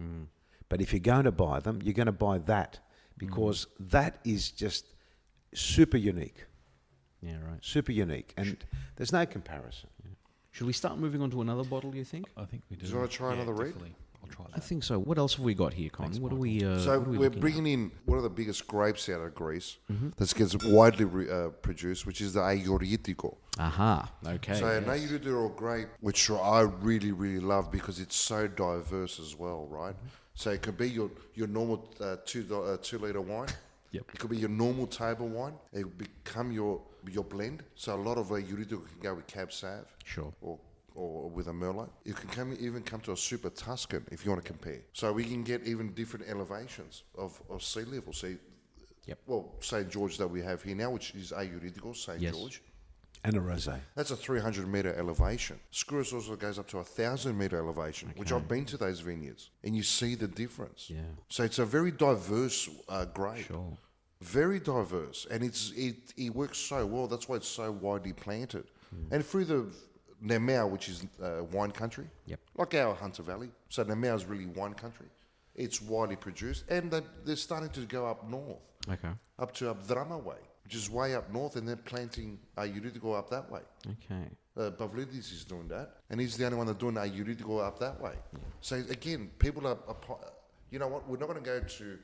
but if you're going to buy them, you're going to buy that because that is just super unique. Yeah, right. Super unique, and there's no comparison. Should we start moving on to another bottle, you think? I think we do. Do you wanna try another read? definitely. I'll try I that. think so. What else have we got here, Con? What are we? So what are we we're looking bringing in one of the biggest grapes out of Greece that gets widely produced, which is the Ag Giorgitiko. at? Aha. Okay. So an Agricultural grape, which I really, really love because it's so diverse as well, right? So it could be your normal 2 litre wine. Yep. It could be your normal table wine. It would become your blend. So a lot of Agricultural can go with Cab Sav. Sure. Or with a Merlot. You can even come to a Super Tuscan if you want to compare. So we can get even different elevations of sea level. See, Yep. well, St. George that we have here now, which is Agricultural St. Yes. George. And a rosé. That's a 300-metre elevation. Skouras also goes up to a 1,000-metre elevation, which I've been to those vineyards, and you see the difference. Yeah. So it's a very diverse grape. Sure. Very diverse, and it works so well. That's why it's so widely planted. And through the Nemau, which is wine country, Yep. like our Hunter Valley. So Nemau is really wine country. It's widely produced, and they're starting to go up north, Okay. up to Abdrama way, which is way up north, and they're planting Eurydico up that way. Okay. Pavlidis is doing that, and he's the only one that's doing Assyrtiko up that way. So again, people are, you know what? We're not going to go to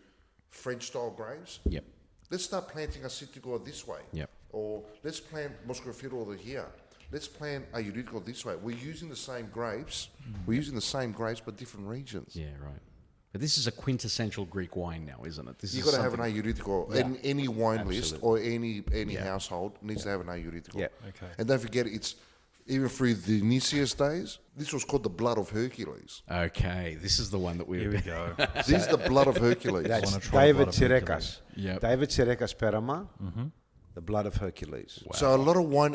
French-style grapes. Yep. Let's start planting Assyrtiko this way. Yep. Or let's plant Moscovito over here. Let's plant Assyrtiko this way. We're using the same grapes. We're using the same grapes, but different regions. Yeah, right. But this is a quintessential Greek wine now, isn't it? This You've is got to have an something- Assyrtiko. In any wine list or any Yeah. household needs to have an Assyrtiko. Yeah. Okay. And don't forget, it's even through the Dionysius days, this was called the blood of Hercules. Okay, this is the one that Here we go. This is the blood of Hercules. That's wanna try David the blood of Tsirekas. Yep. David Tsirekas Perama, the blood of Hercules. So a lot of wine,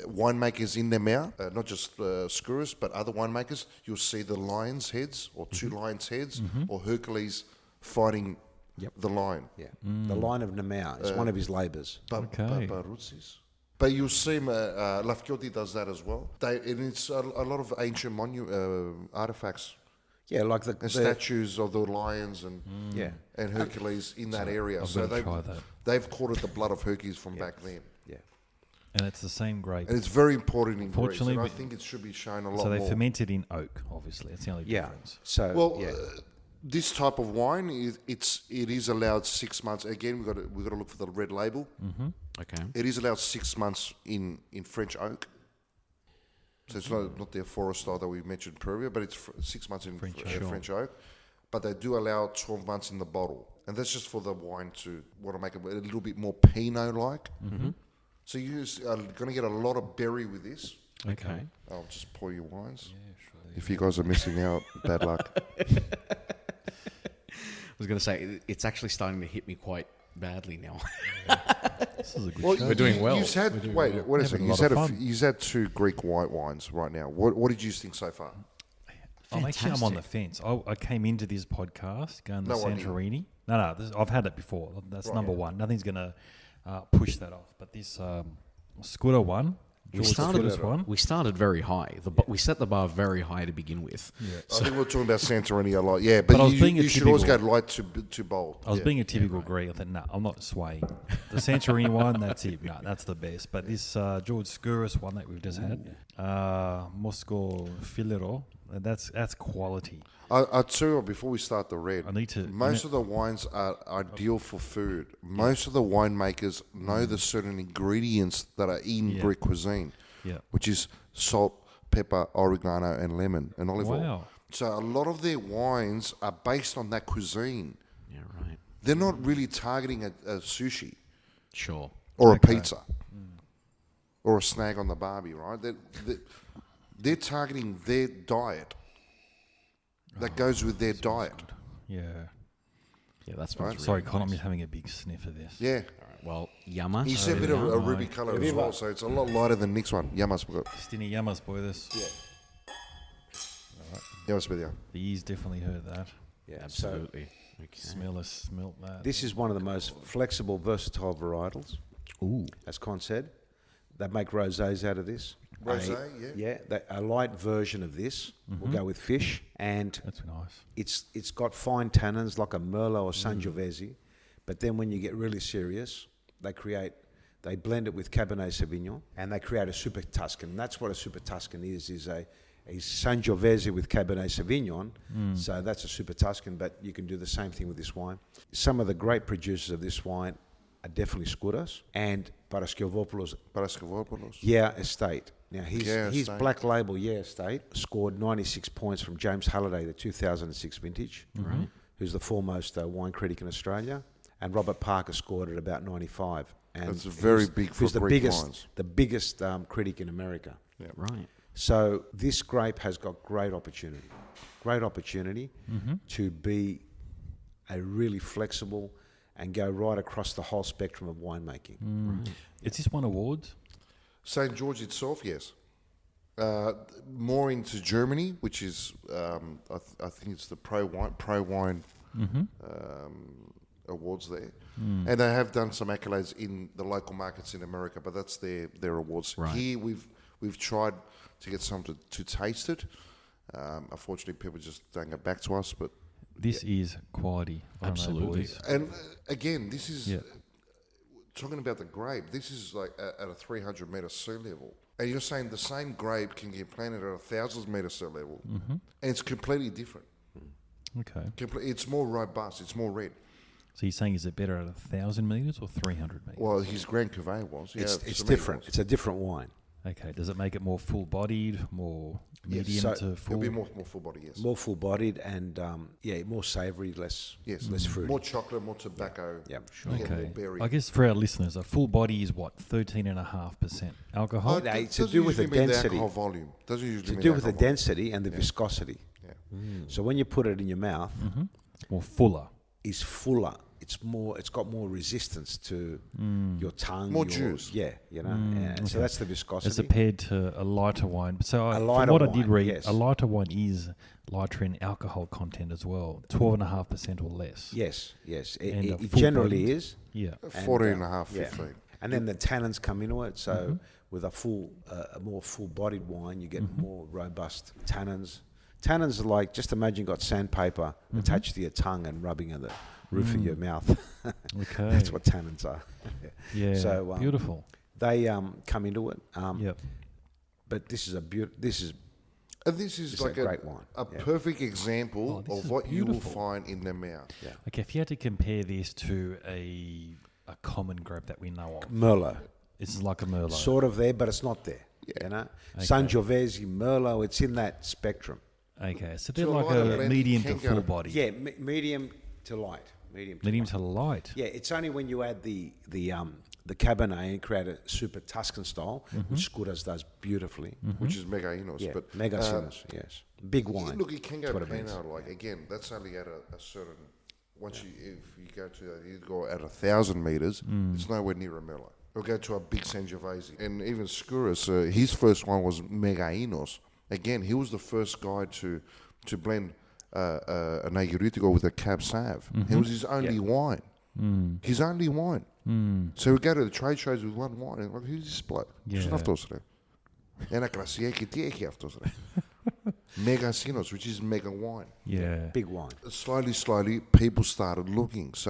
winemakers in them out, not just Skouras, but other winemakers, you'll see the lion's heads or two lions' heads or Hercules fighting the lion. Yeah. The line of Nemea is one of his labours. Okay. Barbaroutsis. But you'll see Lafchioti does that as well. And it's a lot of ancient artifacts Yeah, like and statues of the lions and Hercules in that area. I've So gotta try that. they've called it the blood of Hercules from back then. Yeah. And it's the same grape. And it's very important in Greece. Fortunately, And I we- think it should be shown a lot So they more. fermented in oak, obviously. That's the only Yeah. difference. So, Well, yeah. this type of wine it is allowed 6 months. Again, we've got to look for the red label. Okay. It is allowed 6 months in French oak. So it's not their forest style that we mentioned earlier, but it's 6 months in French oak. But they do allow 12 months in the bottle, and that's just for the wine to want to make it a little bit more Pinot-like. So you're going to get a lot of berry with this. Okay. I'll just pour your wines. If you guys are missing out, bad luck. I was going to say, it's actually starting to hit me quite badly now. This is a good Well, show. We're doing well. You've had, wait a Having second. a lot of fun. You've had 2 Greek white wines right now. What did you think so far? I'm on the fence. I came into this podcast going to No idea. Santorini. No, I've had it before. That's Right. number one. Nothing's going to push that off. But this Scudder one, We George started, Scudder's one. we started very high. We set the bar very high to begin with. I think we're talking about Santorini a lot. Yeah, but I was being a you should always go typical- light to bold. I was Yeah. being a typical Greek. I thought, no, I'm not swaying. The Santorini one, that's it. No, that's the best. But this George Skouras one that we've just had, Moscow Filero, that's quality. I'll tell you what, before we start the red, I need to- most of the wines are ideal for food. Most of the winemakers know the certain ingredients that are in Greek cuisine, Yeah. which is salt, pepper, oregano, and lemon, and olive oil. Wow. So a lot of their wines are based on that cuisine. Yeah, right. They're not really targeting a sushi Sure. or a pizza or a snag on the barbie, right? They're targeting their diet. That goes with their diet. Yeah. Yeah, that's right. Sorry, Con, I'm just having a big sniff of this. Yeah. Well, Yama. He's a bit of a ruby colour as well, so it's a lot lighter than Nick's one. Yamas, Stini Yamas, boy, this. Yamas with you. The ears definitely heard that. Yeah. Absolutely. Okay. Smelt that. This is one of the most flexible, versatile varietals, Ooh. as Con said. They make rosés out of this. Rosé, yeah. Yeah, a light version of this will go with fish, and That's nice. it's got fine tannins like a Merlot or Sangiovese, but then when you get really serious, they blend it with Cabernet Sauvignon, and they create a Super Tuscan. And that's what a Super Tuscan is a Sangiovese with Cabernet Sauvignon. So that's a Super Tuscan, but you can do the same thing with this wine. Some of the great producers of this wine are definitely Skouras and Paraskevopoulous Estate. Now, his Estate. black label Estate scored 96 points from James Halliday, the 2006 vintage, who's the foremost wine critic in Australia, and Robert Parker scored at about 95. And That's very big for who's the Greek biggest, wines. the biggest critic in America. Right. So this grape has got great opportunity to be a really flexible and go right across the whole spectrum of winemaking. Is this one awards? St. George itself, yes. More into Germany, which is, I think it's the Pro Wine awards there. And they have done some accolades in the local markets in America, but that's their awards. Right. Here we've tried to get some to taste it. Unfortunately, people just don't get back to us, but This is quality. I don't know, Absolutely. boys. and again, this is talking about the grape, this is like at a 300 metre sea level. And you're saying the same grape can get planted at 1,000 metre sea level, and it's completely different. Okay. It's more robust, it's more red. So you're saying is it better at 1,000 metres or 300 metres? Well, his Grand Cuvée was. It's different. It's a different wine. Okay. Does it make it more full-bodied, more medium So to full? it'll be more full body, yes. More full-bodied and more savoury, less fruity. More chocolate, more tobacco. Yeah, sure. You get more Okay. berry. I guess for our listeners, a full body is what, 13.5% alcohol? No, it's to Doesn't do with the usually mean density. alcohol volume. Doesn't usually To mean do with the alcohol volume. density and the viscosity. Yeah. So when you put it in your mouth, It's more fuller. it's fuller. It's got more resistance to your tongue. More juice. Yeah, and so that's the viscosity. As compared to a lighter wine. So A from lighter what I did wine, read, yes. a lighter wine is lighter in alcohol content as well, 12.5% or less. Yes. And a It full generally bodied. is. Yeah. 14 and a half, Yeah. 15. And then the tannins come into it. So with a more full-bodied wine, you get more robust tannins. Tannins are like, just imagine you've got sandpaper attached to your tongue and rubbing on the roof of your mouth. Okay. That's what tannins are. Yeah. So, beautiful. They come into it. Yep. But this is And this is It's like a great wine. a Yeah. perfect example this of is what you will beautiful. find in the mouth. Okay, if you had to compare this to a common grape that we know of, Merlot. this is like a Merlot. Sort of there, but it's not there. You know, Sangiovese, Merlot, it's in that spectrum. Okay, so they're So a like lot of a blend medium to can go full to- body. Yeah, medium to light. Medium to light. Yeah, it's only when you add the Cabernet and create a super Tuscan style, which Scudas does beautifully. Which is Mega Enos. Yeah, But, mega Sinus, yes. Big wine. Look, it can go That's what it means. Pinot, like, again, that's only at a certain, if you go to, you go at 1,000 metres, it's nowhere near a Merlot. We'll go to a big Sangiovese. And even Skouras, his first one was Mega Enos. Again, he was the first guy to blend an Ag Giorgitiko with a Cab Sav. It was his only wine. His only wine. So we go to the trade shows with one wine, and like, who's this bloke? Ποιος είναι αυτός, ρε? Ένα κρασί έχει, τι έχει αυτός, ρε? Mega Sinos, which is mega wine. Yeah. Big wine. Slowly, people started looking. So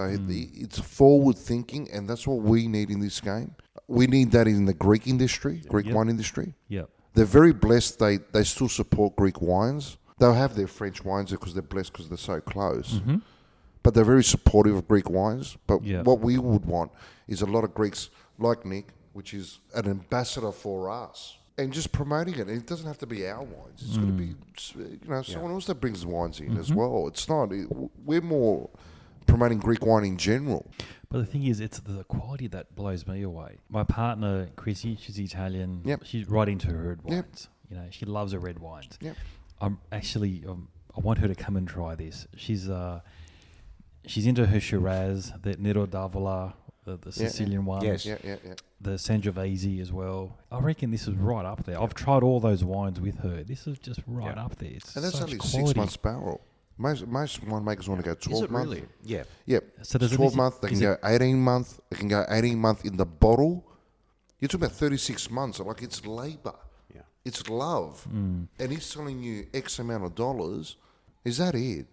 it's forward thinking, and that's what we need in this game. We need that in the Greek industry, Greek wine industry. Yep. They're very blessed. They still support Greek wines. They'll have their French wines because they're blessed because they're so close. But they're very supportive of Greek wines. But what we would want is a lot of Greeks like Nick, which is an ambassador for us, and just promoting it. And it doesn't have to be our wines. It's got to be, someone else that brings the wines in as well. It's not. We're more promoting Greek wine in general. But the thing is, it's the quality that blows me away. My partner, Chrissy, she's Italian. Yep. She's right into her red Yep. wines. You know, she loves her red wines. Yep. I'm actually, I want her to come and try this. She's into her Shiraz, the Nero d'Avola, the Sicilian one. Yes. Yeah. The Sangiovese as well. I reckon this is right up there. I've tried all those wines with her. This is just right up there. It's And that's such only quality. 6 months barrel. Most winemakers want to go 12 Is it months. really? Yeah. Yep. So does it 12 is it- months. They is can it- go 18 months. They can go 18 months in the bottle. You're talking about 36 months. Like, it's labour. Yeah. It's love. And he's telling you X amount of dollars. Is that it?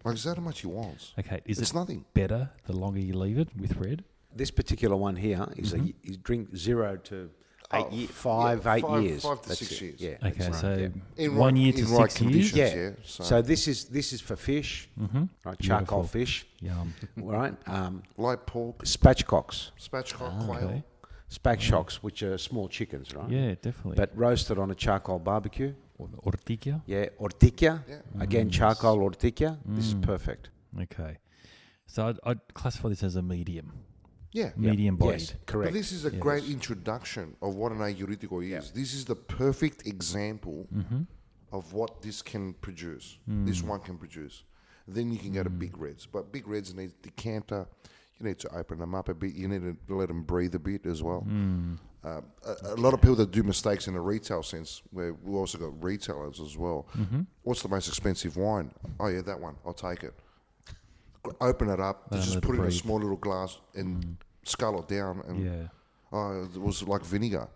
Like, is that how much he wants? Okay, is It's it nothing. better the longer you leave it with red? This particular one here is you drink 0 to 8 years. 5 years. 5 to That's 6 it. years. Yeah. Okay, that's so right, yeah. In 1 right- year to in 6 right years. conditions. Yeah. Yeah, So, so- this is for fish, right? Beautiful. Charcoal fish, Yum. right? Light pork, Spatchcocks, spatchcock, quail. Okay. spatchcocks, which are small chickens, right? Yeah, definitely. But roasted on a charcoal barbecue. Ortikia? Yeah, ortikia. Yeah. Again, charcoal ortikia. This is perfect. Okay. So I'd classify this as a medium. Yeah. Medium bodied. Yes, But correct. this is a great introduction of what an Ag Giorgitiko is. This is the perfect example of what this can produce. This one can produce. Then you can go to big reds. But big reds need decanter. You need to open them up a bit. You need to let them breathe a bit as well. A lot of people that do mistakes in a retail sense, where we also got retailers as well. What's the most expensive wine? Oh yeah, that one. I'll take it. Open it up. Let Just it put it in a breathe. small little glass and scull it down. And Yeah. it was like vinegar.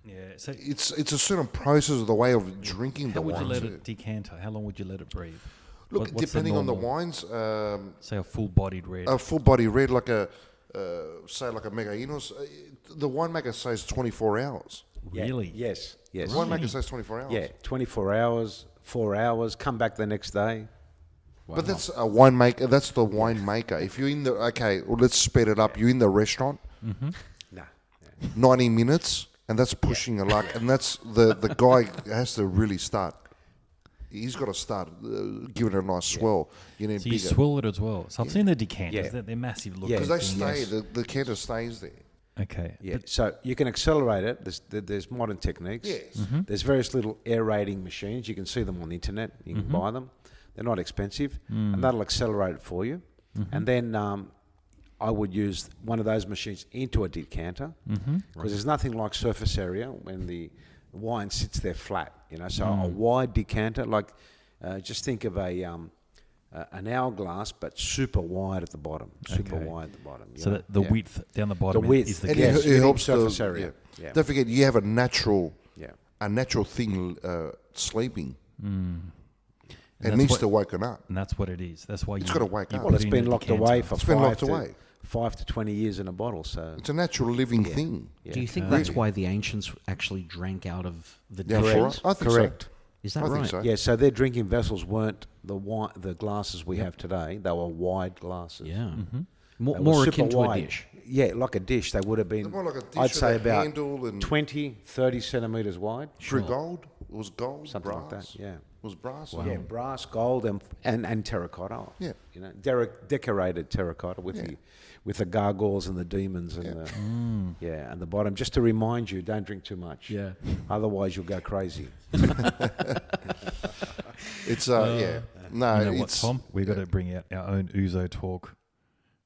Yeah. So It's a certain process of the way of drinking how the would wine. you let too. it decanter? How long would you let it breathe? Look, What's depending on the normal- wines, Say a full-bodied red. a full body red, like a say like a Mega Inos, the winemaker says 24 hours. Yeah, Really? Yes. The winemaker says 24 hours. Yeah, 24 hours, 4 hours, come back the next day. But that's a winemaker. That's the winemaker. If you're in the let's speed it up. You're in the restaurant, No. 90 minutes, and that's pushing your luck. And that's the guy has to really start. He's got to start giving it a nice swell. You need So you bigger swirl it as well. So I've seen the decanters. Yeah. They're massive looking. because they things. stay. The canter stays there. Okay. Yeah, so you can accelerate it. There's modern techniques. Yes. There's various little aerating machines. You can see them on the internet. You can buy them. They're not expensive, and that'll accelerate it for you. And then I would use one of those machines into a decanter because there's nothing like surface area when the wine sits there flat. So a wide decanter, like just think of an hourglass, but super wide at the bottom. Super wide at the bottom. So that the width down the bottom is the And key. Yes, it you need helps surface the area. Yeah. Yeah. Don't forget, you have a natural thing sleeping. It that's needs what- to waken up. And that's what it is. That's why It's you got to wake up. Well, it's put it been in a locked decanter. away for It's been locked away. 5 to 20 years in a bottle. So It's a natural living thing. Do you think that's why the ancients actually drank out of the Yeah, dishes? I think correct. so. Is that I right? think so. Yeah, so their drinking vessels weren't the glasses we have today. They were wide glasses. Yeah. They More, were more super akin to a wide. dish. Yeah, like a dish. They would have been, More like a dish I'd with say a about handle and 20, 30 centimetres wide. through gold. It was gold, Something brass. like that, yeah. It was brass. Yeah, brass, gold, and terracotta. Yeah. Decorated terracotta with the gargoyles and the demons and and the bottom. Just to remind you, don't drink too much. Yeah. Otherwise, you'll go crazy. It's No, You know what, it's Tom? We've got to bring out our own Ouzo Talk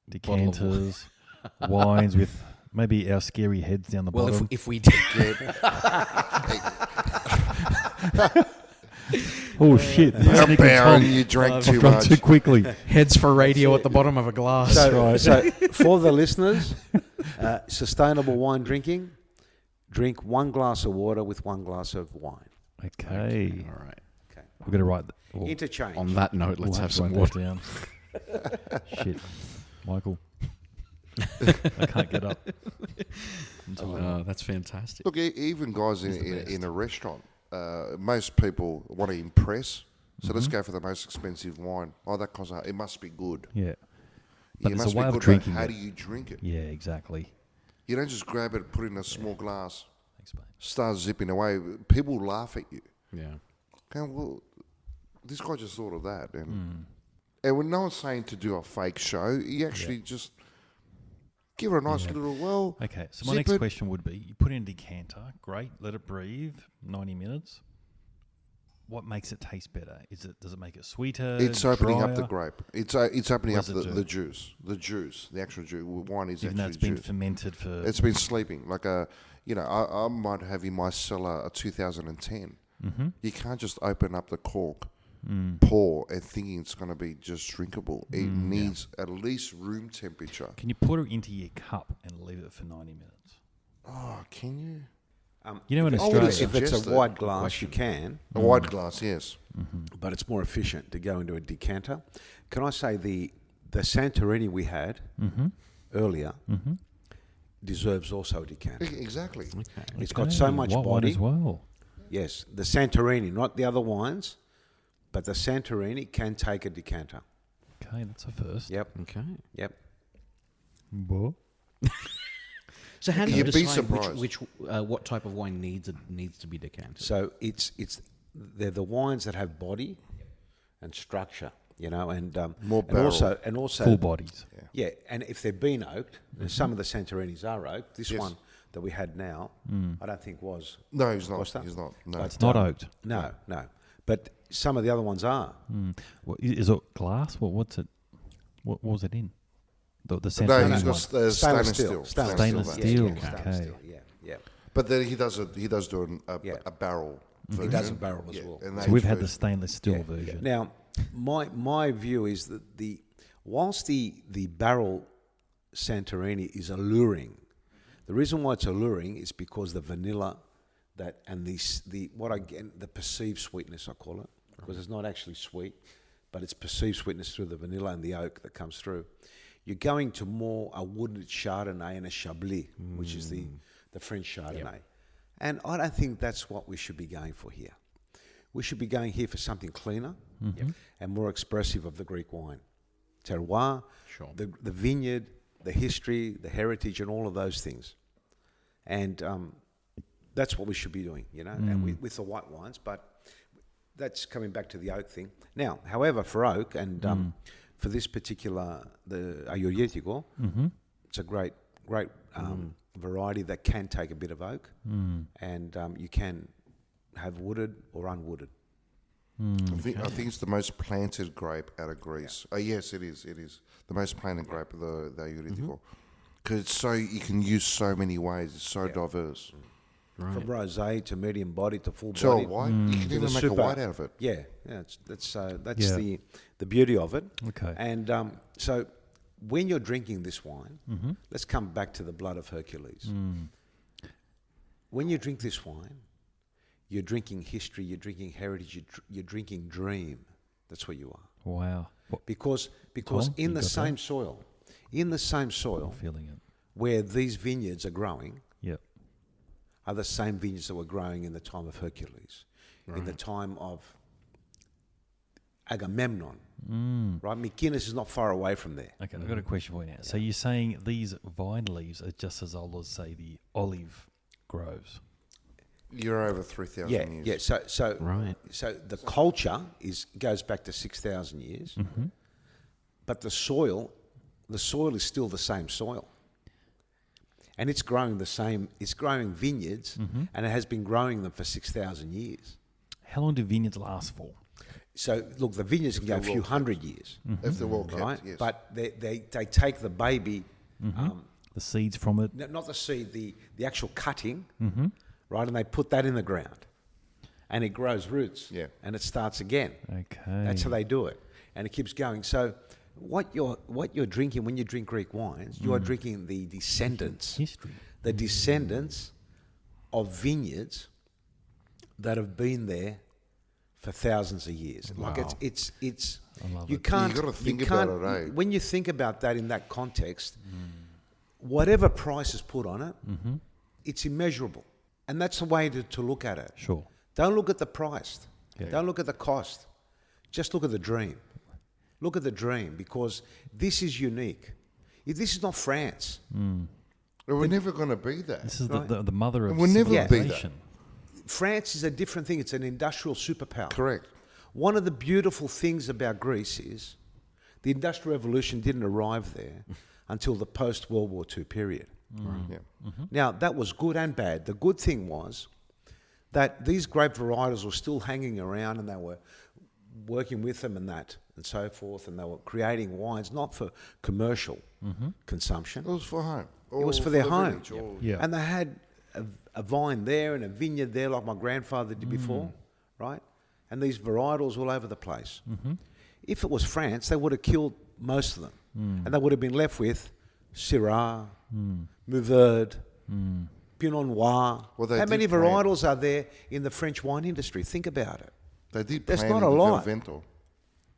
decanters, wines with maybe our scary heads down the Well, bottom. if we did, Oh shit! How Baron, you drank too Drunk much. too quickly. heads for radio at the bottom of a glass. So for the listeners, sustainable wine drinking, drink 1 glass of water with 1 glass of wine. Okay. All right. Okay. We're going to write that. Well, Interchange. On that note, let's we'll have to some write water. that down. Shit. Michael. I can't get up. That's fantastic. Look, even guys in a restaurant, most people want to impress. So let's go for the most expensive wine. Oh, that costs. It must be good. Yeah. It But it's must a way be of good. drinking How it. do you drink it? Yeah, exactly. You don't just grab it, put it in a small glass, Explain. start zipping away. People laugh at you. Yeah. Okay, well, this guy just thought of that, and when no one's saying to do a fake show, you actually just give it a nice little Okay, so my zip next it. question would be, you put in a decanter, great, let it breathe, 90 minutes. What makes it taste better? Does it make it sweeter? It's opening up the drier? grape. It's opening up What does it the do? juice. The juice, the actual juice. Wine is Even though actually it's been juice. fermented for... It's been sleeping. Like I might have in my cellar a 2010. You can't just open up the cork, pour, and thinking it's going to be just drinkable. It needs at least room temperature. Can you put it into your cup and leave it for 90 minutes? Oh, can you? You know, in I Australia... would've If it's Suggest a it. wide glass, you can, A wide glass, yes. but it's more efficient to go into a decanter. Can I say the Santorini we had earlier deserves also a decanter. Exactly. It's got so much white wine body. as well. Yes, the Santorini, not the other wines, but the Santorini can take a decanter. Okay, that's a first. Yep, Okay. yep. So how do you You'd be decide surprised. what type of wine needs to be decanted? So they're the wines that have body and structure, and More and barrel. also Full bodies. Yeah, and if they're bean oaked, and some of the Santorinis are oaked. This Yes. one that we had now, I don't think was. No, he's not. Was that? He's not. No. It's not oaked. No. But some of the other ones are. Is it glass? What's it? What was it in? The No, Santorini he's got one. stainless steel. Stainless that. steel. Yeah, Okay. stainless steel, yeah. But then he does do Yeah. a barrel. He version. does a barrel as well. and So we've had the aged stainless steel version. Now, my view is that whilst the barrel Santorini is alluring, the reason why it's alluring is because the vanilla and the perceived sweetness, I call it, because it's not actually sweet, but it's perceived sweetness through the vanilla and the oak that comes through. You're going to more a wooded Chardonnay and a Chablis, which is the French Chardonnay. And I don't think that's what we should be going for here. We should be going here for something cleaner and more expressive of the Greek wine. Terroir, the vineyard, the history, the heritage, and all of those things. And that's what we should be doing, you know, and with the white wines. But that's coming back to the oak thing. Now, however, for oak and for this particular, the Ag Giorgitiko, it's a great variety that can take a bit of oak, and you can have wooded or unwooded. I think it's the most planted grape out of Greece. Yes, it is. It is the most planted grape of the Ag Giorgitiko. Because it's so, you can use so many ways. It's so diverse. Right. From rosé to medium body to full So body. white, you can even make a white out of it. Yeah, that's the beauty of it. Okay. And so when you're drinking this wine, let's come back to the blood of Hercules. When you drink this wine, you're drinking history, you're drinking heritage, you're drinking dream. That's what you are. Wow. Because Tom, in you the got same that? soil, Feeling it. where these vineyards are growing, Yep. are the same vineyards that were growing in the time of Hercules, in the time of Agamemnon. Right? Mykonos is not far away from there. Okay, I've got a question for you now. So you're saying these vine leaves are just as old as, say, the olive groves? You're over 3,000 years. Yeah. So the culture goes back to 6,000 years, but the soil is still the same soil, and it's growing the same. It's growing vineyards, and it has been growing them for 6,000 years. How long do vineyards last for? So look, the vineyards can go a few hundred years, If they're well kept, right? yes. But they take the baby, The seeds from it? not the seed, the actual cutting, right? And they put that in the ground, and it grows roots, and it starts again. Okay. That's how they do it, and it keeps going. So what you're drinking when you drink Greek wines, you are drinking the descendants, the descendants of vineyards that have been there for thousands of years. Wow. Like it's I love you it. can't You gotta think you about can't- it, eh? When you think about that in that context, whatever price is put on it, it's immeasurable, and that's the way to look at it. Sure. Don't look at the price. Yeah. Don't look at the cost. Just look at the dream. Look at the dream, because this is unique. If this is not France, We're never going to be that. This is Right. the mother of We'll never be that. civilization. France is a different thing. It's an industrial superpower. Correct. One of the beautiful things about Greece is the Industrial Revolution didn't arrive there until the post-World War II period. Yeah. Now, that was good and bad. The good thing was that these grape varietals were still hanging around, and they were working with them and that and so forth, and they were creating wines not for commercial consumption. It was for home. It was for their the home. village, or- Yeah. And they had a vine there and a vineyard there like my grandfather did before, right? And these varietals all over the place. If it was France, they would have killed most of them. And they would have been left with Syrah, Revered, Pinot Noir. Well, they How did many plant- varietals are there in the French wine industry? Think about it. They did There's plant not a in lot. Velvento.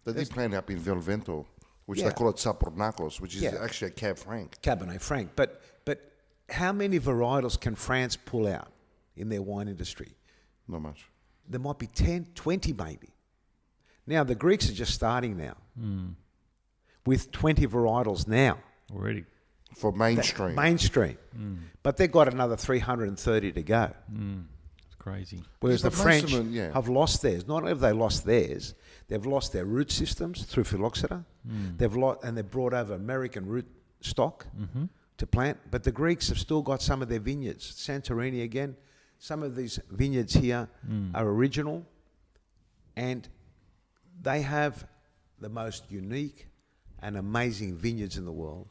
They did plant up in Velvento, which Yeah. they call it Sapornakos, which is Yeah. actually a Cab Franc. Cabernet Franc. But how many varietals can France pull out in their wine industry? Not much. There might be 10, 20 maybe. Now, the Greeks are just starting now with 20 varietals now. Already. For mainstream. Mainstream. But they've got another 330 to go. It's crazy. Whereas Yeah, the but most of French them, yeah. have lost theirs. Not only have they lost theirs, they've lost their root systems through phylloxera. They've brought over American root stock to plant. But the Greeks have still got some of their vineyards. Santorini again. Some of these vineyards here are original, and they have the most unique and amazing vineyards in the world.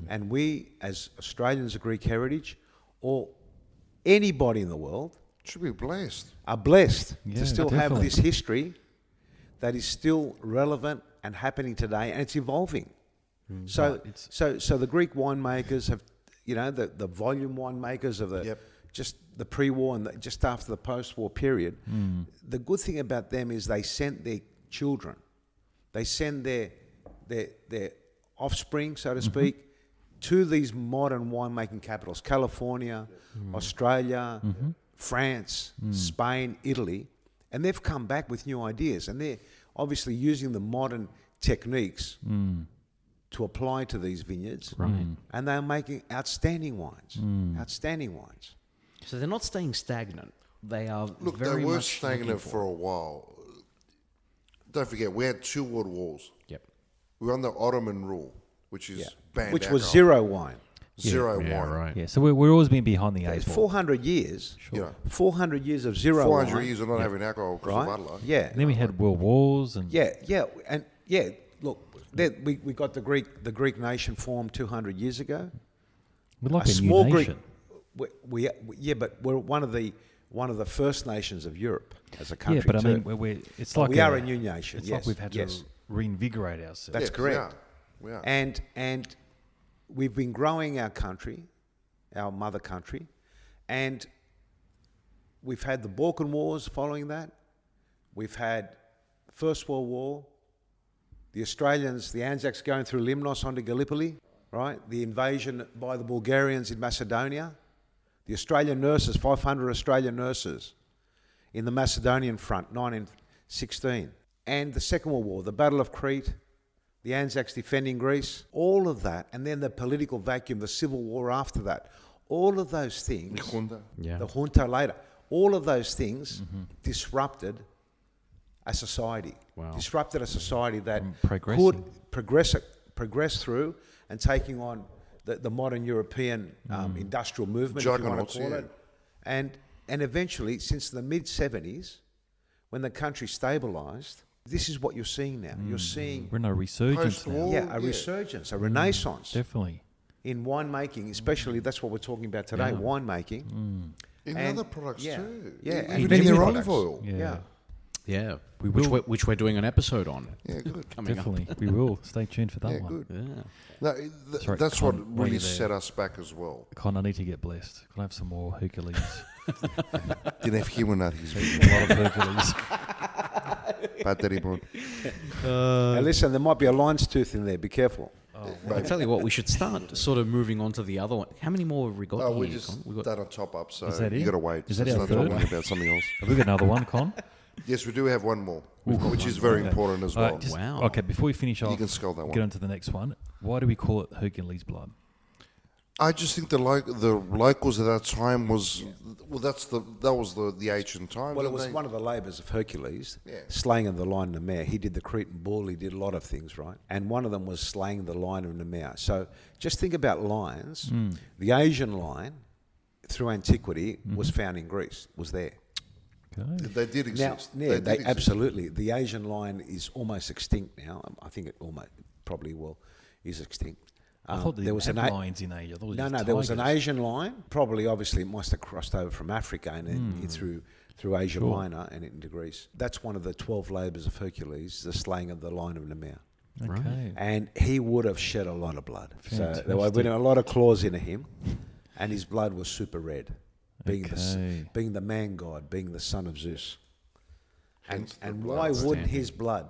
And we, as Australians of Greek heritage, or anybody in the world, Should be blessed. are blessed Yeah, to still have definitely. this history that is still relevant and happening today, and it's evolving. So, Right, it's- so the Greek winemakers have, the volume winemakers of the Yep. just the pre-war and just after the post-war period. The good thing about them is they sent their children, they send their offspring, so to speak, to these modern winemaking capitals, California, Australia, France, Spain, Italy, and they've come back with new ideas, and they're obviously using the modern techniques to apply to these vineyards, and they're making outstanding wines, outstanding wines. So they're not staying stagnant. They are Look, very they were much stagnant for a while. Don't forget, we had 2 world wars. Yep. We were under Ottoman rule, which is banned Which was alcohol. zero wine. Zero Yeah, wine. right. Yeah, so we're always been behind the eight ball. 400 years. You know, 400 years of zero 400 wine. years of not having alcohol because Right? of Butler. Yeah. And then we had world wars and Look, we got the Greek nation formed 200 years ago. we're like A a small new Greek. nation. But we're one of the first nations of Europe as a country. Yeah, but I too. mean, it's like we are a new nation. It's yes, like we've had yes. to reinvigorate ourselves. That's Yes, correct. We are. And we've been growing our country, our mother country, and we've had the Balkan Wars following that. We've had First World War, the Australians, the Anzacs going through Limnos onto Gallipoli, right? The invasion by the Bulgarians in Macedonia. The Australian nurses, 500 Australian nurses in the Macedonian front, 1916. And the Second World War, the Battle of Crete, the Anzacs defending Greece, all of that, and then the political vacuum, the civil war after that. All of those things, The junta. Yeah. the junta later, all of those things disrupted a society. Wow. Disrupted a society that progressing. could progress through and taking on the modern European industrial movement, if you want Juggernauts, to call yeah. it. And eventually, since the mid-70s, when the country stabilised, this is what you're seeing now. You're seeing We're in a resurgence now. Post-war. a resurgence, a renaissance Definitely. in winemaking, especially that's what we're talking about today, winemaking. In And- other products yeah, too. yeah, Even and in many their products. olive oil. Yeah. Yeah. We which, will- which we're doing an episode on Yeah, good. coming Definitely. We will. Stay tuned for that Yeah, one. good. up. Yeah. No, Sorry, that's Con, what while really you're there. set us back as well. Con, I need to get blessed. Can I have some more Hercules? Didn't have human at his A lot of Hercules. battery mode. Now listen, there might be a lion's tooth in there. Be careful. I tell you what, we should start sort of moving on to the other one. How many more have we got Oh, here? we just Con? We got done a top up, so Is that you it? got to wait. Is that It's our not third? talking about something else. Have we got another one, Con? Yes, we do have one more, which is very Okay. important as All well. right, just- Wow. Okay, before we finish off, can skull that one. get on to the next one. Why do we call it Hercules blood? I just think the locals at that time was that was the ancient time. Well, it was one of the labours of Hercules, slaying of the lion and the mare. He did the Cretan bull, he did a lot of things, right? And one of them was slaying the lion and the mare. So just think about lions. The Asian lion, through antiquity, was found in Greece, was there. Okay. They did exist. Now, They did exist. absolutely. The Asian lion is almost extinct now. I think it probably is extinct. I thought there was had an lions in Asia. I thought it was No, just there was an tigers. Asian lion. Probably, obviously, it must have crossed over from Africa and then through Asia Minor and into Greece. That's one of the 12 labours of Hercules, the slaying of the lion of the mare. Okay. And he would have shed a lot of blood. So Fantastic. there would have been a lot of claws into him, and his blood was super red, being Okay. being the man god, being the son of Zeus. Hence the And blood. why wouldn't his blood?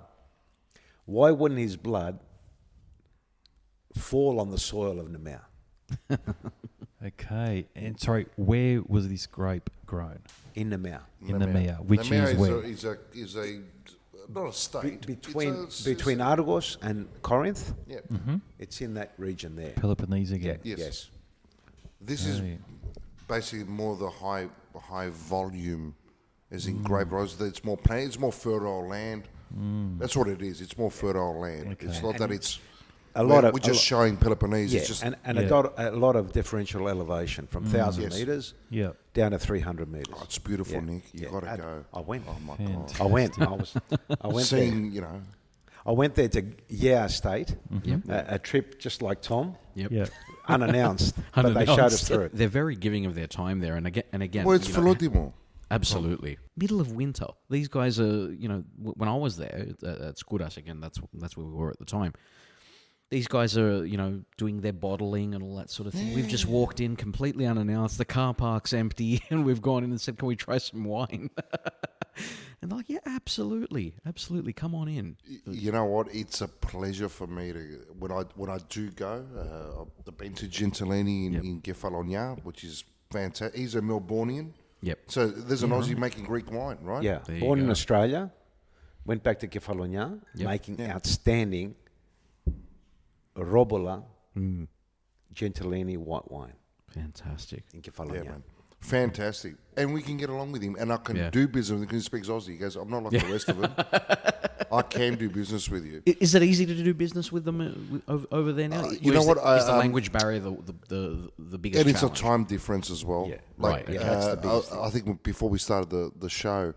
Why wouldn't his blood fall on the soil of Nemea? Okay. And sorry, where was this grape grown? In Nemea. In Nemea, which Nemea is where? is a not a state. Between Argos and Corinth, Yeah. it's in that region there. Peloponnese again. Yes. Yes. This is Okay. basically more the high volume, as in grape rose. It's more it's more fertile land. That's what it is. It's more fertile land. Okay. It's not that it's we're just showing Peloponnese. Yeah, It's just and Yeah. a lot of differential elevation from 1,000 Yes. metres Yeah. down to 300 metres. oh, it's beautiful, Yeah. Nick. You Yeah. got to And go. I went. Oh my Fantastic. god. I went. I went there. Seeing I went there to Yea Estate, Yep. a trip just like Tom, Yep. Yeah. unannounced, but they showed us through it. They're very giving of their time there, and again. Well, it's you know, Philodimo. absolutely middle of winter. These guys are, when I was there at Skuras again, that's where we were at the time. These guys are, doing their bottling and all that sort of thing. We've just walked in completely unannounced. The car park's empty, and we've gone in and said, "Can we try some wine?" And they're like, yeah, absolutely. Come on in. You know what? It's a pleasure for me to when I do go. I've been to Gentilini in Kefalonia, which is fantastic. He's a Melbourneian. Yep. So there's an Aussie making Greek wine, right? Yeah, There you born in go. Australia, went back to Kefalonia, making outstanding Robola Gentilini white wine Fantastic. in Yeah, Kefalonia. man. Fantastic. And we can get along with him. And I can Yeah. do business because he speaks Aussie. He goes, I'm not like the rest of them. I can do business with you. Is it easy to do business with them over there now? you know what, Is the I, language barrier the biggest And it's a challenge? time difference as well. Yeah, right, okay. That's the biggest I think before we started the show,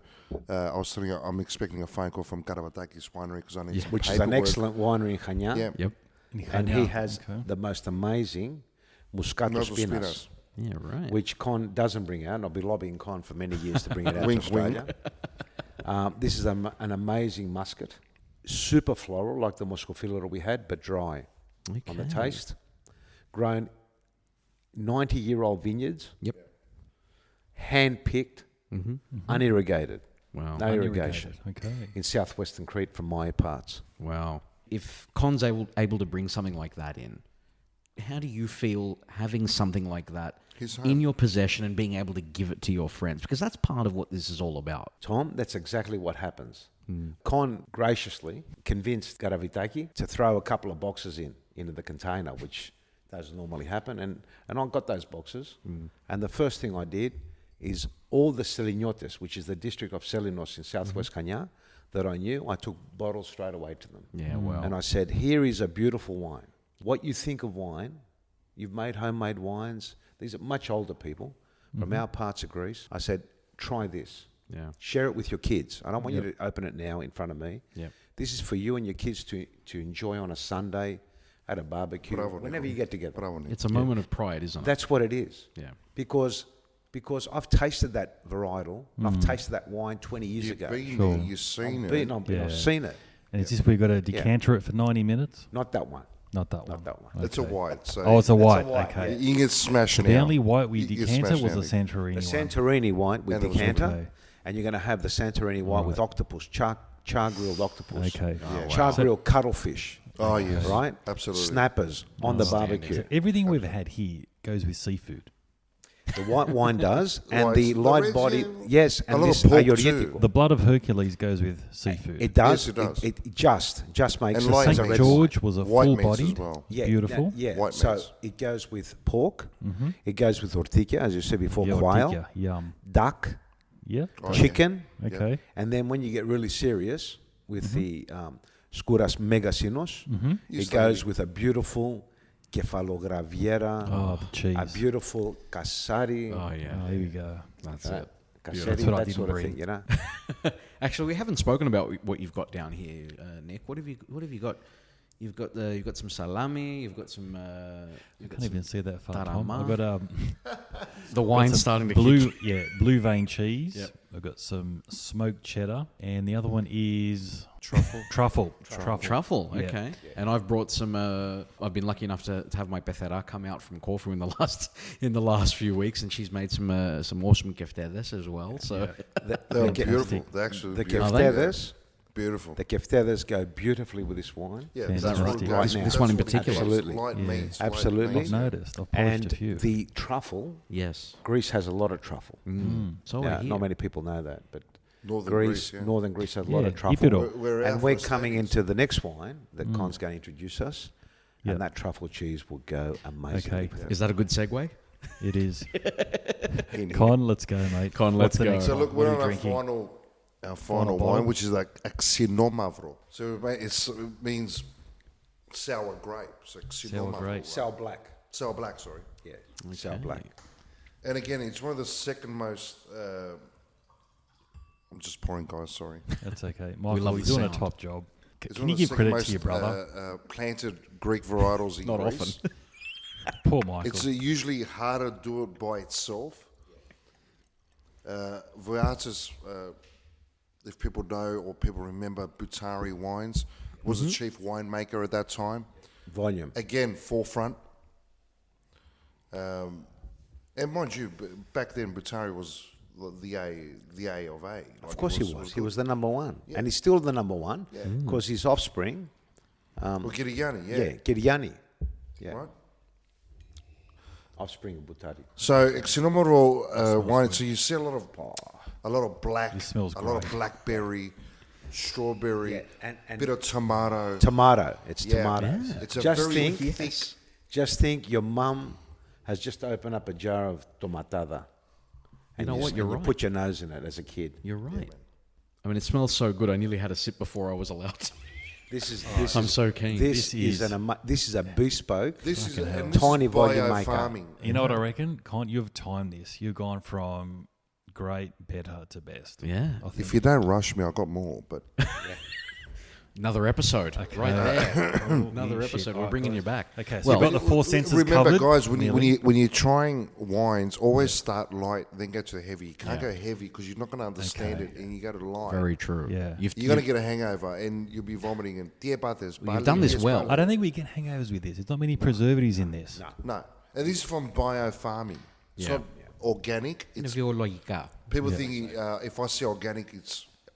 I was telling you I'm expecting a phone call from Andriotakis winery because I need some Which is an paperwork. excellent winery in Chania. Yeah. Yep. And he has the most amazing Moscato Novel Spinas, Spinas. Yeah, right. which Con doesn't bring out. And I'll be lobbying Con for many years to bring it out to Wink, Australia. This is an amazing muscat. Super floral, like the Moscofilero we had, but dry on the Okay. taste. Grown 90-year-old vineyards, Yep. hand-picked, unirrigated. Wow. No irrigation. Okay. In southwestern Crete from my parts. Wow. If Con's able to bring something like that in, how do you feel having something like that His in home. your possession and being able to give it to your friends? Because that's part of what this is all about. Tom, that's exactly what happens. Con graciously convinced Garavitaki to throw a couple of boxes into the container, which doesn't normally happen. And I got those boxes. And the first thing I did is all the Selinotes, which is the district of Selinos in southwest Chania, that I knew, I took bottles straight away to them. Yeah, wow. And I said, here is a beautiful wine. What you think of wine, you've made homemade wines. These are much older people from our parts of Greece. I said, try this. Yeah. Share it with your kids. I don't want you to open it now in front of me. Yep. This is for you and your kids to enjoy on a Sunday at a barbecue, Bravo, whenever Nico. you get together. Bravo, Nick. It's a moment of pride, isn't it? That's what it is. Yeah. Because I've tasted that varietal. I've tasted that wine 20 years You've ago. been Sure. there, you've seen I've it. been, I've seen it. And is this where you got to decanter it for 90 minutes? Not that one. Not that one. Not that one. It's a white. So Oh, it's a white. white, Okay. you can get smashed So now. the only white we You get decanted smashed was the now. Santorini The one. Santorini white with And it was decanter, okay. and you're going to have the Santorini white with octopus, char grilled octopus, Okay. char grilled cuttlefish, Oh, yes. right? Absolutely. Snappers on the Outstanding. barbecue. So everything we've had here goes with seafood. The white wine does, and Right, the the light reds, body, yeah. yes, A and lot this of pork Aggiorgitiko. The blood of Hercules goes with seafood. It does. Yes, it does. It just makes And it light as St. a red meats. wine. George was a White meats as full-bodied, well. Yeah, beautiful. Yeah, White so meats. it goes with pork. It goes with ortikia, as you said before, Yeah, quail, ortikia, yum. duck, Yeah. Oh, chicken, Okay. and then when you get really serious with the skouras megasinos, You it say- goes with a beautiful kefalograviera, Oh, the cheese. a beautiful cassari, Oh, yeah. Oh, here we go. That's uh, it. cassari, That's what I that didn't sort of bring. thing, you know. Actually, we haven't spoken about what you've got down here, Nick. What have you got? You've got some salami. You've got some. I can't even see that far, Tom. tarama. I've got the wine's some starting to blue, kick. blue vein cheese. Yep. I've got some smoked cheddar, and the other one is Truffle. truffle. Truffle, Yeah. okay. And I've brought some. I've been lucky enough to have my pethera come out from Corfu in the last few weeks, and she's made some awesome keftedes as well. So They're ke- beautiful. They're actually The beautiful. keftedes, Beautiful. the keftedes go beautifully with this wine. Yeah, Fantastic. that's what it Right goes. now. This That's one in what it particular. goes. Absolutely. Light Yeah. meats. light Absolutely. meats. I've noticed. I've polished And a few. the truffle, yes, Greece has a lot of truffle. so Now, I hear. not many people know that, but Northern Greece, Greece, yeah. Northern Greece has a lot Yeah, of truffle. Ipiro. We're And out we're for coming seconds. into the next wine that Con's going to introduce us, Yep. and that truffle cheese will go amazing. Okay. Is that a good segue? It is. Hint. Con, let's go, mate. Con, What's let's the go. next So one? look, What we're are on we our drinking? final bottle? wine, which is like xenomavro. So it means sour grape. So Sour grape. Sour black. Sour black, sorry. Yeah, sour black. And again, it's one of the second most. I'm just pouring, guys. Sorry. That's okay. Michael, love you're the doing a sound. top job. It's Can one you of the give second credit to your most, brother? planted Greek varietals in Not Greece. often. Poor Michael. It's usually harder to do it by itself. Vyatis, if people know or people remember, Butari Wines was the chief winemaker at that time. Volume. Again, forefront. And mind you, back then Butari was the A of A. Like Of course he was. He good. was the number one. Yeah. And he's still the number one Yeah. because his offspring, Well, Giriani, Giriani. Yeah. Right? Offspring of Butari. So Xenomorph wine. So you see a lot of black, It smells a lot of great. blackberry, strawberry, Yeah, and bit of tomato. Tomato. It's Yeah. tomatoes. Yeah. It's a just very think, thick. just think your mum has just opened up a jar of tomatada. And know what? You're you right. put your nose in it as a kid. You're right. I mean, it smells so good. I nearly had a sip before I was allowed to. This is. I'm so keen. This This is this is a bespoke. This is and Tiny this is volume bio maker. farming. You know what I reckon? You've timed this. You've gone from great, better to best. Yeah. I think If you don't rush me, I got more. But Another episode. Right there. Another shit. episode. We're Alright, bringing guys. you back. Okay, so Well, you've got the four senses remember, covered. guys, when nearly. you're trying wines, always start light, then go to the heavy. You can't go heavy because you're not going to understand it, and you go to light. Very true. Yeah. You're going to get a hangover, and you'll be vomiting. And You've done this well. I don't think we get hangovers with this. There's not many preservatives in this. No, and this is from bio farming. It's Yeah. not organic. It's people thinking if I see organic,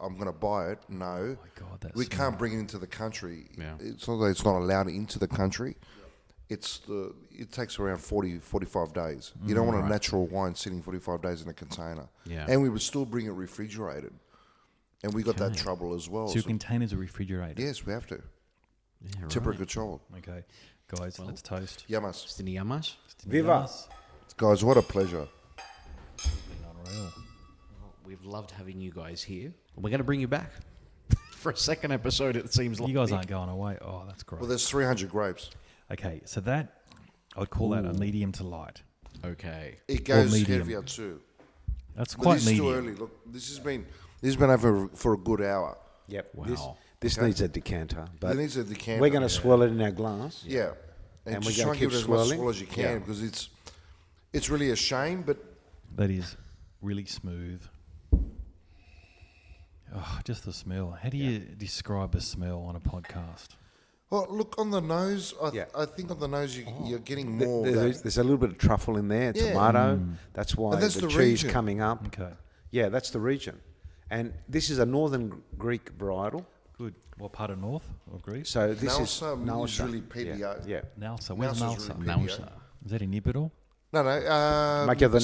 I'm going to buy it. No, Oh my God, that's we can't bring it into the country. Yeah. It's not that it's not allowed into the country. It takes around 40, 45 days. You don't want a natural wine sitting 45 days in a container. Yeah. And we would still bring it refrigerated. And we got that trouble as well. So your So- containers are refrigerated. yes, we have to. Yeah, right. Temperature controlled. Okay, guys, let's toast. Yamas. Stiniyamas? Viva. Guys, what a pleasure. Unreal. We've loved having you guys here. We're going to bring you back for a second episode, it seems like. You guys aren't going away. Oh, that's great. Well, there's 300 grapes. Okay, so that I would call that a medium to light. Okay. It goes medium. heavier too. That's But quite this is medium. too early. Look, this has been over for a good hour. Yep. Wow. This needs a decanter, but It needs a decanter. we're going to swirl it in our glass. Yeah. And, And just we're try gonna and give keep it as much swirling? swirl as you can Yeah. because it's really a shame, but That is really smooth. Oh, just the smell. How do you describe a smell on a podcast? well, look on the nose. Yeah. I think on the nose you're getting more. of There's a little bit of truffle in there, Yeah. tomato. That's why And that's the the cheese region. coming up. Okay, Yeah, that's the region. And this is a northern Greek varietal. good. What part of North of Greece? So this Nalsa is Nalsa. is really PDO. Yeah. Nalsa. Where's Nalsa's Nalsa? really Nausa. Is that in Iberville? No, Macedonia.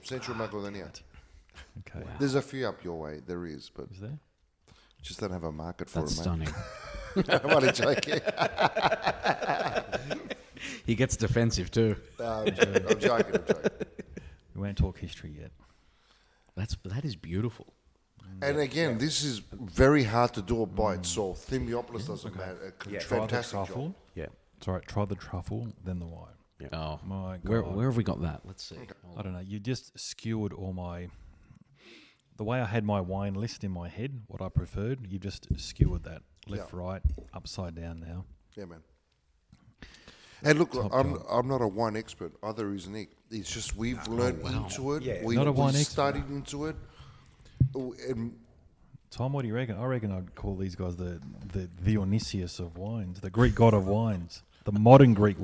Central Macedonia. Okay. There's a few up your way. There is, but Is there? just don't have a market for That's it, stunning. mate. I'm only joking. He gets defensive too. I'm joking. We won't talk history yet. That is beautiful. And again, this is very hard to do it by itself. Thymiopolis doesn't matter. Try the Fantastic truffle. job. Yeah. It's all right. Try the truffle, then the wine. Oh, My where God. have we got that? Let's see. I don't know. You just skewered all my. The way I had my wine list in my head, what I preferred, you just skewered that left, Yeah. right, upside down now. Yeah, man. And look, Top I'm job. I'm not a wine expert. Either is Nick. It's just we've learned into it. Yeah. We, Not a wine we expert. studied into it. And Tom, what do you reckon? I reckon I'd call these guys the Dionysius of wines, the Greek god of wines, the modern Greek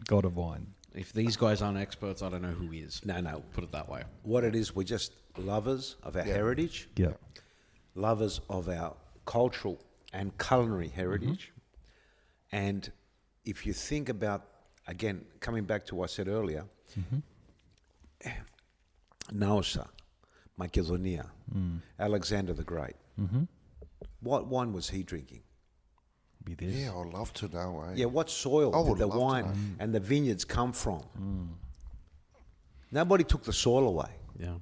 god of wine. If these guys aren't experts, I don't know who is. No. Put it that way. What it is, we're just lovers of our heritage, Yeah. lovers of our cultural and culinary heritage. And if you think about, again, coming back to what I said earlier, Nausa, Macedonia, Alexander the Great. What wine was he drinking? Be this. yeah, I'd love to know. Eh? Yeah, what soil I did would the love to wine know. and the vineyards come from? Nobody took the soil away. Yeah.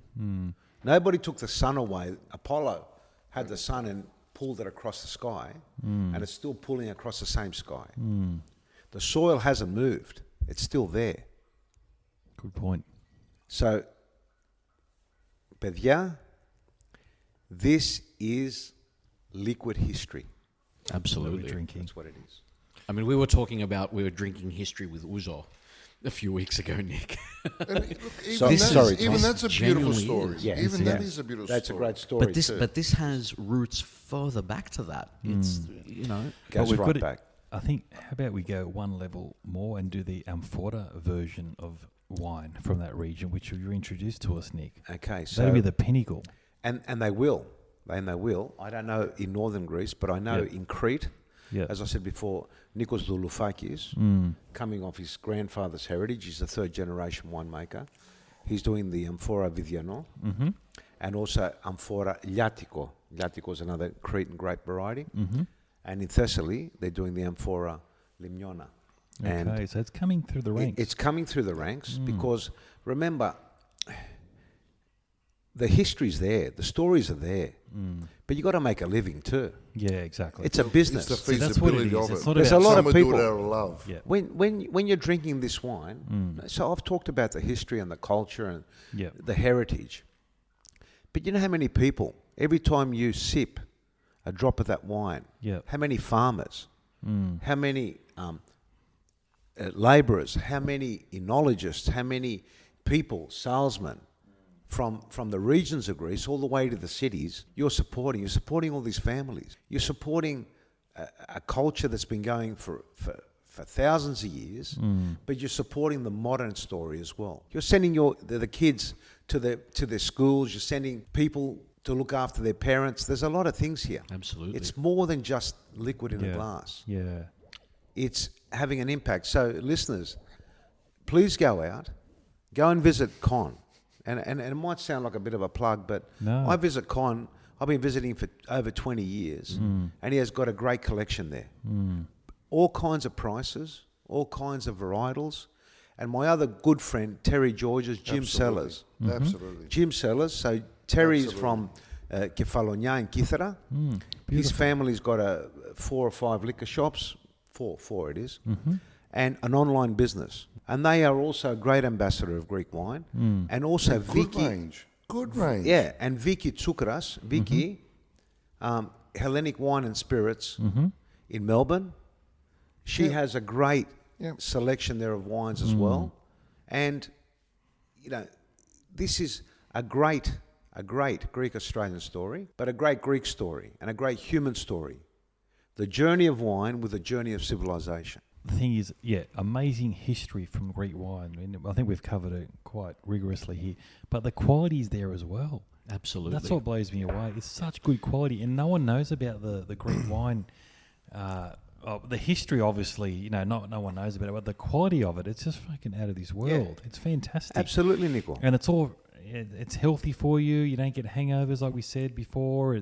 Nobody took the sun away. Apollo had the sun and pulled it across the sky, and it's still pulling across the same sky. The soil hasn't moved. It's still there. Good point. So, παιδιά, this is liquid history. Absolutely. Drinking. That's what it is. I mean, we were drinking history with Ouzo a few weeks ago, Nick. And look, even, So- that's, sorry, even Tom. that's a beautiful Genuinely story. is. Yeah, Even that yeah. is a beautiful That's story. a great story too. But this has roots further back to that. It's Goes we've right got it- back. I think, how about we go one level more and do the amphora version of wine from that region, which you introduced to us, Nick. Okay, so That'd be the pinnacle. and they will. And they will. I don't know in northern Greece, but I know in Crete, as I said before, Nikos Douloufakis, coming off his grandfather's heritage, he's a third generation winemaker. He's doing the Amphora Vidiano and also Amphora Liatiko. Liatiko is another Cretan grape variety. And in Thessaly, they're doing the Amphora Limnona. Okay, so it's coming through the ranks. It's coming through the ranks because, remember, the history's there, the stories are there, but you got to make a living too. Yeah, exactly. It's a business. It's the See, that's what it feasibility is. of It's it. not There's about a lot of Some would do people. it out of love. Yeah. When you're drinking this wine, so I've talked about the history and the culture and the heritage, but you know how many people, every time you sip a drop of that wine, how many farmers, how many labourers, how many enologists, how many people, salesmen, from the regions of Greece all the way to the cities, you're supporting all these families. You're supporting a culture that's been going for thousands of years, but you're supporting the modern story as well. You're sending the kids to their schools. You're sending people to look after their parents. There's a lot of things here. Absolutely. It's more than just liquid in a glass. Yeah. It's having an impact. So listeners, please go out, go and visit Con. And it might sound like a bit of a plug, but I visit Con. I've been visiting for over 20 years, and he has got a great collection there. All kinds of prices, all kinds of varietals. And my other good friend, Terry George's, Jim Sellers. Absolutely. Jim Sellers. So Terry's from Kefalonia in Kythera. His family's got 4 or 5 liquor shops, four it is, and an online business. And they are also a great ambassador of Greek wine. And also Vicky. Good range. Yeah, and Vicky Tsoukaras, Hellenic Wine and Spirits in Melbourne. She has a great selection there of wines as well. And, you know, this is a great Greek-Australian story, but a great Greek story and a great human story. The journey of wine with a journey of civilization. The thing is, amazing history from Greek wine. I mean, I think we've covered it quite rigorously here, but the quality is there as well. Absolutely. That's what blows me away. It's such good quality, and no one knows about the Greek wine. The history, obviously, no one knows about it, but the quality of it, it's just fucking out of this world. It's fantastic. Absolutely, Nico. And it's healthy for you. You don't get hangovers like we said before.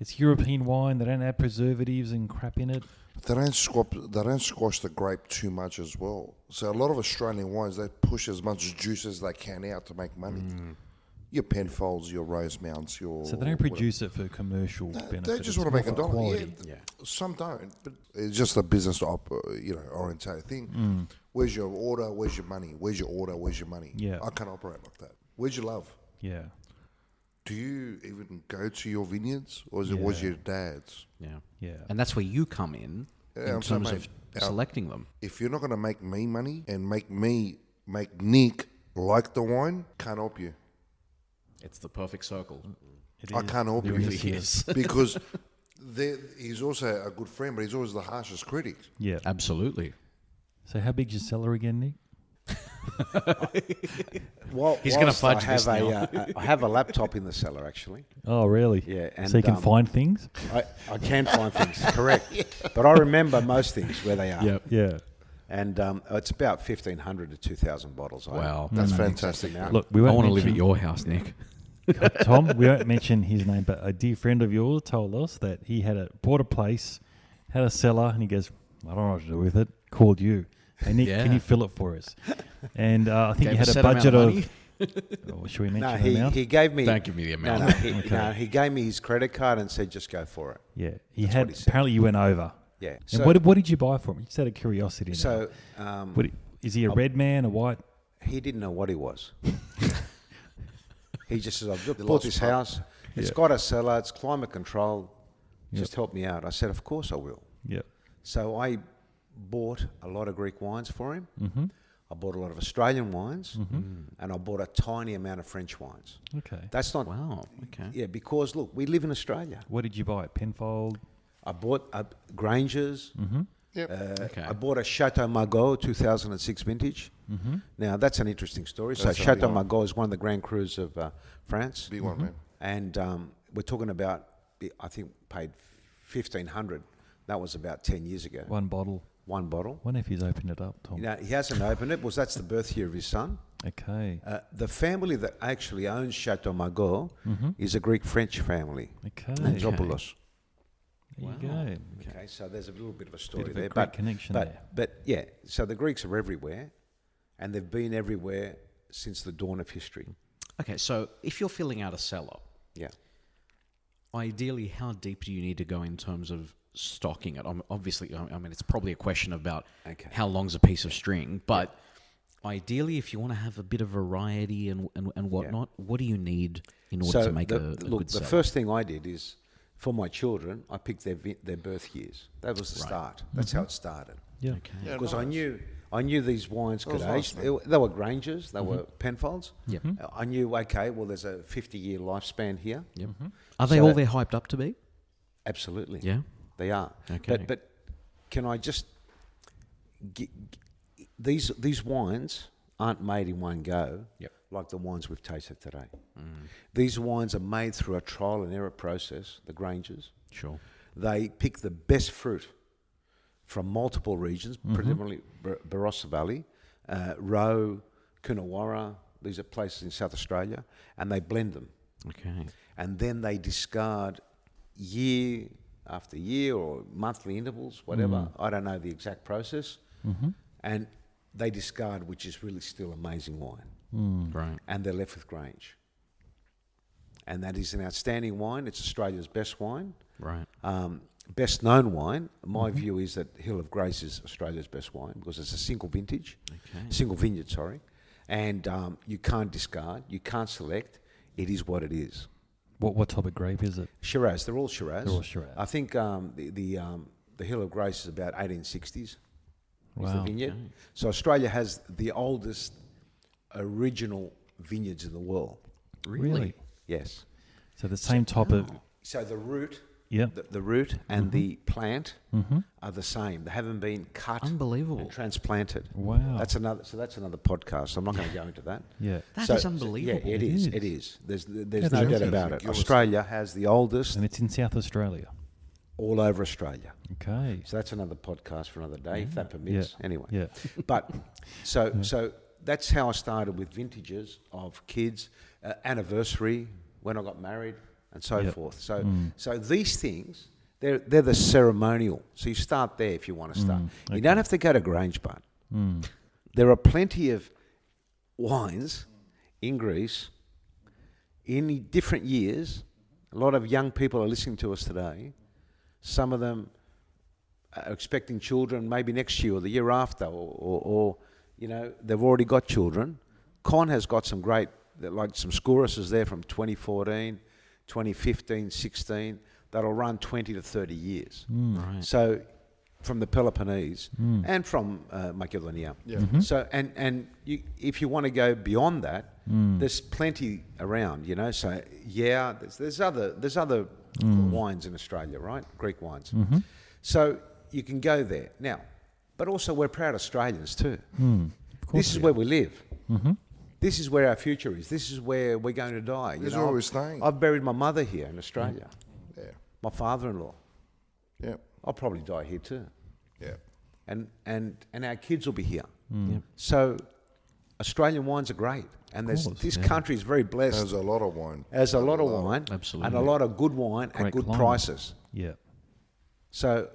It's European wine. They don't add preservatives and crap in it. They don't squash the grape too much as well. So a lot of Australian wines, they push as much juice as they can out to make money. Your Penfolds, your Rosemounts, So they don't produce it for commercial benefit. They just want to make a dollar. Quality. Some don't, but it's just a business orientated thing. Where's your order? Where's your money? Where's your order? Where's your money? Yeah. I can't operate like that. Where's your love? Yeah. Do you even go to your vineyards, or is it was your dad's? Yeah. And that's where you come in terms of selecting them. If you're not going to make me money and make Nick like the wine, can't help you. It's the perfect circle. I can't help you. It really is. Because he's also a good friend, but he's always the harshest critic. Yeah. Absolutely. So how big's your cellar again, Nick? He's going to fudge this now. I have a laptop in the cellar, actually. Oh, really? Yeah. And, so you can find things? I can find things, correct. But I remember most things where they are. Yep. Yeah. And it's about 1,500 to 2,000 bottles. Wow. That's fantastic. Look, I want to live at your house, Nick. Tom, we won't mention his name, but a dear friend of yours told us that he bought a place, had a cellar, and he goes, I don't know what to do with it. Called you. Hey, Nick, can you fill it for us? And I think he had a budget of... should we mention the amount? He gave me... Don't give me the amount. He gave me his credit card and said, just go for it. Yeah. That's what he said. Apparently you went over. Yeah. And So, what did you buy for him? Just out of curiosity. so Is he a red man, a white? he didn't know what he was. He just said, I've bought this house. It's got a cellar. It's climate controlled. Just help me out. I said, of course I will. Yeah. So I bought a lot of Greek wines for him. Mm-hmm. I bought a lot of Australian wines, and I bought a tiny amount of French wines. Okay. That's not... Wow. Okay. Yeah, because, look, we live in Australia. What did you buy? Penfold? I bought Granger's. Yep. Okay. I bought a Chateau Margaux 2006 vintage. Now, that's an interesting story. So That's a Chateau big one. Margaux is one of the Grand Crus of France. Big one, man. And we're talking about, I think, paid 1,500. That was about 10 years ago. One bottle. One bottle. Wonder if he's opened it up, Tom. You know, he hasn't opened it because that's the birth year of his son. Okay. The family that actually owns Chateau Margaux is a Greek-French family. Okay. Angelopoulos. There you go. Okay, so there's a little bit of a story Bit of a there. Greek connection there. But yeah, so the Greeks are everywhere, and they've been everywhere since the dawn of history. Okay, so if you're filling out a cellar, Yeah. ideally, how deep do you need to go in terms of stocking it? Obviously, I mean, it's probably a question about Okay. how long's a piece of string, but ideally, if you want to have a bit of variety and whatnot, what do you need in order to make a look, good the cellar? first thing I did is, for my children, I picked their birth years. That was the start. That's how it started. Yeah. Okay. Yeah, Because nice. I knew these wines could was nice, age. They were Grangers, they were Penfolds. Yep. I knew, okay, well, there's a 50-year lifespan here. Yep. Are they So all that- there hyped up to be? Absolutely. Yeah. They are. Okay. But can I just... These wines aren't made in one go Yep. like the wines we've tasted today. These wines are made through a trial and error process, the Grangers. Sure. They pick the best fruit from multiple regions, predominantly Barossa Valley, Roe, Coonawarra. These are places in South Australia, and they blend them. Okay. And then they discard year after year or monthly intervals, whatever. I don't know the exact process. And they discard, which is really still amazing wine. Right. And they're left with Grange. And that is an outstanding wine. It's Australia's best wine. Right. Best known wine. My view is that Hill of Grace is Australia's best wine because it's a single vintage, single vineyard, sorry. And you can't discard, you can't select. It is what it is. What type of grape is it? Shiraz, they're all Shiraz. They're all Shiraz. I think the Hill of Grace is about 1860s. Is the Wow. vineyard. So Australia has the oldest original vineyards in the world. Really? Yes. So the same type of... So the root, Yeah. the root and the plant are the same. They haven't been cut Unbelievable. and transplanted. Wow. That's another podcast. I'm not going to go into that. Yeah. That is unbelievable. Yeah, it It is. is. It is. There's That's no doubt awesome. about it. Yours. Australia has the oldest And it's in South Australia. all over Australia. Okay. So that's another podcast for another day, if that permits. Anyway. Yeah. But so that's how I started with vintages of kids, anniversary, when I got married, and so Yep. forth. So these things, they're the ceremonial. So you start there if you want to start. You don't have to go to Grange, but there are plenty of wines in Greece in different years. A lot of young people are listening to us today. Some of them are expecting children maybe next year or the year after, or you know, they've already got children. Con has got some great, like some Skouras there from 2014, 2015, 16, that'll run 20 to 30 years. Right. So from the Peloponnese and from Macedonia. Yeah. So and you, if you want to go beyond that, there's plenty around, you know. So yeah, there's other wines in Australia, right? Greek wines. So you can go there now, but also we're proud Australians too. This is where we live. This is where our future is. This is where we're going to die. This is where we're staying. I've buried my mother here in Australia. Yeah. My father-in-law. Yeah. I'll probably die here too. Yeah. And our kids will be here. Yep. So Australian wines are great. And this country is very blessed. There's a lot of wine. There's a lot of wine. Absolutely. And a lot of good wine Great at good climate. prices. Yeah. So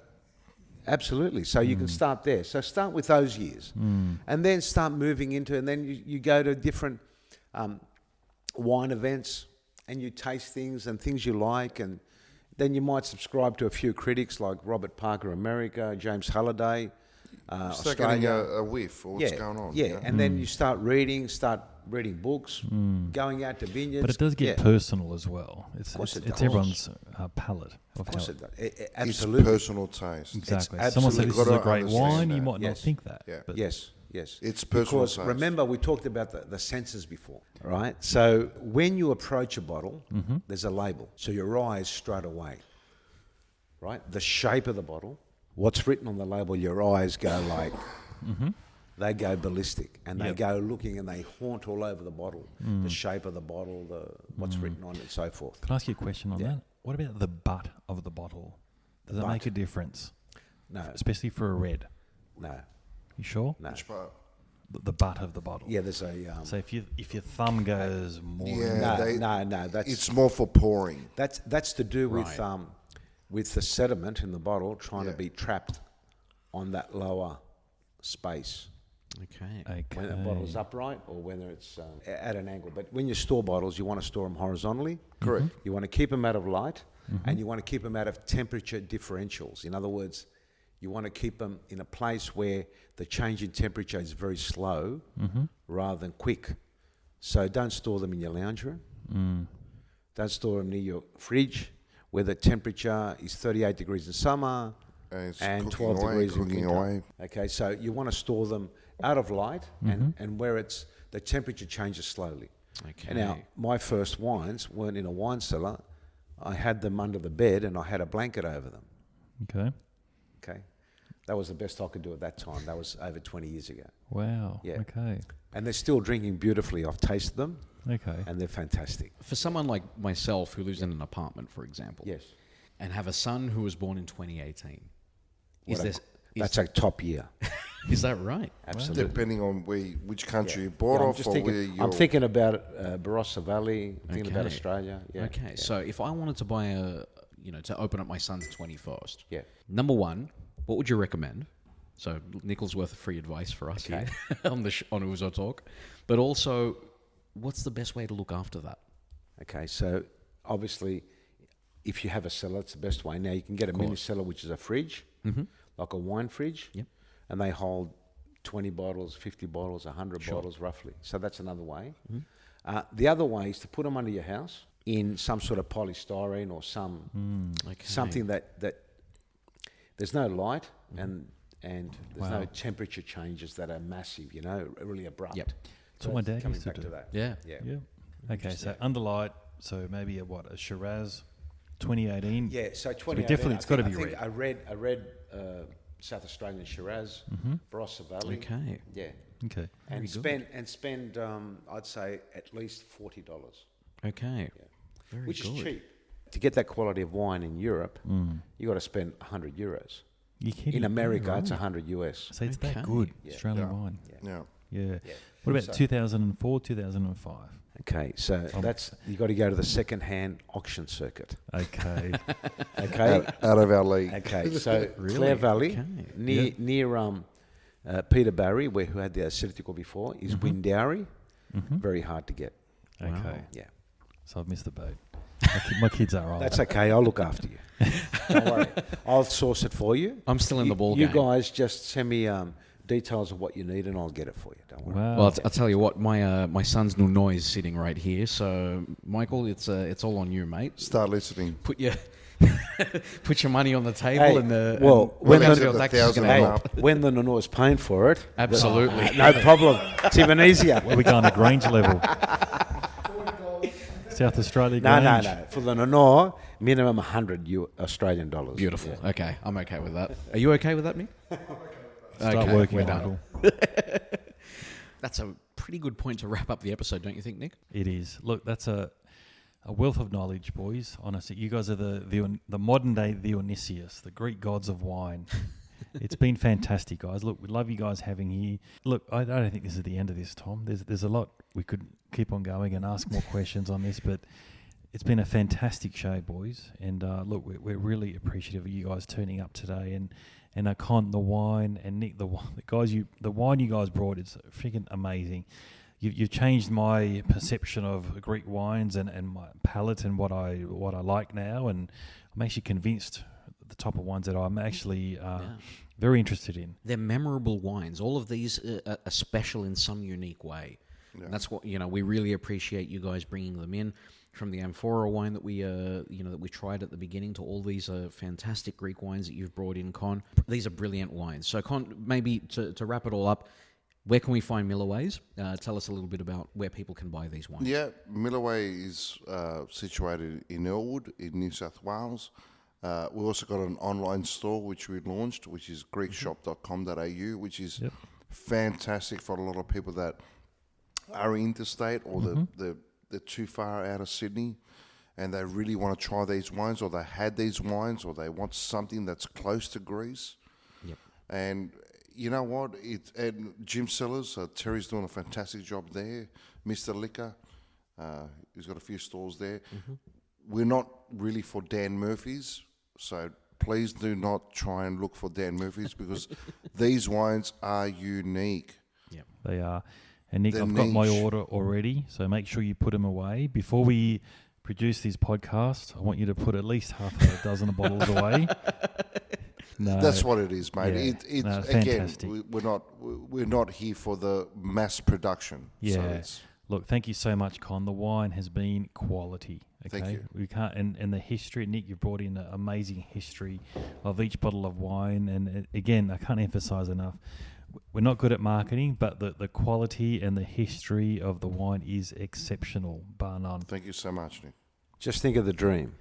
absolutely. So you can start there. So start with those years. And then start moving into, and then you go to different wine events and you taste things and things you like, and then you might subscribe to a few critics like Robert Parker America, James Halliday, Start getting Australia. a whiff of what's going on. Yeah, and then you start reading books, going out to vineyards. But it does get personal as well. It's course it it's does. everyone's palate of Of course how it does. It's Absolutely. personal taste. exactly. It's Someone said absolutely this is a gotta great understand wine, you that. might not Yes. think that. Yeah. But Yes. It's personal Because taste. remember, we talked about the senses before, right? So when you approach a bottle, there's a label. So your eyes straight away, right? The shape of the bottle, what's written on the label, your eyes go like, they go ballistic, and they go looking and they haunt all over the bottle, the shape of the bottle, what's written on it, and so forth. Can I ask you a question on that? What about the butt of the bottle? Does that make a difference? No. Especially for a red? No. You sure? No. Which part? The butt of the bottle. Yeah, there's a... so if your thumb goes more... No, that's... It's more for pouring. That's to do with the sediment in the bottle trying to be trapped on that lower space. Okay. When the bottle's upright or whether it's at an angle. But when you store bottles, you want to store them horizontally. Correct. You want to keep them out of light and you want to keep them out of temperature differentials. In other words, you want to keep them in a place where the change in temperature is very slow rather than quick. So don't store them in your lounge room. Don't store them near your fridge where the temperature is 38 degrees in summer and 12 degrees in winter. Okay, so you want to store them out of light and where the temperature changes slowly. Okay. And now, my first wines weren't in a wine cellar. I had them under the bed and I had a blanket over them. Okay. That was the best I could do at that time. That was over 20 years ago. Wow. Yeah. Okay. And they're still drinking beautifully. I've tasted them. Okay. And they're fantastic. For someone like myself who lives in an apartment, for example, Yes. and have a son who was born in 2018, That's a top year. Is that right? Absolutely. Depending on which country you bought off or where you're... I'm thinking about Barossa Valley, thinking about Australia. Yeah. Okay, so if I wanted to buy to open up my son's 21st, Yeah. number one, what would you recommend? So nickel's worth of free advice for us here on Ouzo Talk. But also, what's the best way to look after that? Okay, so obviously, if you have a cellar, it's the best way. Now, you can get a mini cellar, which is a fridge, like a wine fridge, and they hold 20 bottles, 50 bottles, 100 bottles roughly. So that's another way. The other way is to put them under your house in some sort of polystyrene or something that there's no light and there's no temperature changes that are massive, really abrupt. Yep. That's what my dad coming used to back do. to that. Yeah. Okay, so under light, so maybe a Shiraz 2018. Yeah, so 2018. Definitely, it's got to be red. I read South Australian Shiraz, Barossa Valley. Okay. Yeah. Okay. And spend I'd say at least $40. Okay. Very Which good. is cheap. To get that quality of wine in Europe, you got to spend €100. You kidding? In America, Right. it's $100. So it's that Okay. good, Yeah. Australian wine. Yeah. Yeah. What about 2004, 2005? Okay, so you got to go to the second-hand auction circuit. Okay. Okay. Out of our league. Okay, so Really? Clare Valley, Okay. near Peter Barry, who had the Assyrtiko before, is Windowry. Very hard to get. Okay. Yeah. So I've missed the boat. My kids are old. That's okay. I'll look after you. Don't worry. I'll source it for you. I'm still in the ball You game. guys just send me details of what you need, and I'll get it for you. Don't worry. Wow. Well, I'll tell you what, my son's Nuno is sitting right here. So, Michael, it's all on you, mate. Start listening. Put your money on the table, Hey, and when the Andriotakis is going to $1,000 help. when the Nuno is paying for it, Absolutely. no problem. It's even easier. We're going to Grange level. South Australia Grange. No. For the Nuno, minimum 100 Australian dollars. Beautiful. Okay, I'm okay with that. Are you okay with that, Mick? Start working, we're done. Michael. That's a pretty good point to wrap up the episode, don't you think, Nick? It is. Look, that's a wealth of knowledge, boys. Honestly, you guys are the modern day Dionysius, the Greek gods of wine. It's been fantastic, guys. Look, we love you guys having you. Look, I don't think this is the end of this, Tom. There's a lot we could keep on going and ask more questions on this, but it's been a fantastic show, boys. And look, we're really appreciative of you guys turning up today. And Con, the wine, and Nick, the wine you guys brought is freaking amazing. You've changed my perception of Greek wines and my palate and what I like now, and I'm actually convinced the type of wines that I'm actually very interested in. They're memorable wines. All of these are special in some unique way. Yeah. And that's what we really appreciate you guys bringing them in. From the amphora wine that we tried at the beginning to all these fantastic Greek wines that you've brought in, Con. These are brilliant wines. So, Con, maybe to wrap it all up, where can we find Miloways? Tell us a little bit about where people can buy these wines. Yeah, Miloways is situated in Elwood in New South Wales. We also got an online store which we launched, which is greekshop.com.au, which is fantastic for a lot of people that are interstate or they're too far out of Sydney and they really want to try these wines, or they had these wines, or they want something that's close to Greece. Yep. And you know what? And Jim Sellers, Terry's doing a fantastic job there. Mr. Liquor, he's got a few stores there. We're not really for Dan Murphy's, so please do not try and look for Dan Murphy's because these wines are unique. Yep. They are. And Nick, They're I've got my niche. order already, so make sure you put them away. Before we produce this podcast, I want you to put at least half a dozen of bottles away. No, That's what it is, mate. yeah. No, Again, fantastic. we're not here for the mass production. Yeah. So it's, Look, thank you so much, Con. The wine has been quality. Okay? Thank you. We can't, and the history, Nick, you've brought in an amazing history of each bottle of wine. And again, I can't emphasize enough. We're not good at marketing, but the quality and the history of the wine is exceptional, bar none. thank you so much, Nick. Just think of the dream.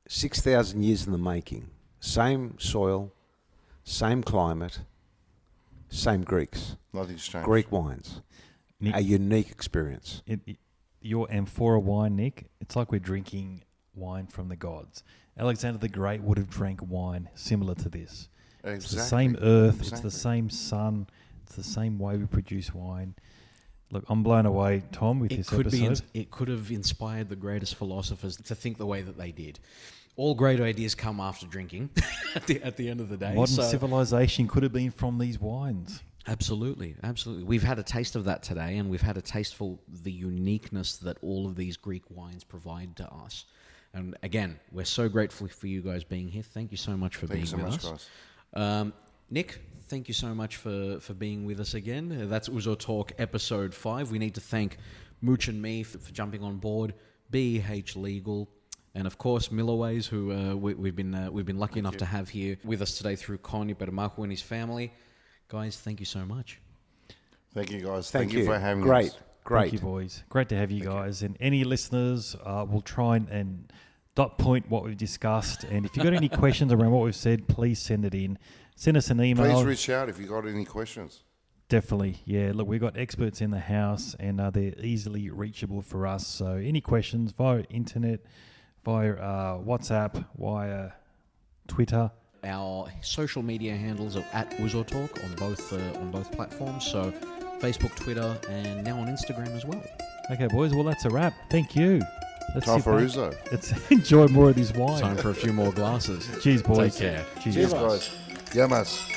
6,000 years in the making. Same soil, same climate, same Greeks. Nothing's changed. Greek wines. Nick, A unique experience. your amphora wine, Nick, it's like we're drinking wine from the gods. Alexander the Great would have drank wine similar to this. Exactly. It's the same earth, it's Exactly. the same sun, it's the same way we produce wine. Look, I'm blown away, Tom, with this episode. It could have inspired the greatest philosophers to think the way that they did. All great ideas come after drinking. at the end of the day, Modern So- civilization could have been from these wines. Absolutely, absolutely. We've had a taste of that today, and we've had a taste for the uniqueness that all of these Greek wines provide to us. And again, we're so grateful for you guys being here. Thank you so much for Thank being you so with much, us. guys. Nick, thank you so much for being with us again. That's Ouzo Talk episode 5. We need to thank Mooch and me for jumping on board, BEH Legal, and of course Miloways, who we've been lucky enough to have here with us today through Con Ipermachou and his family. Guys, thank you so much. Thank you, guys. Thank Thank you for having Great. us. Great. Thank you, boys. Great to have you guys. And any listeners, we'll try and dot point what we've discussed. And if you've got any questions around what we've said, please send it in. Send us an email. Please reach out if you got any questions. Definitely. Yeah, look, we've got experts in the house and they're easily reachable for us. So any questions via internet, via WhatsApp, via Twitter. Our social media handles are at Ouzo Talk on both platforms. So Facebook, Twitter, and now on Instagram as well. Okay, boys. Well, that's a wrap. Thank you. Let's Time sit for back. Ouzo. Let's enjoy more of this wine. Time for a few more glasses. Cheers, boys. Take care. Cheers. Cheers, guys. Yamas.